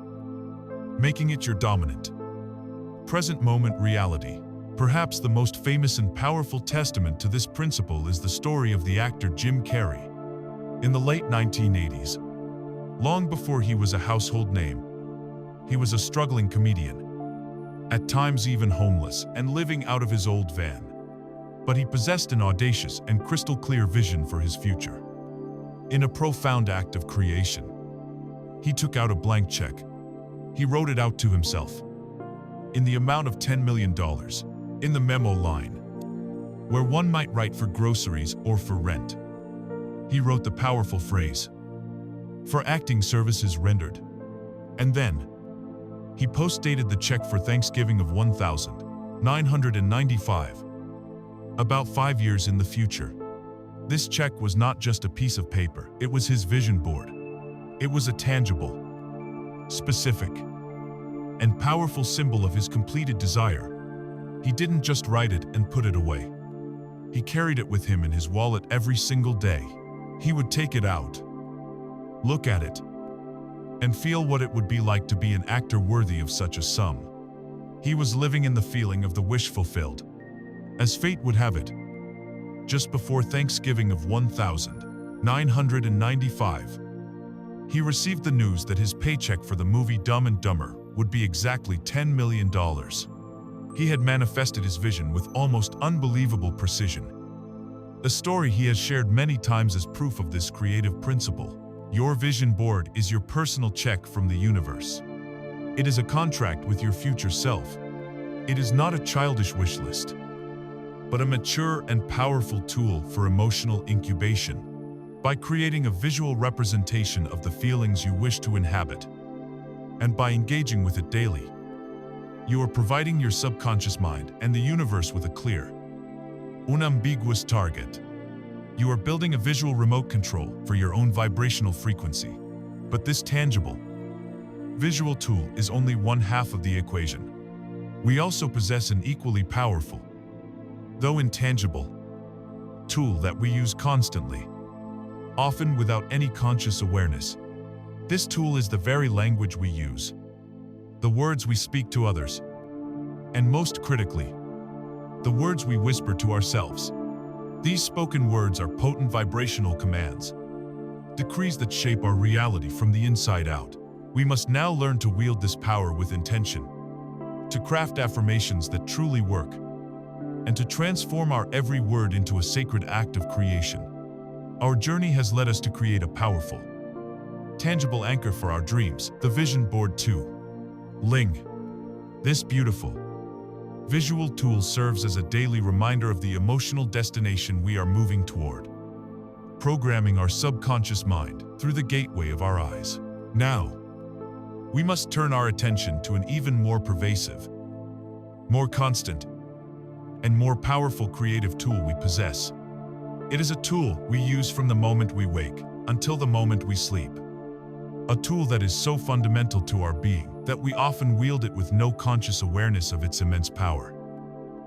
making it your dominant, present moment reality. Perhaps the most famous and powerful testament to this principle is the story of the actor Jim Carrey. In the late 1980s, long before he was a household name, he was a struggling comedian, at times even homeless and living out of his old van. But he possessed an audacious and crystal clear vision for his future. In a profound act of creation, he took out a blank check. He wrote it out to himself, in the amount of $10 million, in the memo line, where one might write for groceries or for rent. He wrote the powerful phrase, "For acting services rendered." And then, he post-dated the check for Thanksgiving of $1,995. About 5 years in the future. This check was not just a piece of paper, it was his vision board. It was a tangible, specific, and powerful symbol of his completed desire. He didn't just write it and put it away. He carried it with him in his wallet every single day. He would take it out, look at it, and feel what it would be like to be an actor worthy of such a sum. He was living in the feeling of the wish fulfilled. As fate would have it, just before Thanksgiving of 1995, he received the news that his paycheck for the movie Dumb and Dumber would be exactly $10 million. He had manifested his vision with almost unbelievable precision. A story he has shared many times as proof of this creative principle. Your vision board is your personal check from the universe. It is a contract with your future self. It is not a childish wish list, but a mature and powerful tool for emotional incubation. By creating a visual representation of the feelings you wish to inhabit, and by engaging with it daily, you are providing your subconscious mind and the universe with a clear, unambiguous target. You are building a visual remote control for your own vibrational frequency. But this tangible, visual tool is only one half of the equation. We also possess an equally powerful, though intangible, tool that we use constantly, often without any conscious awareness. This tool is the very language we use, the words we speak to others, and most critically, the words we whisper to ourselves. These spoken words are potent vibrational commands, decrees that shape our reality from the inside out. We must now learn to wield this power with intention, to craft affirmations that truly work, and to transform our every word into a sacred act of creation. Our journey has led us to create a powerful, tangible anchor for our dreams, the Vision Board 2. Ling. This beautiful, visual tool serves as a daily reminder of the emotional destination we are moving toward, programming our subconscious mind through the gateway of our eyes. Now, we must turn our attention to an even more pervasive, more constant, and more powerful creative tool we possess. It is a tool we use from the moment we wake until the moment we sleep. A tool that is so fundamental to our being that we often wield it with no conscious awareness of its immense power.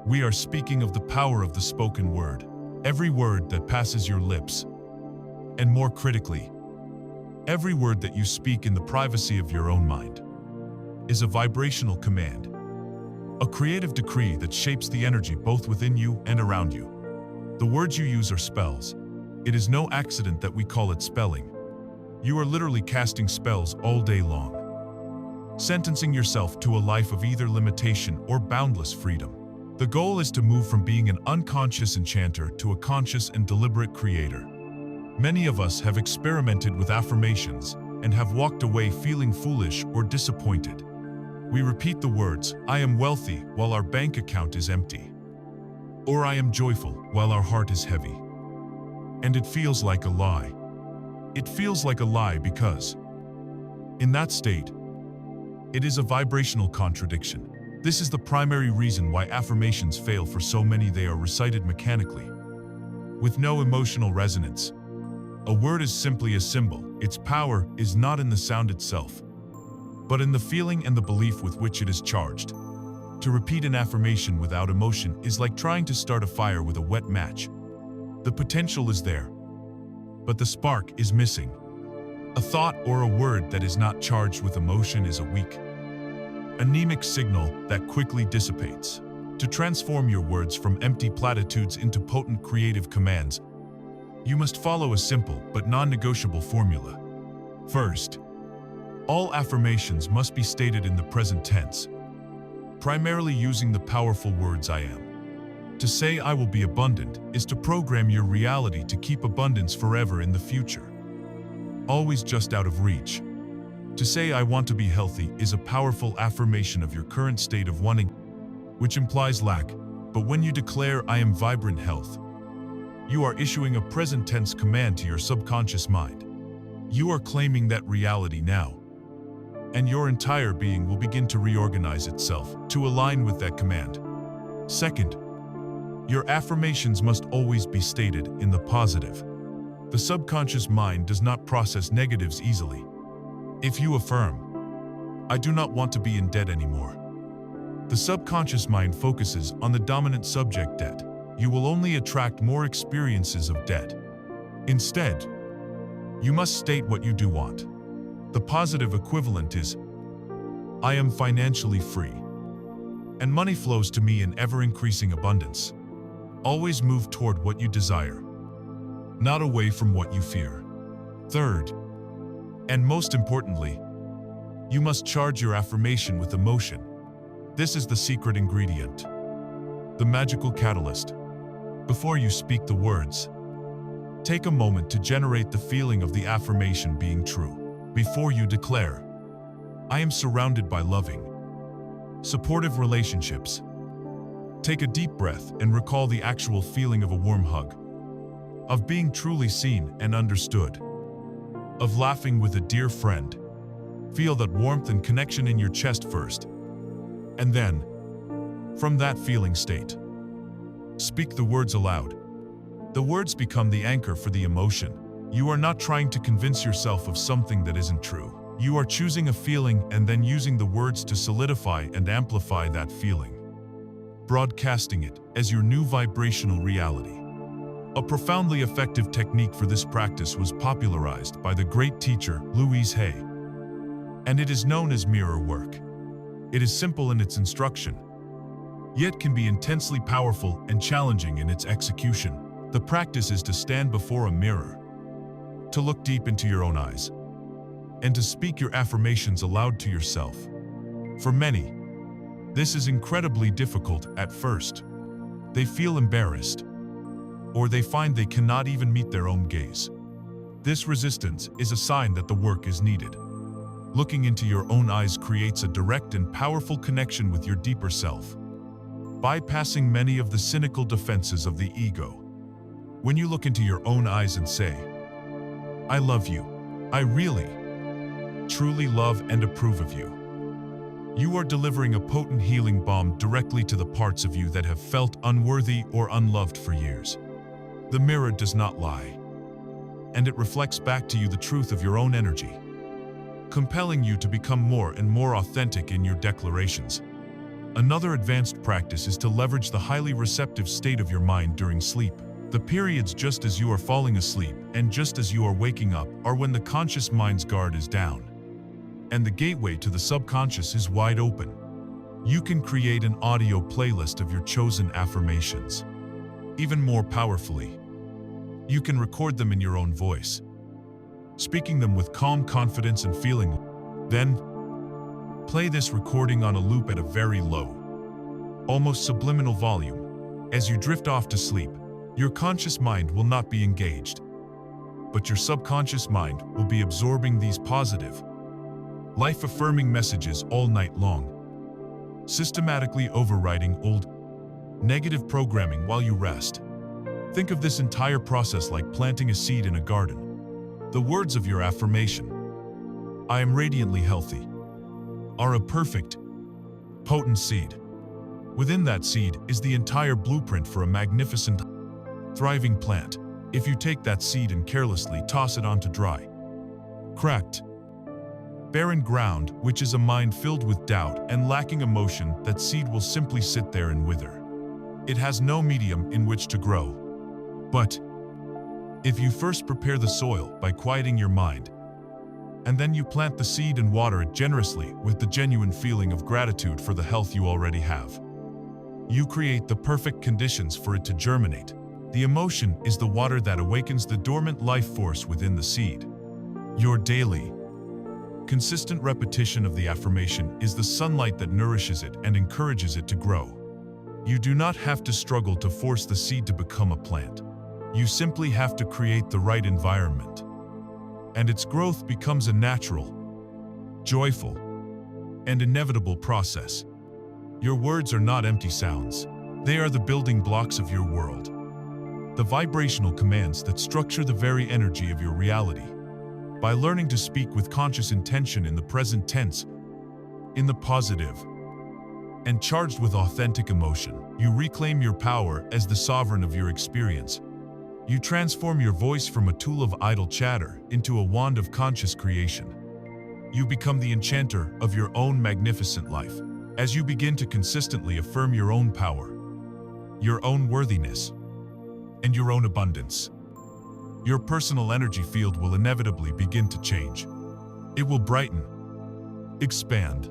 We are speaking of the power of the spoken word. Every word that passes your lips, and more critically, every word that you speak in the privacy of your own mind, is a vibrational command, a creative decree that shapes the energy both within you and around you. The words you use are spells. It is no accident that we call it spelling. You are literally casting spells all day long, sentencing yourself to a life of either limitation or boundless freedom. The goal is to move from being an unconscious enchanter to a conscious and deliberate creator. Many of us have experimented with affirmations and have walked away feeling foolish or disappointed. We repeat the words, "I am wealthy," while our bank account is empty, or "I am joyful," while our heart is heavy. And it feels like a lie. It feels like a lie because, in that state, it is a vibrational contradiction. This is the primary reason why affirmations fail for so many. They are recited mechanically, with no emotional resonance. A word is simply a symbol. Its power is not in the sound itself, but in the feeling and the belief with which it is charged. To repeat an affirmation without emotion is like trying to start a fire with a wet match. The potential is there, but the spark is missing. A thought or a word that is not charged with emotion is a weak, anemic signal that quickly dissipates. To transform your words from empty platitudes into potent creative commands, you must follow a simple but non-negotiable formula. First, all affirmations must be stated in the present tense, primarily using the powerful words "I am." To say "I will be abundant" is to program your reality to keep abundance forever in the future, always just out of reach. To say "I want to be healthy" is a powerful affirmation of your current state of wanting, which implies lack. But when you declare "I am vibrant health," you are issuing a present tense command to your subconscious mind. You are claiming that reality now, and your entire being will begin to reorganize itself to align with that command. Second, your affirmations must always be stated in the positive. The subconscious mind does not process negatives easily. If you affirm, "I do not want to be in debt anymore," the subconscious mind focuses on the dominant subject, debt. You will only attract more experiences of debt. Instead, you must state what you do want. The positive equivalent is, "I am financially free." and money flows to me in ever-increasing abundance. Always move toward what you desire, not away from what you fear. Third, and most importantly, you must charge your affirmation with emotion. This is the secret ingredient, the magical catalyst. Before you speak the words, take a moment to generate the feeling of the affirmation being true. Before you declare, "I am surrounded by loving, supportive relationships," take a deep breath and recall the actual feeling of a warm hug, of being truly seen and understood, of laughing with a dear friend. Feel that warmth and connection in your chest first, and then, from that feeling state, speak the words aloud. The words become the anchor for the emotion. You are not trying to convince yourself of something that isn't true. You are choosing a feeling and then using the words to solidify and amplify that feeling, broadcasting it as your new vibrational reality. A profoundly effective technique for this practice was popularized by the great teacher Louise Hay, and it is known as mirror work. It is simple in its instruction, yet can be intensely powerful and challenging in its execution. The practice is to stand before a mirror, to look deep into your own eyes, and to speak your affirmations aloud to yourself. For many, this is incredibly difficult at first. They feel embarrassed, or they find they cannot even meet their own gaze. This resistance is a sign that the work is needed. Looking into your own eyes creates a direct and powerful connection with your deeper self, bypassing many of the cynical defenses of the ego. When you look into your own eyes and say, "I love you. I really, truly love and approve of you," you are delivering a potent healing balm directly to the parts of you that have felt unworthy or unloved for years. The mirror does not lie, and it reflects back to you the truth of your own energy, compelling you to become more and more authentic in your declarations. Another advanced practice is to leverage the highly receptive state of your mind during sleep. The periods just as you are falling asleep and just as you are waking up are when the conscious mind's guard is down, and the gateway to the subconscious is wide open. You can create an audio playlist of your chosen affirmations. Even more powerfully, you can record them in your own voice, speaking them with calm confidence and feeling. Then, play this recording on a loop at a very low, almost subliminal volume. As you drift off to sleep, your conscious mind will not be engaged, but your subconscious mind will be absorbing these positive, life-affirming messages all night long, systematically overriding old, negative programming while you rest. Think of this entire process like planting a seed in a garden. The words of your affirmation, "I am radiantly healthy," are a perfect, potent seed. Within that seed is the entire blueprint for a magnificent, thriving plant. If you take that seed and carelessly toss it onto dry, cracked, barren ground, which is a mind filled with doubt and lacking emotion, that seed will simply sit there and wither. It has no medium in which to grow. But if you first prepare the soil by quieting your mind, and then you plant the seed and water it generously with the genuine feeling of gratitude for the health you already have, you create the perfect conditions for it to germinate. The emotion is the water that awakens the dormant life force within the seed. Your daily, consistent repetition of the affirmation is the sunlight that nourishes it and encourages it to grow. You do not have to struggle to force the seed to become a plant. You simply have to create the right environment, and its growth becomes a natural, joyful, and inevitable process. Your words are not empty sounds. They are the building blocks of your world, the vibrational commands that structure the very energy of your reality. By learning to speak with conscious intention in the present tense, in the positive, and charged with authentic emotion, you reclaim your power as the sovereign of your experience. You transform your voice from a tool of idle chatter into a wand of conscious creation. You become the enchanter of your own magnificent life. As you begin to consistently affirm your own power, your own worthiness, and your own abundance, your personal energy field will inevitably begin to change. It will brighten, expand,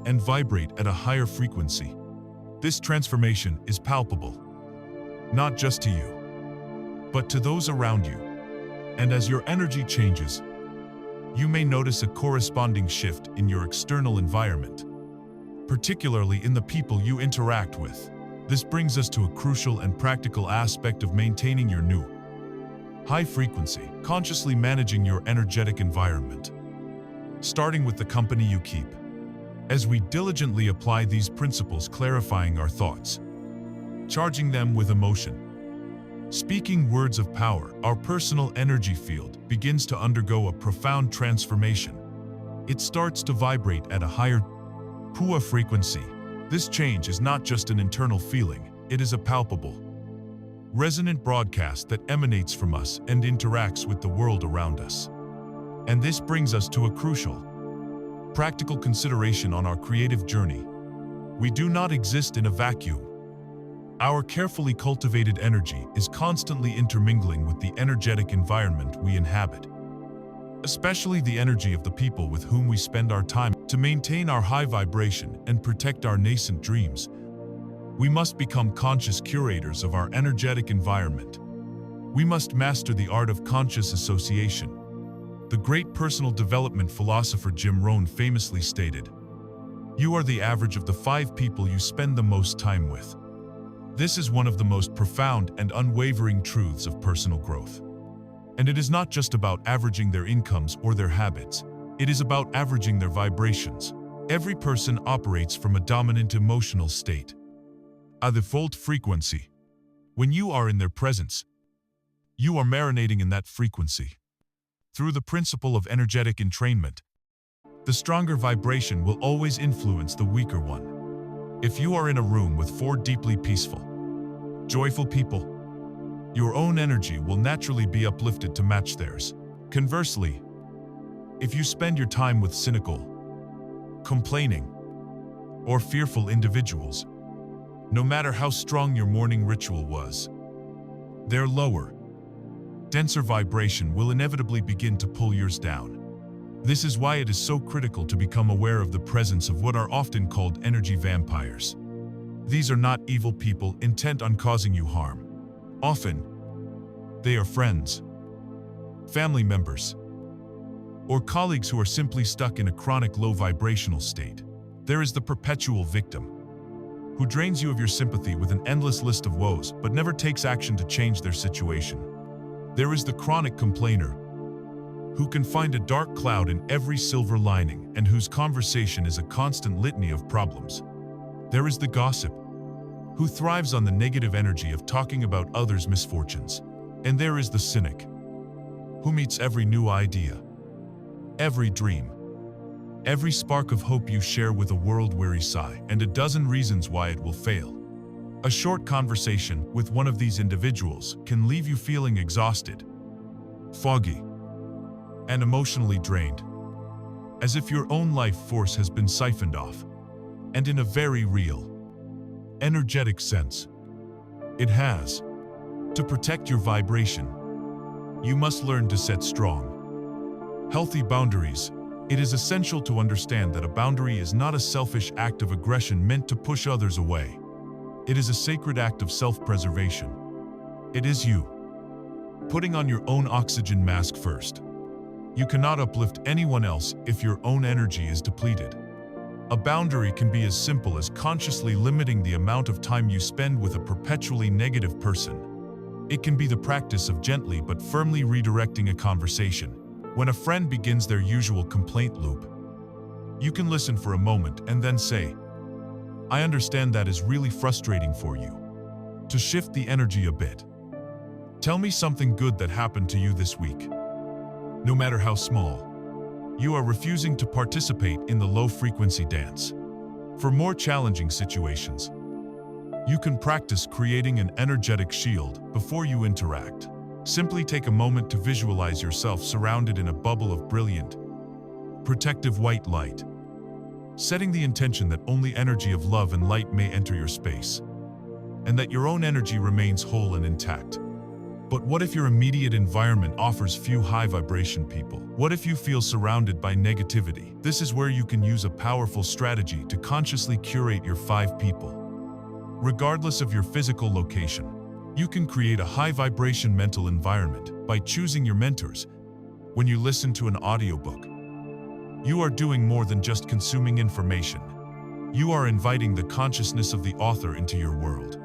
and vibrate at a higher frequency. This transformation is palpable, not just to you, but to those around you. And as your energy changes, you may notice a corresponding shift in your external environment, particularly in the people you interact with. This brings us to a crucial and practical aspect of maintaining your new high frequency, consciously managing your energetic environment, starting with the company you keep. As we diligently apply these principles, clarifying our thoughts, charging them with emotion, speaking words of power, our personal energy field begins to undergo a profound transformation. It starts to vibrate at a higher Pua frequency. This change is not just an internal feeling, it is a palpable, resonant broadcast that emanates from us and interacts with the world around us. And this brings us to a crucial, practical consideration on our creative journey. We do not exist in a vacuum. Our carefully cultivated energy is constantly intermingling with the energetic environment we inhabit, especially the energy of the people with whom we spend our time. To maintain our high vibration and protect our nascent dreams, we must become conscious curators of our energetic environment. We must master the art of conscious association. The great personal development philosopher Jim Rohn famously stated, "You are the average of the 5 people you spend the most time with." This is one of the most profound and unwavering truths of personal growth. And it is not just about averaging their incomes or their habits. It is about averaging their vibrations. Every person operates from a dominant emotional state, a default frequency. When you are in their presence, you are marinating in that frequency. Through the principle of energetic entrainment, the stronger vibration will always influence the weaker one. If you are in a room with 4 deeply peaceful, joyful people, your own energy will naturally be uplifted to match theirs. Conversely, if you spend your time with cynical, complaining, or fearful individuals, no matter how strong your morning ritual was, their lower, denser vibration will inevitably begin to pull yours down. This is why it is so critical to become aware of the presence of what are often called energy vampires. These are not evil people intent on causing you harm. Often, they are friends, family members, or colleagues who are simply stuck in a chronic low vibrational state. There is the perpetual victim, who drains you of your sympathy with an endless list of woes but never takes action to change their situation. There is the chronic complainer, who can find a dark cloud in every silver lining and whose conversation is a constant litany of problems. There is the gossip, who thrives on the negative energy of talking about others' misfortunes. And there is the cynic, who meets every new idea, every dream, every spark of hope you share with a world-weary sigh, and a dozen reasons why it will fail. A short conversation with one of these individuals can leave you feeling exhausted, foggy, and emotionally drained, as if your own life force has been siphoned off. And in a very real, energetic sense, it has. To protect your vibration, you must learn to set strong, healthy boundaries. It is essential to understand that a boundary is not a selfish act of aggression meant to push others away. It is a sacred act of self-preservation. It is you putting on your own oxygen mask first. You cannot uplift anyone else if your own energy is depleted. A boundary can be as simple as consciously limiting the amount of time you spend with a perpetually negative person. It can be the practice of gently but firmly redirecting a conversation. When a friend begins their usual complaint loop, you can listen for a moment and then say, "I understand that is really frustrating for you." To shift the energy a bit, tell me something good that happened to you this week. No matter how small, you are refusing to participate in the low-frequency dance. For more challenging situations, you can practice creating an energetic shield before you interact. Simply take a moment to visualize yourself surrounded in a bubble of brilliant, protective white light, setting the intention that only energy of love and light may enter your space, and that your own energy remains whole and intact. But what if your immediate environment offers few high-vibration people? What if you feel surrounded by negativity? This is where you can use a powerful strategy to consciously curate your 5 people. Regardless of your physical location, you can create a high-vibration mental environment by choosing your mentors. When you listen to an audiobook, you are doing more than just consuming information. You are inviting the consciousness of the author into your world.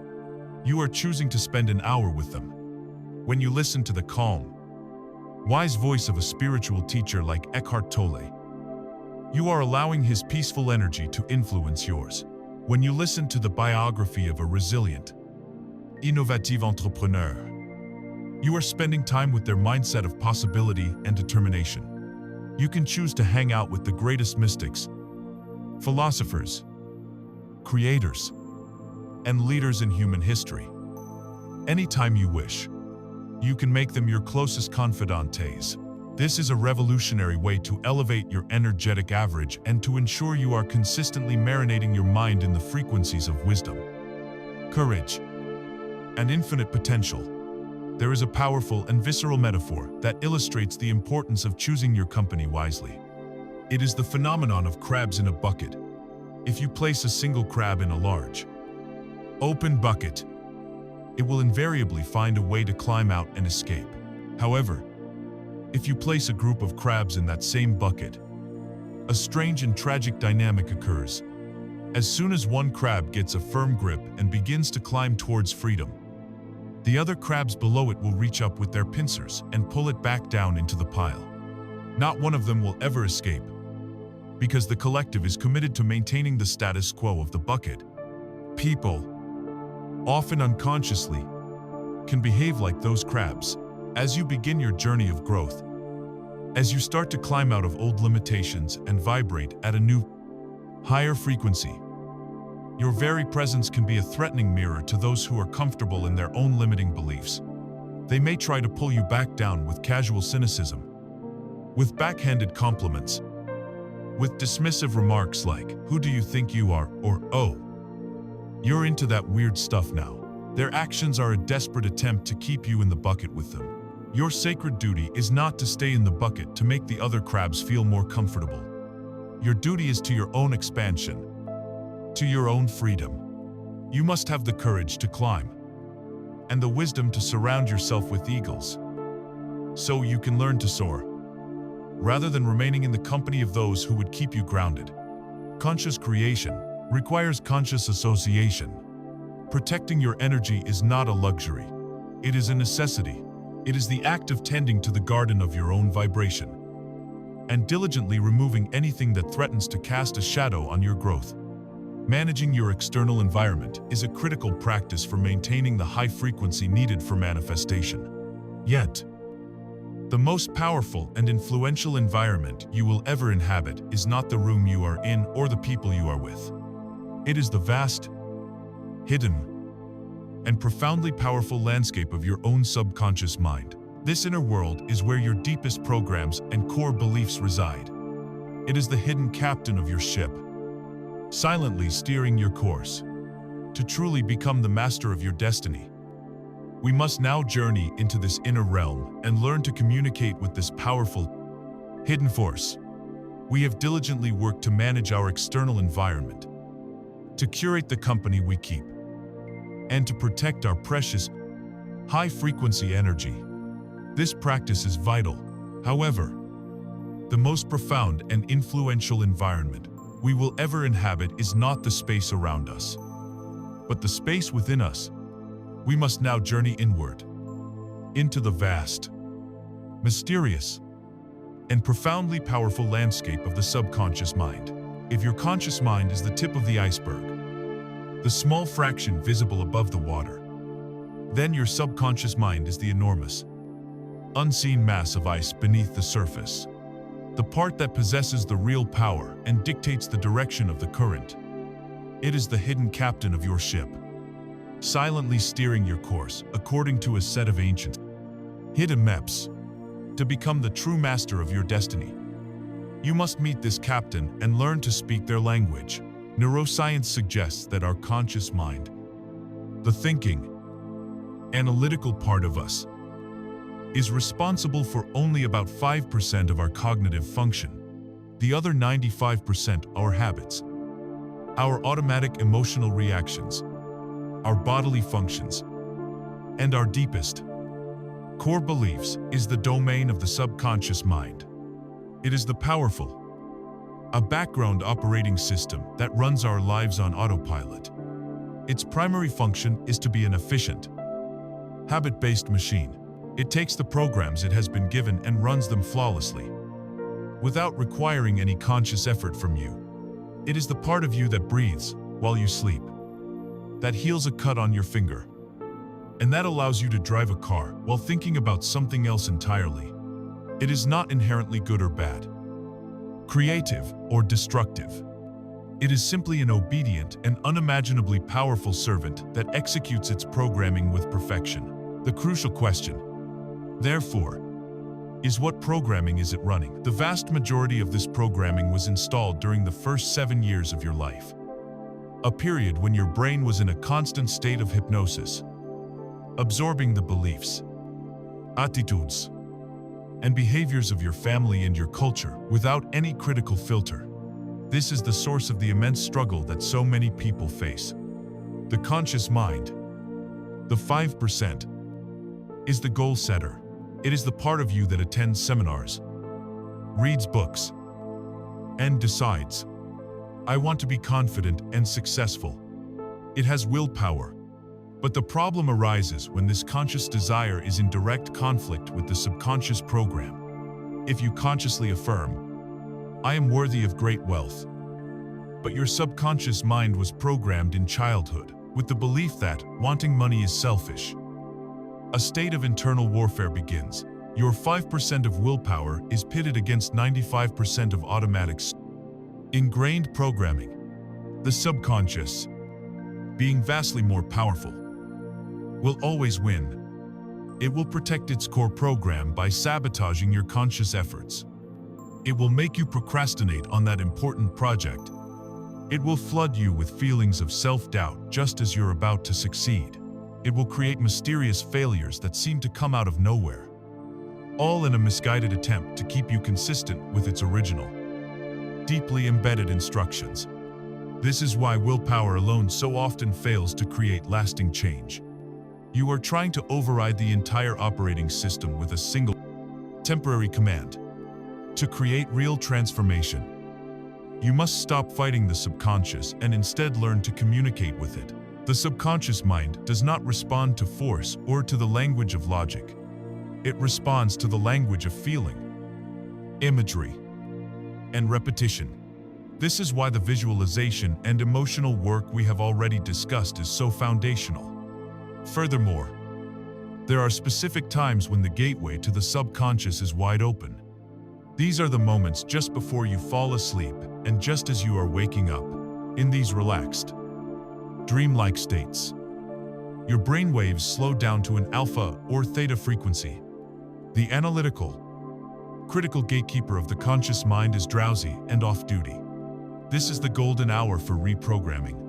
You are choosing to spend an hour with them. When you listen to the calm, wise voice of a spiritual teacher like Eckhart Tolle, you are allowing his peaceful energy to influence yours. When you listen to the biography of a resilient, innovative entrepreneur, you are spending time with their mindset of possibility and determination. You can choose to hang out with the greatest mystics, philosophers, creators, and leaders in human history. Anytime you wish, you can make them your closest confidantes. This is a revolutionary way to elevate your energetic average and to ensure you are consistently marinating your mind in the frequencies of wisdom, courage, and infinite potential. There is a powerful and visceral metaphor that illustrates the importance of choosing your company wisely. It is the phenomenon of crabs in a bucket. If you place a single crab in a large, open bucket, it will invariably find a way to climb out and escape. However, if you place a group of crabs in that same bucket, a strange and tragic dynamic occurs. As soon as one crab gets a firm grip and begins to climb towards freedom, the other crabs below it will reach up with their pincers and pull it back down into the pile. Not one of them will ever escape, because the collective is committed to maintaining the status quo of the bucket. People, often unconsciously, can behave like those crabs. As you begin your journey of growth, as you start to climb out of old limitations and vibrate at a new, higher frequency, your very presence can be a threatening mirror to those who are comfortable in their own limiting beliefs. They may try to pull you back down with casual cynicism, with backhanded compliments, with dismissive remarks like, "Who do you think you are?" or "Oh, you're into that weird stuff now." Their actions are a desperate attempt to keep you in the bucket with them. Your sacred duty is not to stay in the bucket to make the other crabs feel more comfortable. Your duty is to your own expansion, to your own freedom. You must have the courage to climb, and the wisdom to surround yourself with eagles, so you can learn to soar, rather than remaining in the company of those who would keep you grounded. Conscious creation requires conscious association. Protecting your energy is not a luxury. It is a necessity. It is the act of tending to the garden of your own vibration, and diligently removing anything that threatens to cast a shadow on your growth. Managing your external environment is a critical practice for maintaining the high frequency needed for manifestation. Yet, the most powerful and influential environment you will ever inhabit is not the room you are in or the people you are with. It is the vast, hidden, and profoundly powerful landscape of your own subconscious mind. This inner world is where your deepest programs and core beliefs reside. It is the hidden captain of your ship, silently steering your course. To truly become the master of your destiny, we must now journey into this inner realm and learn to communicate with this powerful, hidden force. We have diligently worked to manage our external environment, to curate the company we keep, and to protect our precious, high-frequency energy. This practice is vital. However, the most profound and influential environment we will ever inhabit is not the space around us, but the space within us. We must now journey inward, into the vast, mysterious, and profoundly powerful landscape of the subconscious mind. If your conscious mind is the tip of the iceberg, the small fraction visible above the water, then your subconscious mind is the enormous, unseen mass of ice beneath the surface, the part that possesses the real power and dictates the direction of the current. It is the hidden captain of your ship, silently steering your course according to a set of ancient, hidden maps. To become the true master of your destiny, you must meet this captain and learn to speak their language. Neuroscience suggests that our conscious mind, the thinking, analytical part of us, is responsible for only about 5% of our cognitive function. The other 95% are habits, our automatic emotional reactions, our bodily functions, and our deepest core beliefs is the domain of the subconscious mind. It is the powerful, a background operating system that runs our lives on autopilot. Its primary function is to be an efficient, habit-based machine. It takes the programs it has been given and runs them flawlessly, without requiring any conscious effort from you. It is the part of you that breathes while you sleep, that heals a cut on your finger, and that allows you to drive a car while thinking about something else entirely. It is not inherently good or bad, creative or destructive. It is simply an obedient and unimaginably powerful servant that executes its programming with perfection. The crucial question, therefore, is what programming is it running? The vast majority of this programming was installed during the first 7 years of your life, a period when your brain was in a constant state of hypnosis, absorbing the beliefs, attitudes, and behaviors of your family and your culture without any critical filter. This is the source of the immense struggle that so many people face. The conscious mind, the 5%, is the goal setter. It is the part of you that attends seminars, reads books, and decides, I want to be confident and successful. It has willpower. But the problem arises when this conscious desire is in direct conflict with the subconscious program. If you consciously affirm, I am worthy of great wealth, but your subconscious mind was programmed in childhood with the belief that wanting money is selfish, a state of internal warfare begins. Your 5% of willpower is pitted against 95% of automatic ingrained programming. The subconscious, being vastly more powerful, will always win. It will protect its core program by sabotaging your conscious efforts. It will make you procrastinate on that important project. It will flood you with feelings of self-doubt just as you're about to succeed. It will create mysterious failures that seem to come out of nowhere, all in a misguided attempt to keep you consistent with its original, deeply embedded instructions. This is why willpower alone so often fails to create lasting change. You are trying to override the entire operating system with a single, temporary command. To create real transformation, you must stop fighting the subconscious and instead learn to communicate with it. The subconscious mind does not respond to force or to the language of logic. It responds to the language of feeling, imagery, and repetition. This is why the visualization and emotional work we have already discussed is so foundational. Furthermore, there are specific times when the gateway to the subconscious is wide open. These are the moments just before you fall asleep and just as you are waking up. In these relaxed, dreamlike states, your brain waves slow down to an alpha or theta frequency. The analytical, critical gatekeeper of the conscious mind is drowsy and off-duty. This is the golden hour for reprogramming.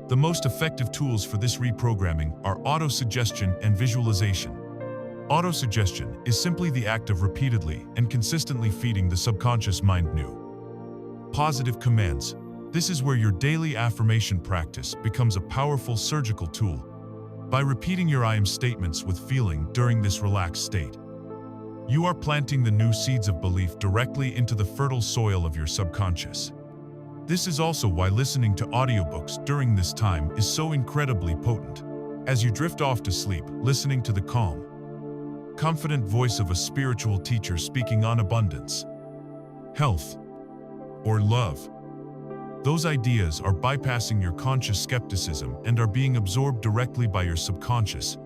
The most effective tools for this reprogramming are autosuggestion and visualization. Autosuggestion is simply the act of repeatedly and consistently feeding the subconscious mind new, positive commands. This is where your daily affirmation practice becomes a powerful surgical tool. By repeating your I am statements with feeling during this relaxed state, you are planting the new seeds of belief directly into the fertile soil of your subconscious. This is also why listening to audiobooks during this time is so incredibly potent. As you drift off to sleep, listening to the calm, confident voice of a spiritual teacher speaking on abundance, health, or love, those ideas are bypassing your conscious skepticism and are being absorbed directly by your subconscious.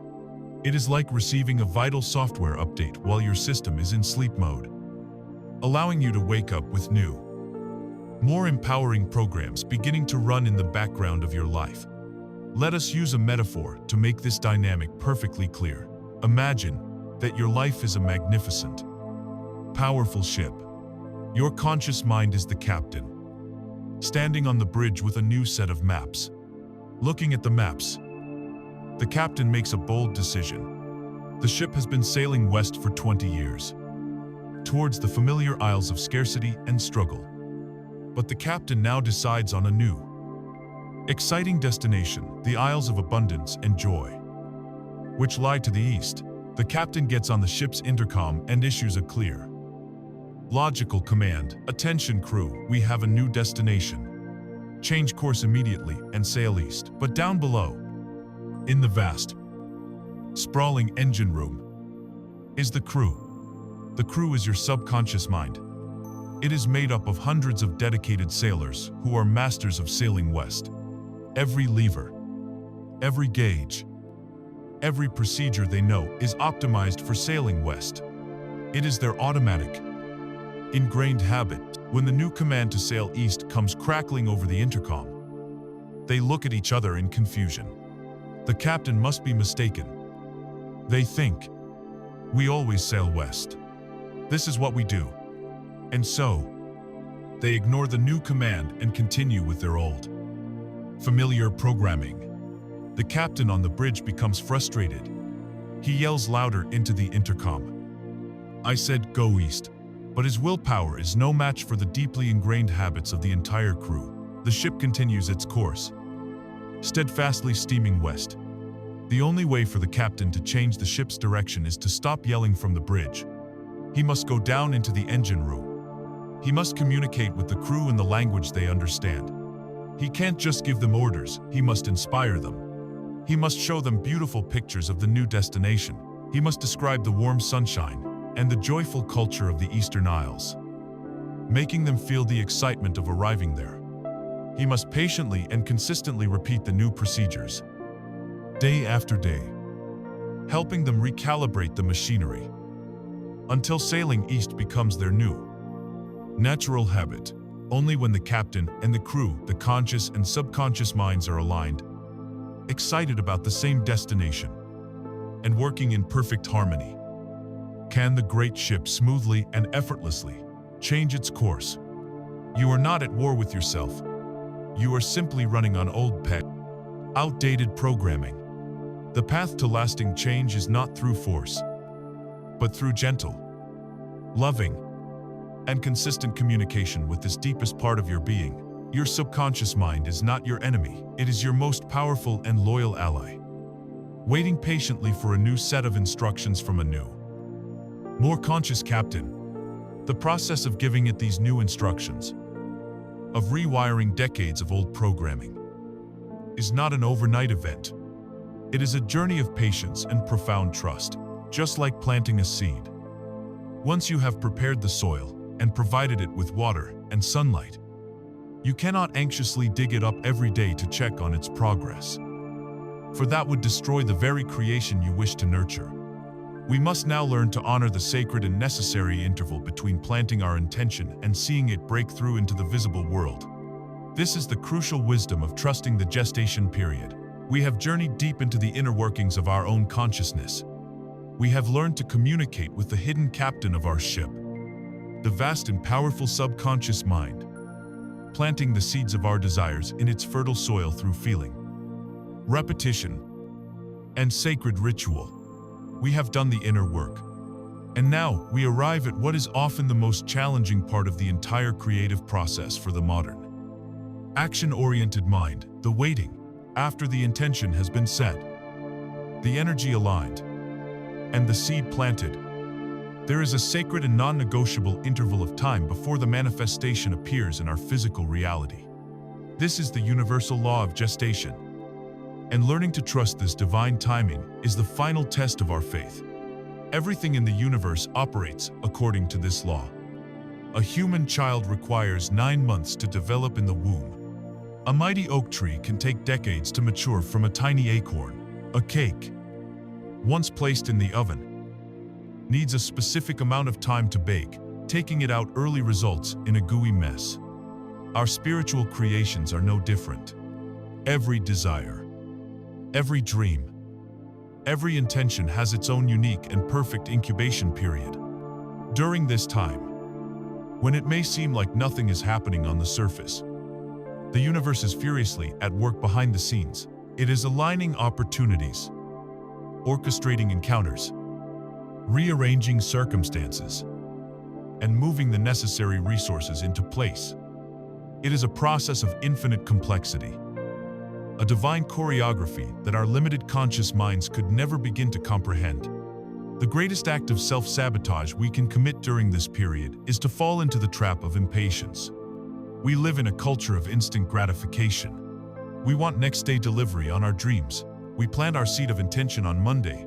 It is like receiving a vital software update while your system is in sleep mode, allowing you to wake up with new, more empowering programs beginning to run in the background of your life. Let us use a metaphor to make this dynamic perfectly clear. Imagine that your life is a magnificent, powerful ship. Your conscious mind is the captain, standing on the bridge with a new set of maps. Looking at the maps, the captain makes a bold decision. The ship has been sailing west for 20 years, towards the familiar isles of scarcity and struggle. But the captain now decides on a new, exciting destination, the Isles of Abundance and Joy, which lie to the east. The captain gets on the ship's intercom and issues a clear, logical command. Attention crew, we have a new destination. Change course immediately and sail east. But down below, in the vast, sprawling engine room, is the crew. The crew is your subconscious mind. It is made up of hundreds of dedicated sailors who are masters of sailing west. Every lever, every gauge, every procedure they know is optimized for sailing west. It is their automatic, ingrained habit. When the new command to sail east comes crackling over the intercom, they look at each other in confusion. The captain must be mistaken. They think, we always sail west. This is what we do. And so, they ignore the new command and continue with their old, familiar programming. The captain on the bridge becomes frustrated. He yells louder into the intercom. I said go east, but his willpower is no match for the deeply ingrained habits of the entire crew. The ship continues its course, steadfastly steaming west. The only way for the captain to change the ship's direction is to stop yelling from the bridge. He must go down into the engine room. He must communicate with the crew in the language they understand. He can't just give them orders, he must inspire them. He must show them beautiful pictures of the new destination. He must describe the warm sunshine and the joyful culture of the Eastern Isles, making them feel the excitement of arriving there. He must patiently and consistently repeat the new procedures, day after day, helping them recalibrate the machinery, until sailing east becomes their new, natural habit. Only when the captain and the crew, the conscious and subconscious minds are aligned, excited about the same destination, and working in perfect harmony, can the great ship smoothly and effortlessly change its course. You are not at war with yourself. You are simply running on old outdated programming. The path to lasting change is not through force, but through gentle, loving, and consistent communication with this deepest part of your being. Your subconscious mind is not your enemy. It is your most powerful and loyal ally, waiting patiently for a new set of instructions from a new, more conscious captain. The process of giving it these new instructions, of rewiring decades of old programming, is not an overnight event. It is a journey of patience and profound trust, just like planting a seed. Once you have prepared the soil and provided it with water and sunlight, you cannot anxiously dig it up every day to check on its progress, for that would destroy the very creation you wish to nurture. We must now learn to honor the sacred and necessary interval between planting our intention and seeing it break through into the visible world. This is the crucial wisdom of trusting the gestation period. We have journeyed deep into the inner workings of our own consciousness. We have learned to communicate with the hidden captain of our ship, the vast and powerful subconscious mind, planting the seeds of our desires in its fertile soil through feeling, repetition, and sacred ritual. We have done the inner work, and now we arrive at what is often the most challenging part of the entire creative process for the modern, action-oriented mind, the waiting. After the intention has been set, the energy aligned, and the seed planted, there is a sacred and non-negotiable interval of time before the manifestation appears in our physical reality. This is the universal law of gestation, and learning to trust this divine timing is the final test of our faith. Everything in the universe operates according to this law. A human child requires 9 months to develop in the womb. A mighty oak tree can take decades to mature from a tiny acorn. A cake, once placed in the oven, needs a specific amount of time to bake, taking it out early results in a gooey mess. Our spiritual creations are no different. Every desire, every dream, every intention has its own unique and perfect incubation period. During this time, when it may seem like nothing is happening on the surface, the universe is furiously at work behind the scenes. It is aligning opportunities, orchestrating encounters, rearranging circumstances, and moving the necessary resources into place. It is a process of infinite complexity, a divine choreography that our limited conscious minds could never begin to comprehend. The greatest act of self-sabotage we can commit during this period is to fall into the trap of impatience. We live in a culture of instant gratification. We want next-day delivery on our dreams. We plant our seed of intention on Monday,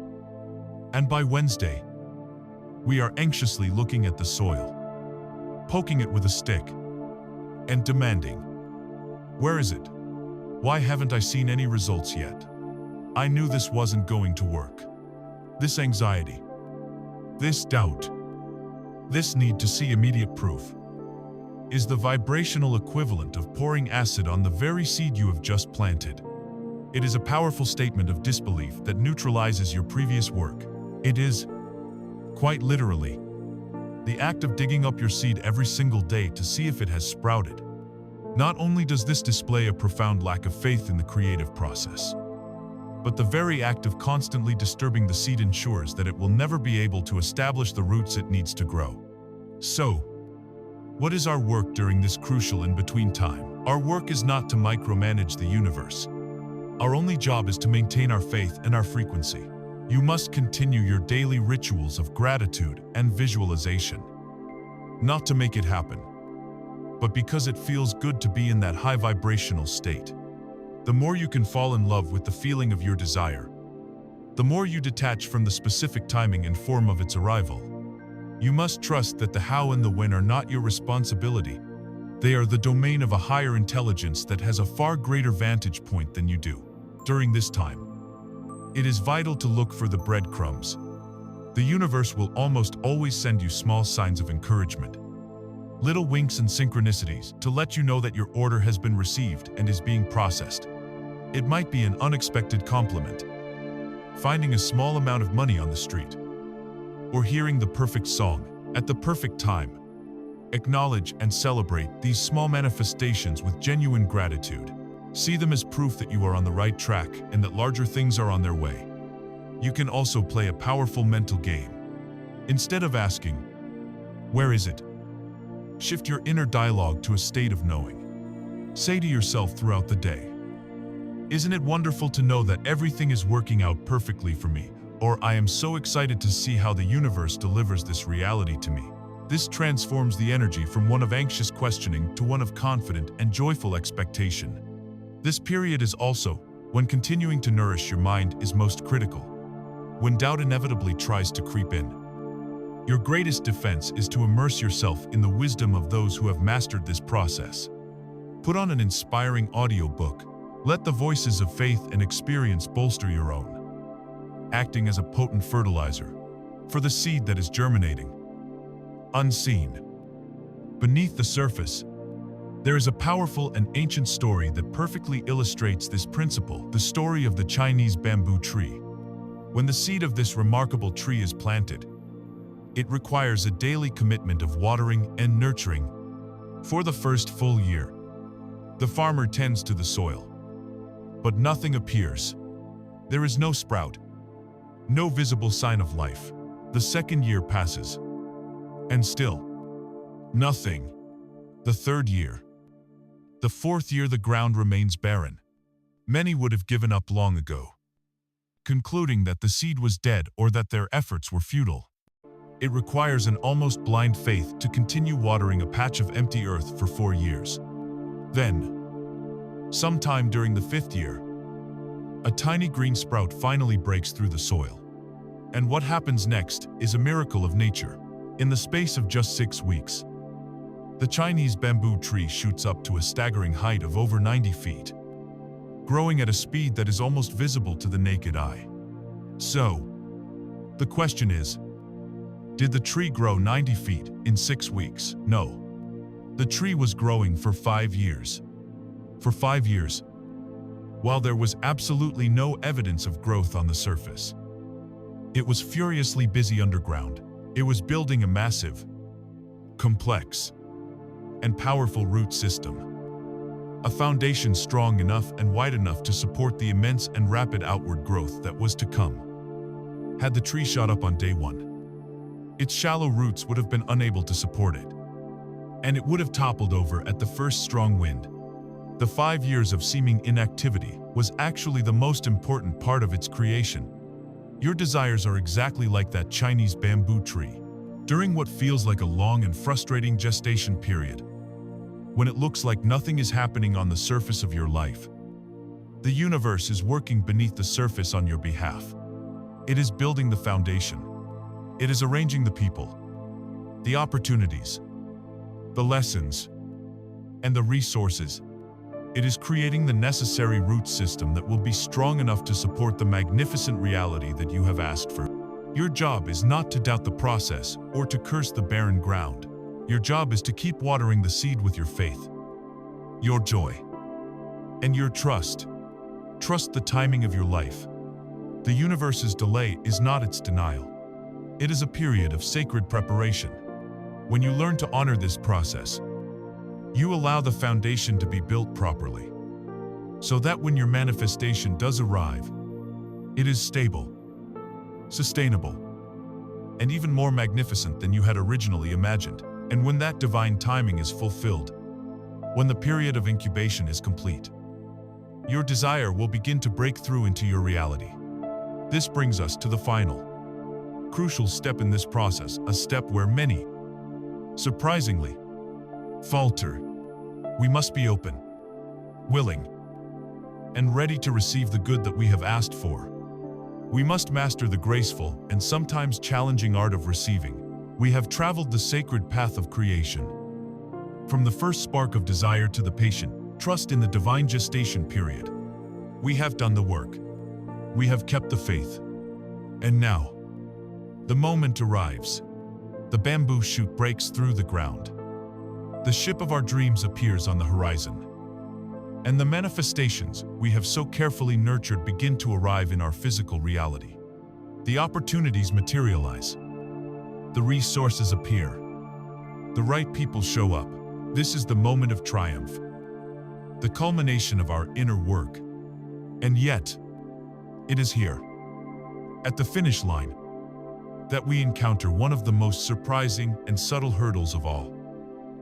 and by Wednesday, we are anxiously looking at the soil, poking it with a stick, and demanding, "Where is it? Why haven't I seen any results yet? I knew this wasn't going to work." This anxiety, this doubt, this need to see immediate proof, is the vibrational equivalent of pouring acid on the very seed you have just planted. It is a powerful statement of disbelief that neutralizes your previous work. It is, quite literally, the act of digging up your seed every single day to see if it has sprouted. Not only does this display a profound lack of faith in the creative process, but the very act of constantly disturbing the seed ensures that it will never be able to establish the roots it needs to grow. So, what is our work during this crucial in-between time? Our work is not to micromanage the universe. Our only job is to maintain our faith and our frequency. You must continue your daily rituals of gratitude and visualization. Not to make it happen, but because it feels good to be in that high vibrational state. The more you can fall in love with the feeling of your desire, the more you detach from the specific timing and form of its arrival. You must trust that the how and the when are not your responsibility. They are the domain of a higher intelligence that has a far greater vantage point than you do. During this time, it is vital to look for the breadcrumbs. The universe will almost always send you small signs of encouragement, little winks and synchronicities to let you know that your order has been received and is being processed. It might be an unexpected compliment, finding a small amount of money on the street, or hearing the perfect song at the perfect time. Acknowledge and celebrate these small manifestations with genuine gratitude. See them as proof that you are on the right track and that larger things are on their way. You can also play a powerful mental game. Instead of asking, "Where is it?" shift your inner dialogue to a state of knowing. Say to yourself throughout the day, "Isn't it wonderful to know that everything is working out perfectly for me?" Or, "I am so excited to see how the universe delivers this reality to me." This transforms the energy from one of anxious questioning to one of confident and joyful expectation. This period is also when continuing to nourish your mind is most critical. When doubt inevitably tries to creep in, your greatest defense is to immerse yourself in the wisdom of those who have mastered this process. Put on an inspiring audiobook. Let the voices of faith and experience bolster your own, acting as a potent fertilizer for the seed that is germinating. Unseen, beneath the surface, there is a powerful and ancient story that perfectly illustrates this principle, the story of the Chinese bamboo tree. When the seed of this remarkable tree is planted, it requires a daily commitment of watering and nurturing. For the first full year, the farmer tends to the soil, but nothing appears. There is no sprout, no visible sign of life. The second year passes, and still, nothing. The third year. The fourth year, the ground remains barren. Many would have given up long ago, concluding that the seed was dead or that their efforts were futile. It requires an almost blind faith to continue watering a patch of empty earth for 4 years. Then, sometime during the fifth year, a tiny green sprout finally breaks through the soil. And what happens next is a miracle of nature. In the space of just 6 weeks, the Chinese bamboo tree shoots up to a staggering height of over 90 feet, growing at a speed that is almost visible to the naked eye. So, the question is, did the tree grow 90 feet in 6 weeks? No. The tree was growing for 5 years. For 5 years, while there was absolutely no evidence of growth on the surface, it was furiously busy underground. It was building a massive, complex, and powerful root system, a foundation strong enough and wide enough to support the immense and rapid outward growth that was to come. Had the tree shot up on day 1, Its shallow roots would have been unable to support it, and it would have toppled over at the first strong wind. The 5 years of seeming inactivity was actually the most important part of its creation. Your desires are exactly like that Chinese bamboo tree. During what feels like a long and frustrating gestation period, when it looks like nothing is happening on the surface of your life, the universe is working beneath the surface on your behalf. It is building the foundation. It is arranging the people, the opportunities, the lessons, and the resources. It is creating the necessary root system that will be strong enough to support the magnificent reality that you have asked for. Your job is not to doubt the process or to curse the barren ground. Your job is to keep watering the seed with your faith, your joy, and your trust. Trust the timing of your life. The universe's delay is not its denial. It is a period of sacred preparation. When you learn to honor this process, you allow the foundation to be built properly, so that when your manifestation does arrive, it is stable, sustainable, and even more magnificent than you had originally imagined. And when that divine timing is fulfilled, when the period of incubation is complete, your desire will begin to break through into your reality. This brings us to the final, crucial step in this process, a step where many, surprisingly, falter. We must be open, willing, and ready to receive the good that we have asked for. We must master the graceful and sometimes challenging art of receiving. We have traveled the sacred path of creation. From the first spark of desire to the patient trust in the divine gestation period. We have done the work. We have kept the faith. And now, the moment arrives. The bamboo shoot breaks through the ground. The ship of our dreams appears on the horizon. And the manifestations we have so carefully nurtured begin to arrive in our physical reality. The opportunities materialize. The resources appear. The right people show up. This is the moment of triumph, the culmination of our inner work. And yet, it is here, at the finish line, that we encounter one of the most surprising and subtle hurdles of all.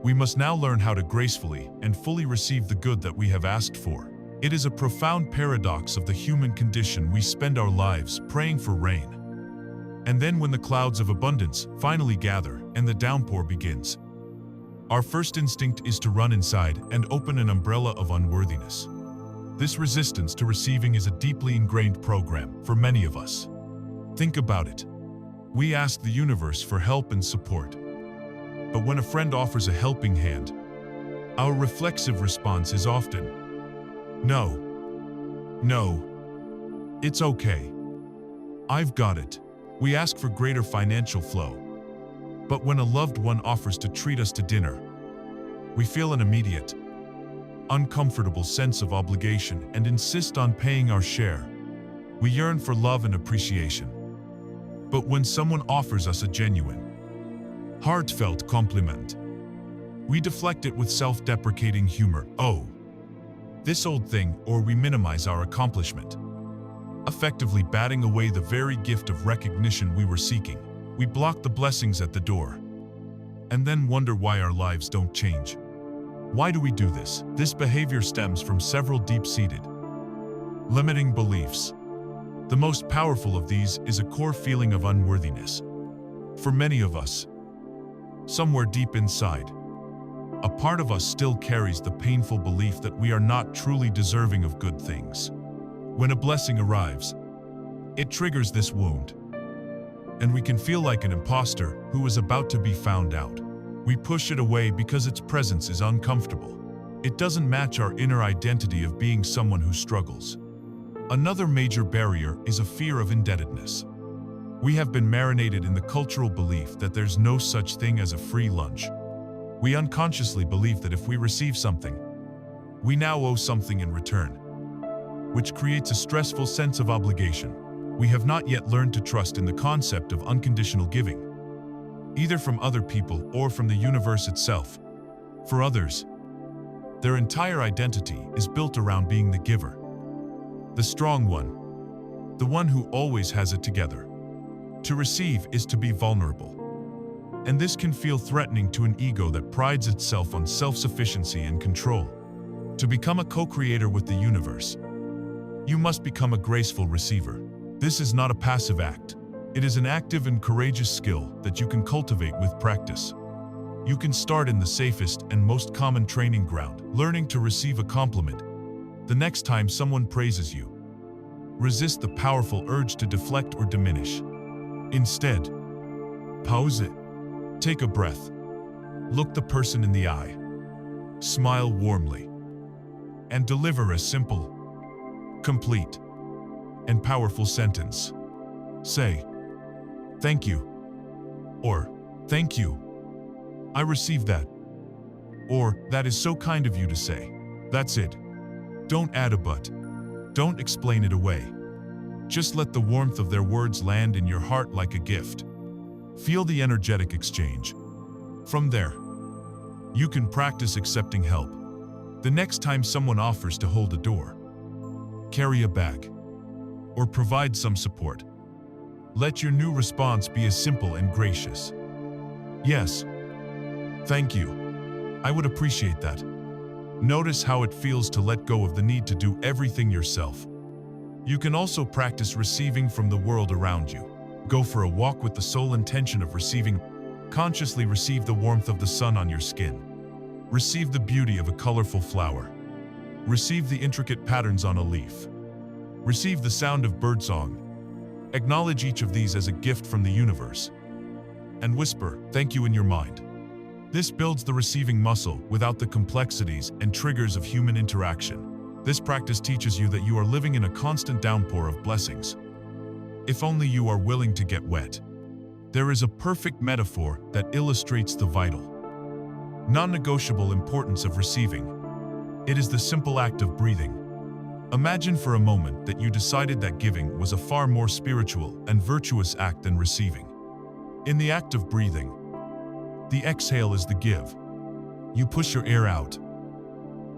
We must now learn how to gracefully and fully receive the good that we have asked for. It is a profound paradox of the human condition. We spend our lives praying for rain. And then when the clouds of abundance finally gather and the downpour begins, our first instinct is to run inside and open an umbrella of unworthiness. This resistance to receiving is a deeply ingrained program for many of us. Think about it. We ask the universe for help and support. But when a friend offers a helping hand, our reflexive response is often, "No. No. It's okay. I've got it." We ask for greater financial flow. But when a loved one offers to treat us to dinner, we feel an immediate, uncomfortable sense of obligation and insist on paying our share. We yearn for love and appreciation. But when someone offers us a genuine, heartfelt compliment, we deflect it with self-deprecating humor. "Oh, this old thing," or we minimize our accomplishment, effectively batting away the very gift of recognition we were seeking. We block the blessings at the door, and then wonder why our lives don't change. Why do we do this? This behavior stems from several deep-seated, limiting beliefs. The most powerful of these is a core feeling of unworthiness. For many of us, somewhere deep inside, a part of us still carries the painful belief that we are not truly deserving of good things. When a blessing arrives, it triggers this wound, and we can feel like an imposter who is about to be found out. We push it away because its presence is uncomfortable. It doesn't match our inner identity of being someone who struggles. Another major barrier is a fear of indebtedness. We have been marinated in the cultural belief that there's no such thing as a free lunch. We unconsciously believe that if we receive something, we now owe something in return, which creates a stressful sense of obligation. We have not yet learned to trust in the concept of unconditional giving, either from other people or from the universe itself. For others, their entire identity is built around being the giver, the strong one, the one who always has it together. To receive is to be vulnerable. And this can feel threatening to an ego that prides itself on self-sufficiency and control. To become a co-creator with the universe, you must become a graceful receiver. This is not a passive act. It is an active and courageous skill that you can cultivate with practice. You can start in the safest and most common training ground, learning to receive a compliment. The next time someone praises you, resist the powerful urge to deflect or diminish. Instead, pause it. Take a breath. Look the person in the eye. Smile warmly. And deliver a simple, complete, and powerful sentence. Say, "Thank you," or "Thank you. I received that," or "That is so kind of you to say." That's it. Don't add a but. Don't explain it away. Just let the warmth of their words land in your heart like a gift. Feel the energetic exchange. From there, you can practice accepting help. The next time someone offers to hold a door, carry a bag, or provide some support, let your new response be as simple and gracious. "Yes, thank you. I would appreciate that." Notice how it feels to let go of the need to do everything yourself. You can also practice receiving from the world around you. Go for a walk with the sole intention of receiving. Consciously receive the warmth of the sun on your skin. Receive the beauty of a colorful flower. Receive the intricate patterns on a leaf. Receive the sound of birdsong. Acknowledge each of these as a gift from the universe. And whisper, "Thank you," in your mind. This builds the receiving muscle without the complexities and triggers of human interaction. This practice teaches you that you are living in a constant downpour of blessings. If only you are willing to get wet. There is a perfect metaphor that illustrates the vital, non-negotiable importance of receiving. It is the simple act of breathing. Imagine for a moment that you decided that giving was a far more spiritual and virtuous act than receiving. In the act of breathing, the exhale is the give. You push your air out,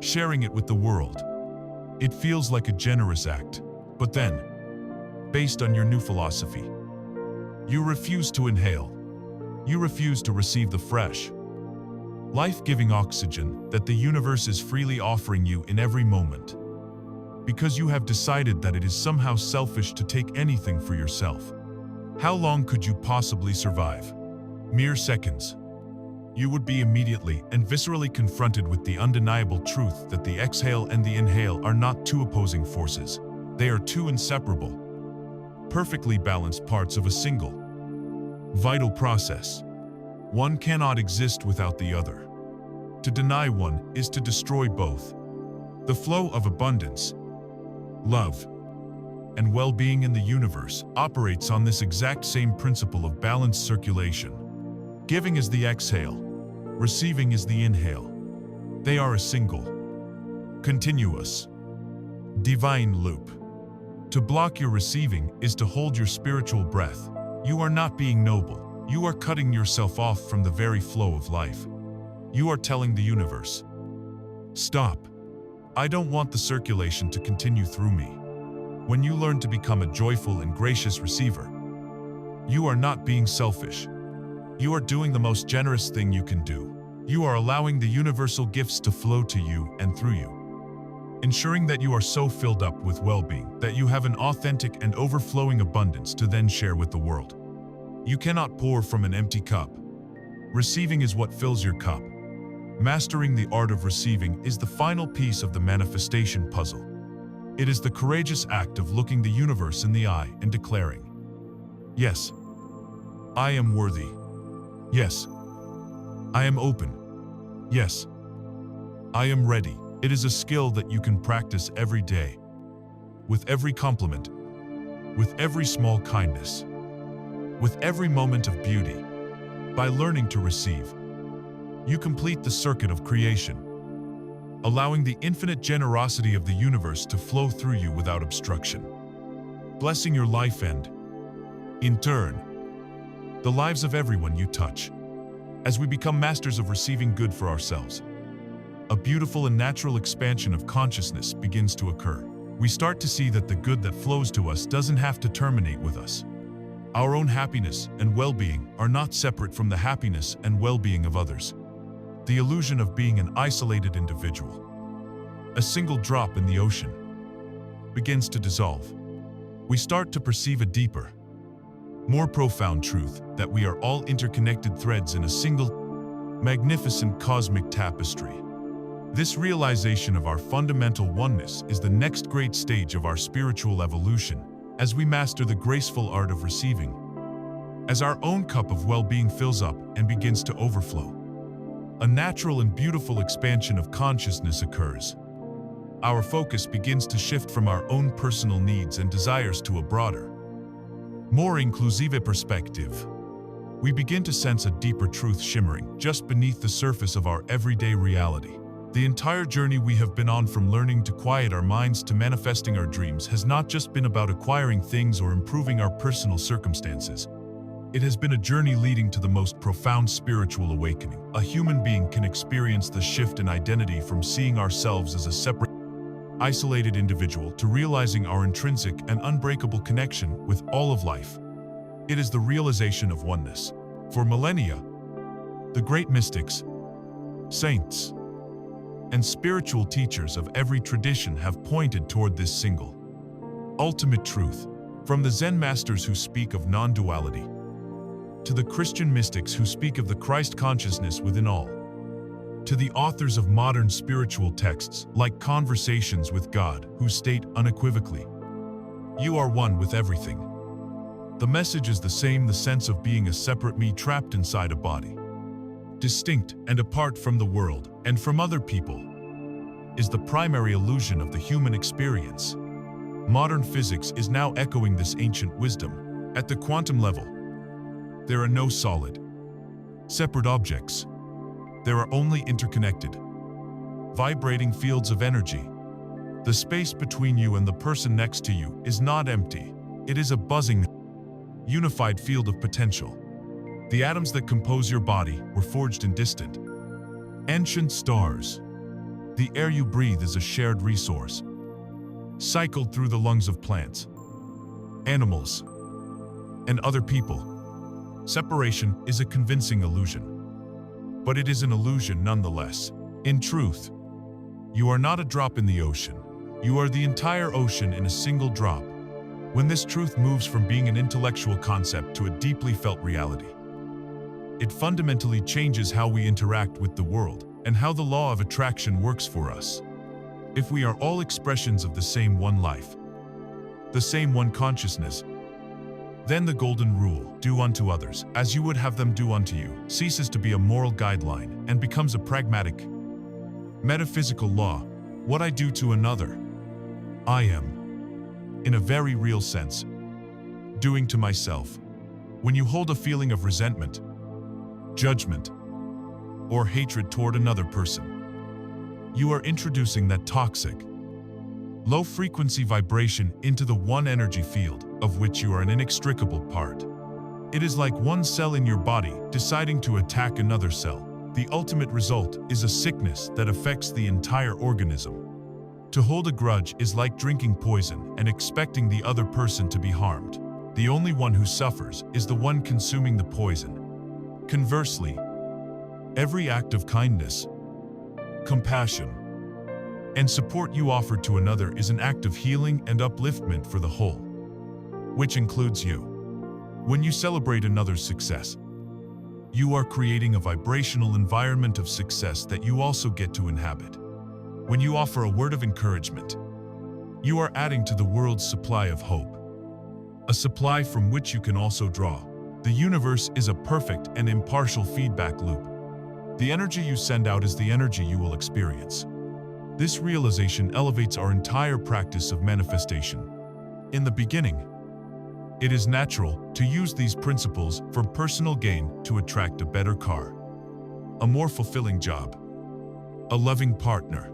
sharing it with the world. It feels like a generous act, but then, based on your new philosophy, you refuse to inhale. You refuse to receive the fresh, life-giving oxygen that the universe is freely offering you in every moment. Because you have decided that it is somehow selfish to take anything for yourself. How long could you possibly survive? Mere seconds. You would be immediately and viscerally confronted with the undeniable truth that the exhale and the inhale are not two opposing forces. They are two inseparable, perfectly balanced parts of a single, vital process. One cannot exist without the other. To deny one is to destroy both. The flow of abundance, love, and well-being in the universe operates on this exact same principle of balanced circulation. Giving is the exhale, receiving is the inhale. They are a single, continuous, divine loop. To block your receiving is to hold your spiritual breath. You are not being noble. You are cutting yourself off from the very flow of life. You are telling the universe, "Stop. I don't want the circulation to continue through me." When you learn to become a joyful and gracious receiver, you are not being selfish. You are doing the most generous thing you can do. You are allowing the universal gifts to flow to you and through you, ensuring that you are so filled up with well-being that you have an authentic and overflowing abundance to then share with the world. You cannot pour from an empty cup. Receiving is what fills your cup. Mastering the art of receiving is the final piece of the manifestation puzzle. It is the courageous act of looking the universe in the eye and declaring, "Yes, I am worthy. Yes, I am open. Yes, I am ready." It is a skill that you can practice every day, with every compliment, with every small kindness, with every moment of beauty. By learning to receive, you complete the circuit of creation, allowing the infinite generosity of the universe to flow through you without obstruction, blessing your life and, in turn, the lives of everyone you touch. As we become masters of receiving good for ourselves, a beautiful and natural expansion of consciousness begins to occur. We start to see that the good that flows to us doesn't have to terminate with us. Our own happiness and well-being are not separate from the happiness and well-being of others. The illusion of being an isolated individual, a single drop in the ocean, begins to dissolve. We start to perceive a deeper, more profound truth that we are all interconnected threads in a single, magnificent cosmic tapestry. This realization of our fundamental oneness is the next great stage of our spiritual evolution as we master the graceful art of receiving. As our own cup of well-being fills up and begins to overflow, a natural and beautiful expansion of consciousness occurs. Our focus begins to shift from our own personal needs and desires to a broader, more inclusive perspective. We begin to sense a deeper truth shimmering just beneath the surface of our everyday reality. The entire journey we have been on, from learning to quiet our minds to manifesting our dreams, has not just been about acquiring things or improving our personal circumstances. It has been a journey leading to the most profound spiritual awakening. A human being can experience the shift in identity from seeing ourselves as a separate, isolated individual to realizing our intrinsic and unbreakable connection with all of life. It is the realization of oneness. For millennia, the great mystics, saints, and spiritual teachers of every tradition have pointed toward this single, ultimate truth. From the Zen masters who speak of non-duality, to the Christian mystics who speak of the Christ consciousness within all, to the authors of modern spiritual texts like Conversations with God, who state unequivocally, "You are one with everything." The message is the same: the sense of being a separate me trapped inside a body, distinct and apart from the world and from other people, is the primary illusion of the human experience. Modern physics is now echoing this ancient wisdom. At the quantum level, there are no solid, separate objects. There are only interconnected, vibrating fields of energy. The space between you and the person next to you is not empty. It is a buzzing, unified field of potential. The atoms that compose your body were forged in distant, ancient stars. The air you breathe is a shared resource, cycled through the lungs of plants, animals, and other people. Separation is a convincing illusion, but it is an illusion nonetheless. In truth, you are not a drop in the ocean. You are the entire ocean in a single drop. When this truth moves from being an intellectual concept to a deeply felt reality, it fundamentally changes how we interact with the world and how the law of attraction works for us. If we are all expressions of the same one life, the same one consciousness, then the golden rule, "Do unto others as you would have them do unto you," ceases to be a moral guideline and becomes a pragmatic, metaphysical law. What I do to another, I am, in a very real sense, doing to myself. When you hold a feeling of resentment, judgment, or hatred toward another person, you are introducing that toxic, low-frequency vibration into the one energy field of which you are an inextricable part. It is like one cell in your body deciding to attack another cell. The ultimate result is a sickness that affects the entire organism. To hold a grudge is like drinking poison and expecting the other person to be harmed. The only one who suffers is the one consuming the poison. Conversely, every act of kindness, compassion, and support you offer to another is an act of healing and upliftment for the whole, which includes you. When you celebrate another's success, you are creating a vibrational environment of success that you also get to inhabit. When you offer a word of encouragement, you are adding to the world's supply of hope, a supply from which you can also draw. The universe is a perfect and impartial feedback loop. The energy you send out is the energy you will experience. This realization elevates our entire practice of manifestation. In the beginning, it is natural to use these principles for personal gain to attract a better car, a more fulfilling job, a loving partner.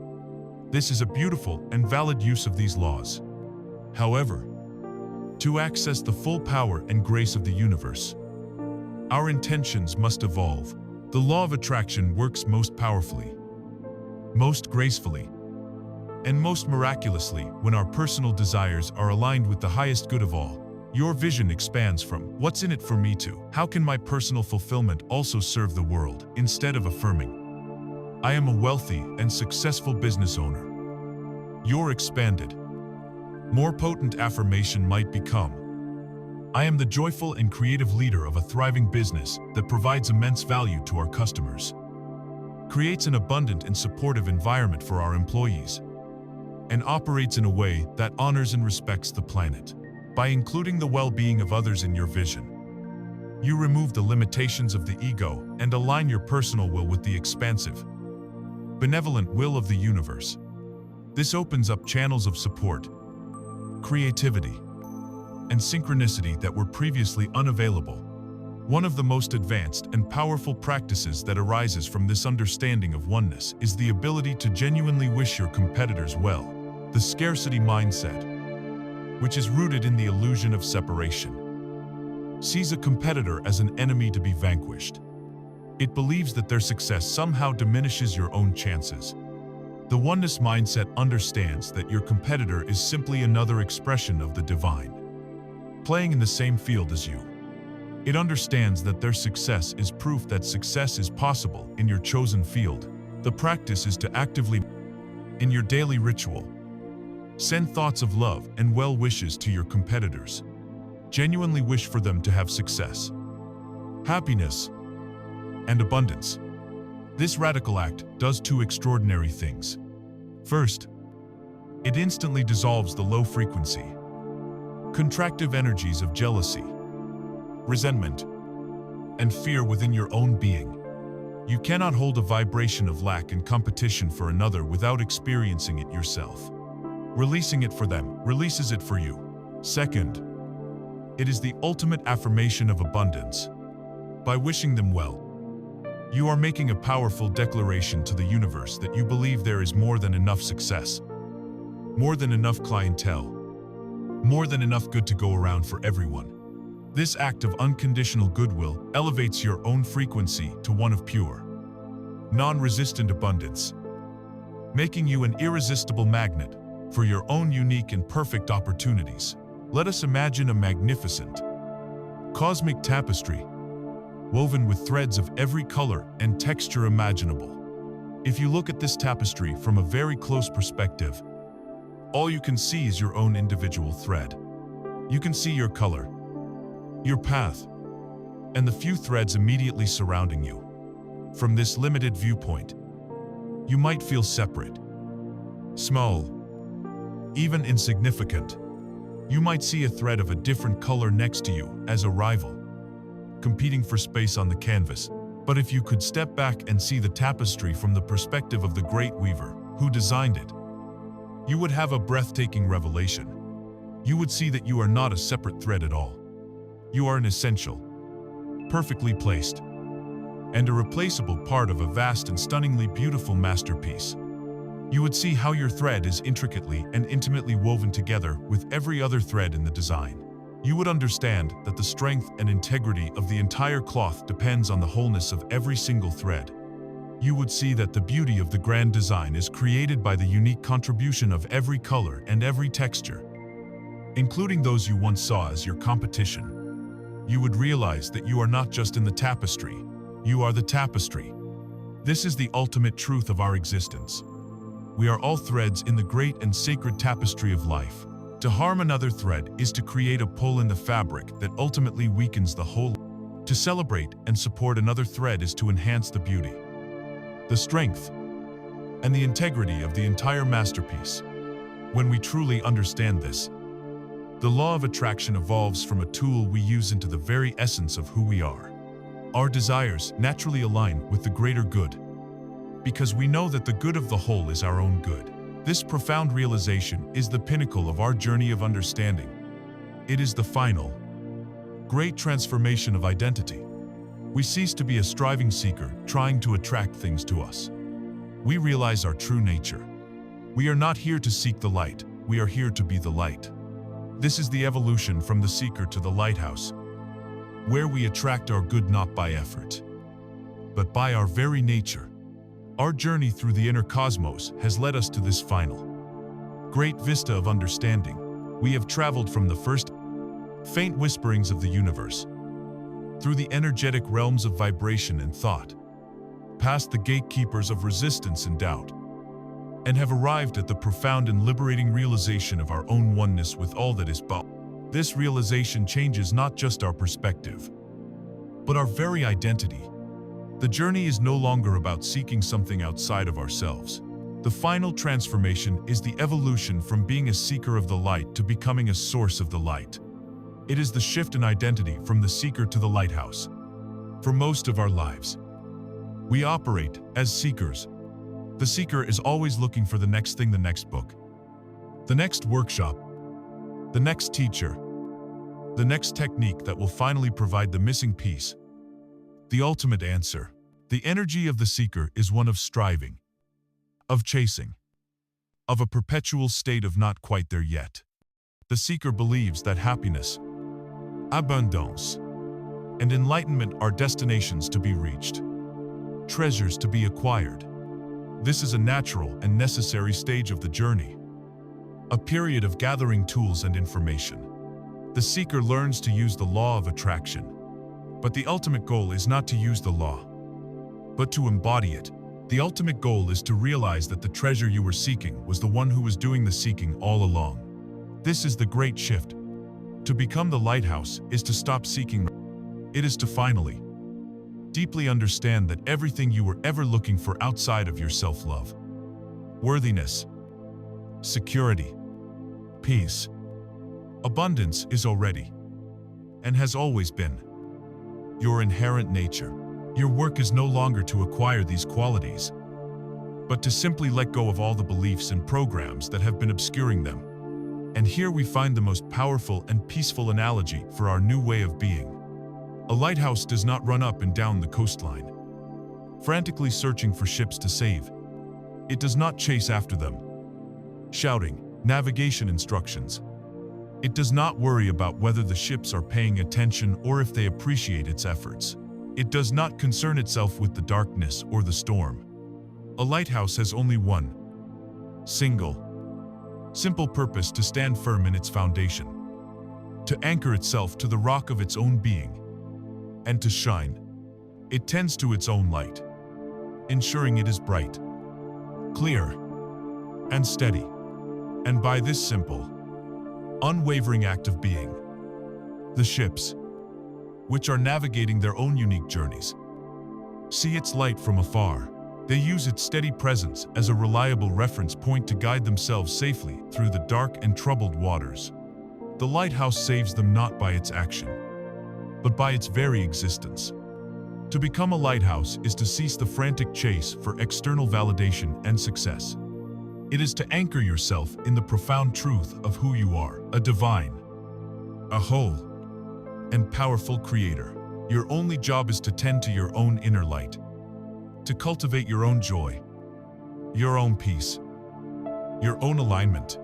This is a beautiful and valid use of these laws. However, to access the full power and grace of the universe, our intentions must evolve. The law of attraction works most powerfully, most gracefully, and most miraculously when our personal desires are aligned with the highest good of all. Your vision expands from, "What's in it for me?" to, "How can my personal fulfillment also serve the world?" Instead of affirming, "I am a wealthy and successful business owner," your expanded, more potent affirmation might become, "I am the joyful and creative leader of a thriving business that provides immense value to our customers, creates an abundant and supportive environment for our employees, and operates in a way that honors and respects the planet." By including the well-being of others in your vision, you remove the limitations of the ego and align your personal will with the expansive, benevolent will of the universe. This opens up channels of support, creativity, and synchronicity that were previously unavailable. One of the most advanced and powerful practices that arises from this understanding of oneness is the ability to genuinely wish your competitors well. The scarcity mindset, which is rooted in the illusion of separation, sees a competitor as an enemy to be vanquished. It believes that their success somehow diminishes your own chances. The oneness mindset understands that your competitor is simply another expression of the divine, playing in the same field as you. It understands that their success is proof that success is possible in your chosen field. The practice is to actively, in your daily ritual, send thoughts of love and well wishes to your competitors. Genuinely wish for them to have success, happiness, and abundance. This radical act does two extraordinary things. First, it instantly dissolves the low-frequency, contractive energies of jealousy, resentment, and fear within your own being. You cannot hold a vibration of lack and competition for another without experiencing it yourself. Releasing it for them releases it for you. Second, it is the ultimate affirmation of abundance. By wishing them well, you are making a powerful declaration to the universe that you believe there is more than enough success, more than enough clientele, more than enough good to go around for everyone. This act of unconditional goodwill elevates your own frequency to one of pure, non-resistant abundance, making you an irresistible magnet for your own unique and perfect opportunities. Let us imagine a magnificent, cosmic tapestry, woven with threads of every color and texture imaginable. If you look at this tapestry from a very close perspective, all you can see is your own individual thread. You can see your color, your path, and the few threads immediately surrounding you. From this limited viewpoint, you might feel separate, small, even insignificant. You might see a thread of a different color next to you as a rival, competing for space on the canvas. But if you could step back and see the tapestry from the perspective of the great weaver who designed it, you would have a breathtaking revelation. You would see that you are not a separate thread at all. You are an essential, perfectly placed, and irreplaceable part of a vast and stunningly beautiful masterpiece. You would see how your thread is intricately and intimately woven together with every other thread in the design. You would understand that the strength and integrity of the entire cloth depends on the wholeness of every single thread. You would see that the beauty of the grand design is created by the unique contribution of every color and every texture, including those you once saw as your competition. You would realize that you are not just in the tapestry, you are the tapestry. This is the ultimate truth of our existence. We are all threads in the great and sacred tapestry of life. To harm another thread is to create a pull in the fabric that ultimately weakens the whole. To celebrate and support another thread is to enhance the beauty, the strength, and the integrity of the entire masterpiece. When we truly understand this, the law of attraction evolves from a tool we use into the very essence of who we are. Our desires naturally align with the greater good, because we know that the good of the whole is our own good. This profound realization is the pinnacle of our journey of understanding. It is the final, great transformation of identity. We cease to be a striving seeker trying to attract things to us. We realize our true nature. We are not here to seek the light, we are here to be the light. This is the evolution from the seeker to the lighthouse, where we attract our good not by effort, but by our very nature. Our journey through the inner cosmos has led us to this final, great vista of understanding. We have traveled from the first faint whisperings of the universe, through the energetic realms of vibration and thought, past the gatekeepers of resistance and doubt, and have arrived at the profound and liberating realization of our own oneness with all that is but. This realization changes not just our perspective, but our very identity. The journey is no longer about seeking something outside of ourselves. The final transformation is the evolution from being a seeker of the light to becoming a source of the light. It is the shift in identity from the seeker to the lighthouse. For most of our lives, we operate as seekers. The seeker is always looking for the next thing, the next book, the next workshop, the next teacher, the next technique that will finally provide the missing piece, the ultimate answer. The energy of the seeker is one of striving, of chasing, of a perpetual state of not quite there yet. The seeker believes that happiness, abundance, and enlightenment are destinations to be reached, treasures to be acquired. This is a natural and necessary stage of the journey, a period of gathering tools and information. The seeker learns to use the law of attraction, but the ultimate goal is not to use the law, but to embody it. The ultimate goal is to realize that the treasure you were seeking was the one who was doing the seeking all along. This is the great shift. To become the lighthouse is to stop seeking. It is to finally, deeply understand that everything you were ever looking for outside of your self-love, worthiness, security, peace, abundance is already, and has always been, your inherent nature. Your work is no longer to acquire these qualities, but to simply let go of all the beliefs and programs that have been obscuring them. And here we find the most powerful and peaceful analogy for our new way of being. A lighthouse does not run up and down the coastline, frantically searching for ships to save. It does not chase after them, shouting navigation instructions. It does not worry about whether the ships are paying attention or if they appreciate its efforts. It does not concern itself with the darkness or the storm. A lighthouse has only one simple purpose: to stand firm in its foundation, to anchor itself to the rock of its own being, and to shine. It tends to its own light, ensuring it is bright, clear, and steady. And by this simple, unwavering act of being, the ships, which are navigating their own unique journeys, see its light from afar. They use its steady presence as a reliable reference point to guide themselves safely through the dark and troubled waters. The lighthouse saves them not by its action, but by its very existence. To become a lighthouse is to cease the frantic chase for external validation and success. It is to anchor yourself in the profound truth of who you are, a divine, a whole, and powerful creator. Your only job is to tend to your own inner light, to cultivate your own joy, your own peace, your own alignment,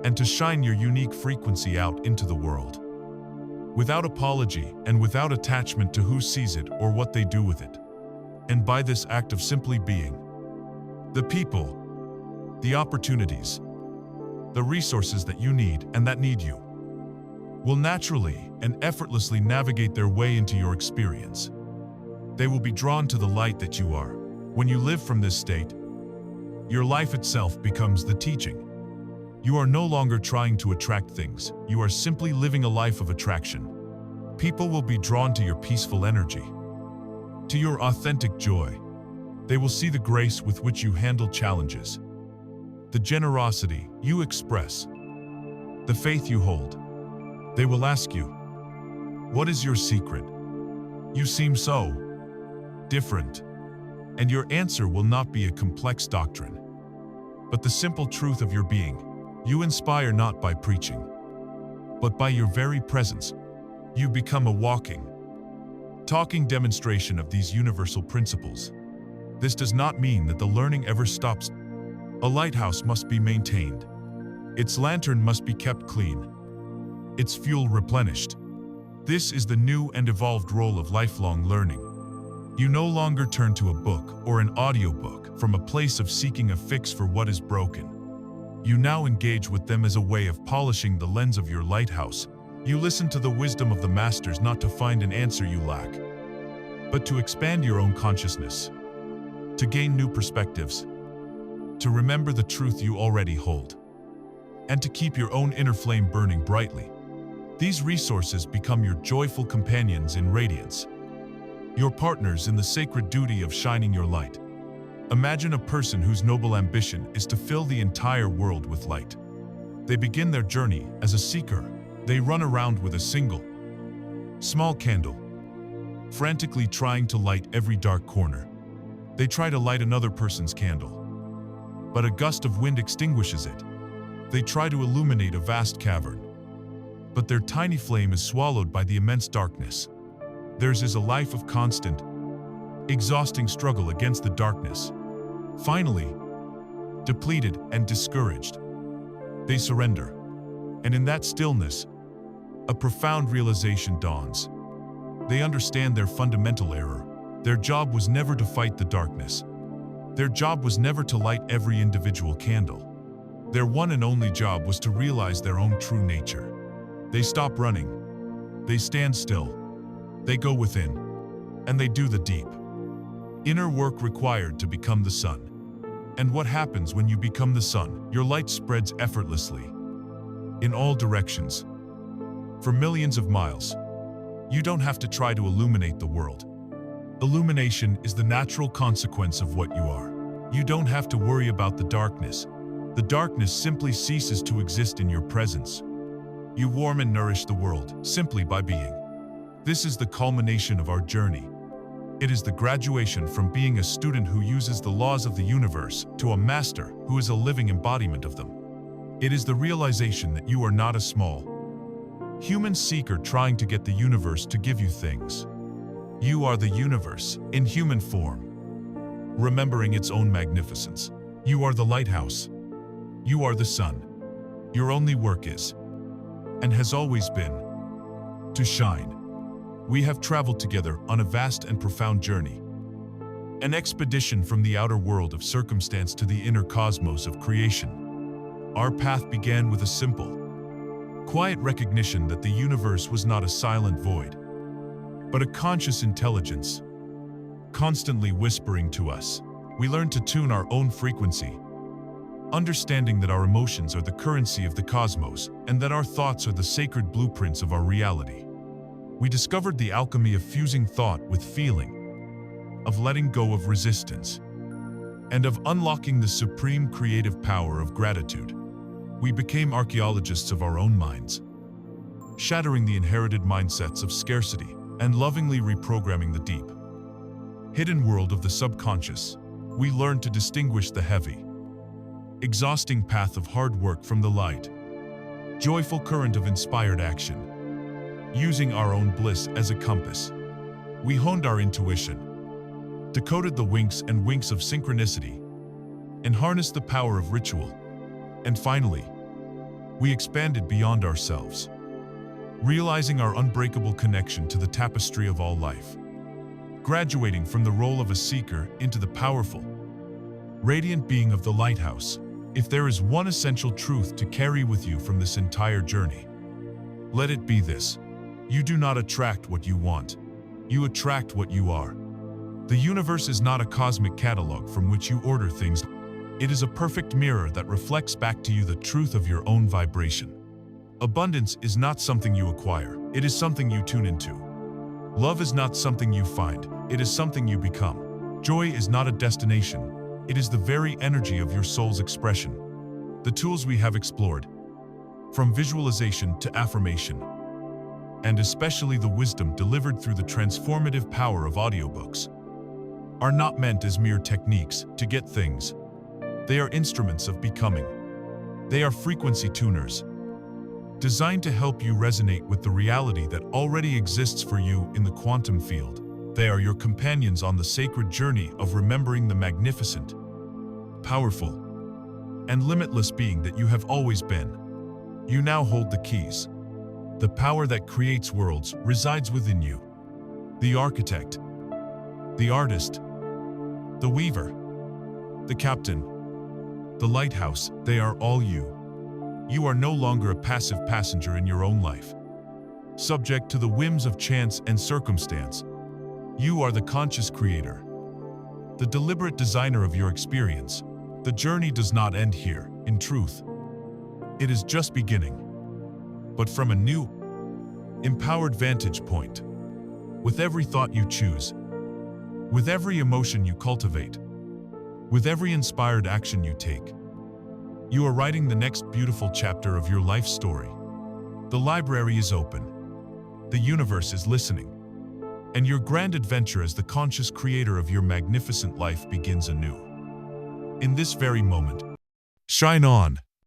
and to shine your unique frequency out into the world, without apology and without attachment to who sees it or what they do with it. And by this act of simply being, the people, the opportunities, the resources that you need and that need you will naturally and effortlessly navigate their way into your experience. They will be drawn to the light that you are. When you live from this state, your life itself becomes the teaching. You are no longer trying to attract things. You are simply living a life of attraction. People will be drawn to your peaceful energy, to your authentic joy. They will see the grace with which you handle challenges, the generosity you express, the faith you hold. They will ask you, "What is your secret? You seem so different." And your answer will not be a complex doctrine, but the simple truth of your being. You inspire not by preaching, but by your very presence. You become a walking, talking demonstration of these universal principles. This does not mean that the learning ever stops. A lighthouse must be maintained. Its lantern must be kept clean, its fuel replenished. This is the new and evolved role of lifelong learning. You no longer turn to a book or an audiobook from a place of seeking a fix for what is broken. You now engage with them as a way of polishing the lens of your lighthouse, You listen to the wisdom of the masters not to find an answer you lack, but to expand your own consciousness, to gain new perspectives, to remember the truth you already hold, and to keep your own inner flame burning brightly. These resources become your joyful companions in radiance, your partners in the sacred duty of shining your light. Imagine a person whose noble ambition is to fill the entire world with light. They begin their journey as a seeker. They run around with a single, small candle, frantically trying to light every dark corner. They try to light another person's candle, but a gust of wind extinguishes it. They try to illuminate a vast cavern, but their tiny flame is swallowed by the immense darkness. Theirs is a life of constant, exhausting struggle against the darkness. Finally, depleted and discouraged, they surrender. And in that stillness, a profound realization dawns. They understand their fundamental error. Their job was never to fight the darkness. Their job was never to light every individual candle. Their one and only job was to realize their own true nature. They stop running. They stand still. They go within. And they do the deep, inner work required to become the sun. And what happens when you become the sun? Your light spreads effortlessly, in all directions, for millions of miles. You don't have to try to illuminate the world. Illumination is the natural consequence of what you are. You don't have to worry about the darkness. The darkness simply ceases to exist in your presence. You warm and nourish the world simply by being. This is the culmination of our journey. It is the graduation from being a student who uses the laws of the universe to a master who is a living embodiment of them. It is the realization that you are not a small, human seeker trying to get the universe to give you things. You are the universe in human form, remembering its own magnificence. You are the lighthouse. You are the sun. Your only work is, and has always been, to shine. We have traveled together on a vast and profound journey, an expedition from the outer world of circumstance to the inner cosmos of creation. Our path began with a simple, quiet recognition that the universe was not a silent void, but a conscious intelligence, constantly whispering to us. We learned to tune our own frequency, understanding that our emotions are the currency of the cosmos and that our thoughts are the sacred blueprints of our reality. We discovered the alchemy of fusing thought with feeling, of letting go of resistance, and of unlocking the supreme creative power of gratitude. We became archaeologists of our own minds, shattering the inherited mindsets of scarcity and lovingly reprogramming the deep, hidden world of the subconscious. We learned to distinguish the heavy, exhausting path of hard work from the light, joyful current of inspired action. Using our own bliss as a compass, we honed our intuition, decoded the winks and winks of synchronicity, and harnessed the power of ritual. And finally, we expanded beyond ourselves, realizing our unbreakable connection to the tapestry of all life, graduating from the role of a seeker into the powerful, radiant being of the lighthouse. If there is one essential truth to carry with you from this entire journey, let it be this: you do not attract what you want. You attract what you are. The universe is not a cosmic catalog from which you order things. It is a perfect mirror that reflects back to you the truth of your own vibration. Abundance is not something you acquire. It is something you tune into. Love is not something you find. It is something you become. Joy is not a destination. It is the very energy of your soul's expression. The tools we have explored, from visualization to affirmation, and especially the wisdom delivered through the transformative power of audiobooks, are not meant as mere techniques to get things. They are instruments of becoming. They are frequency tuners, designed to help you resonate with the reality that already exists for you in the quantum field. They are your companions on the sacred journey of remembering the magnificent, powerful, and limitless being that you have always been. You now hold the keys. The power that creates worlds resides within you. The architect, the artist, the weaver, the captain, the lighthouse, they are all you. You are no longer a passive passenger in your own life. subject to the whims of chance and circumstance. You are the conscious creator, the deliberate designer of your experience. The journey does not end here, in truth. It is just beginning, but from a new, empowered vantage point. With every thought you choose, with every emotion you cultivate, with every inspired action you take, you are writing the next beautiful chapter of your life story. The library is open, the universe is listening, and your grand adventure as the conscious creator of your magnificent life begins anew. In this very moment, shine on.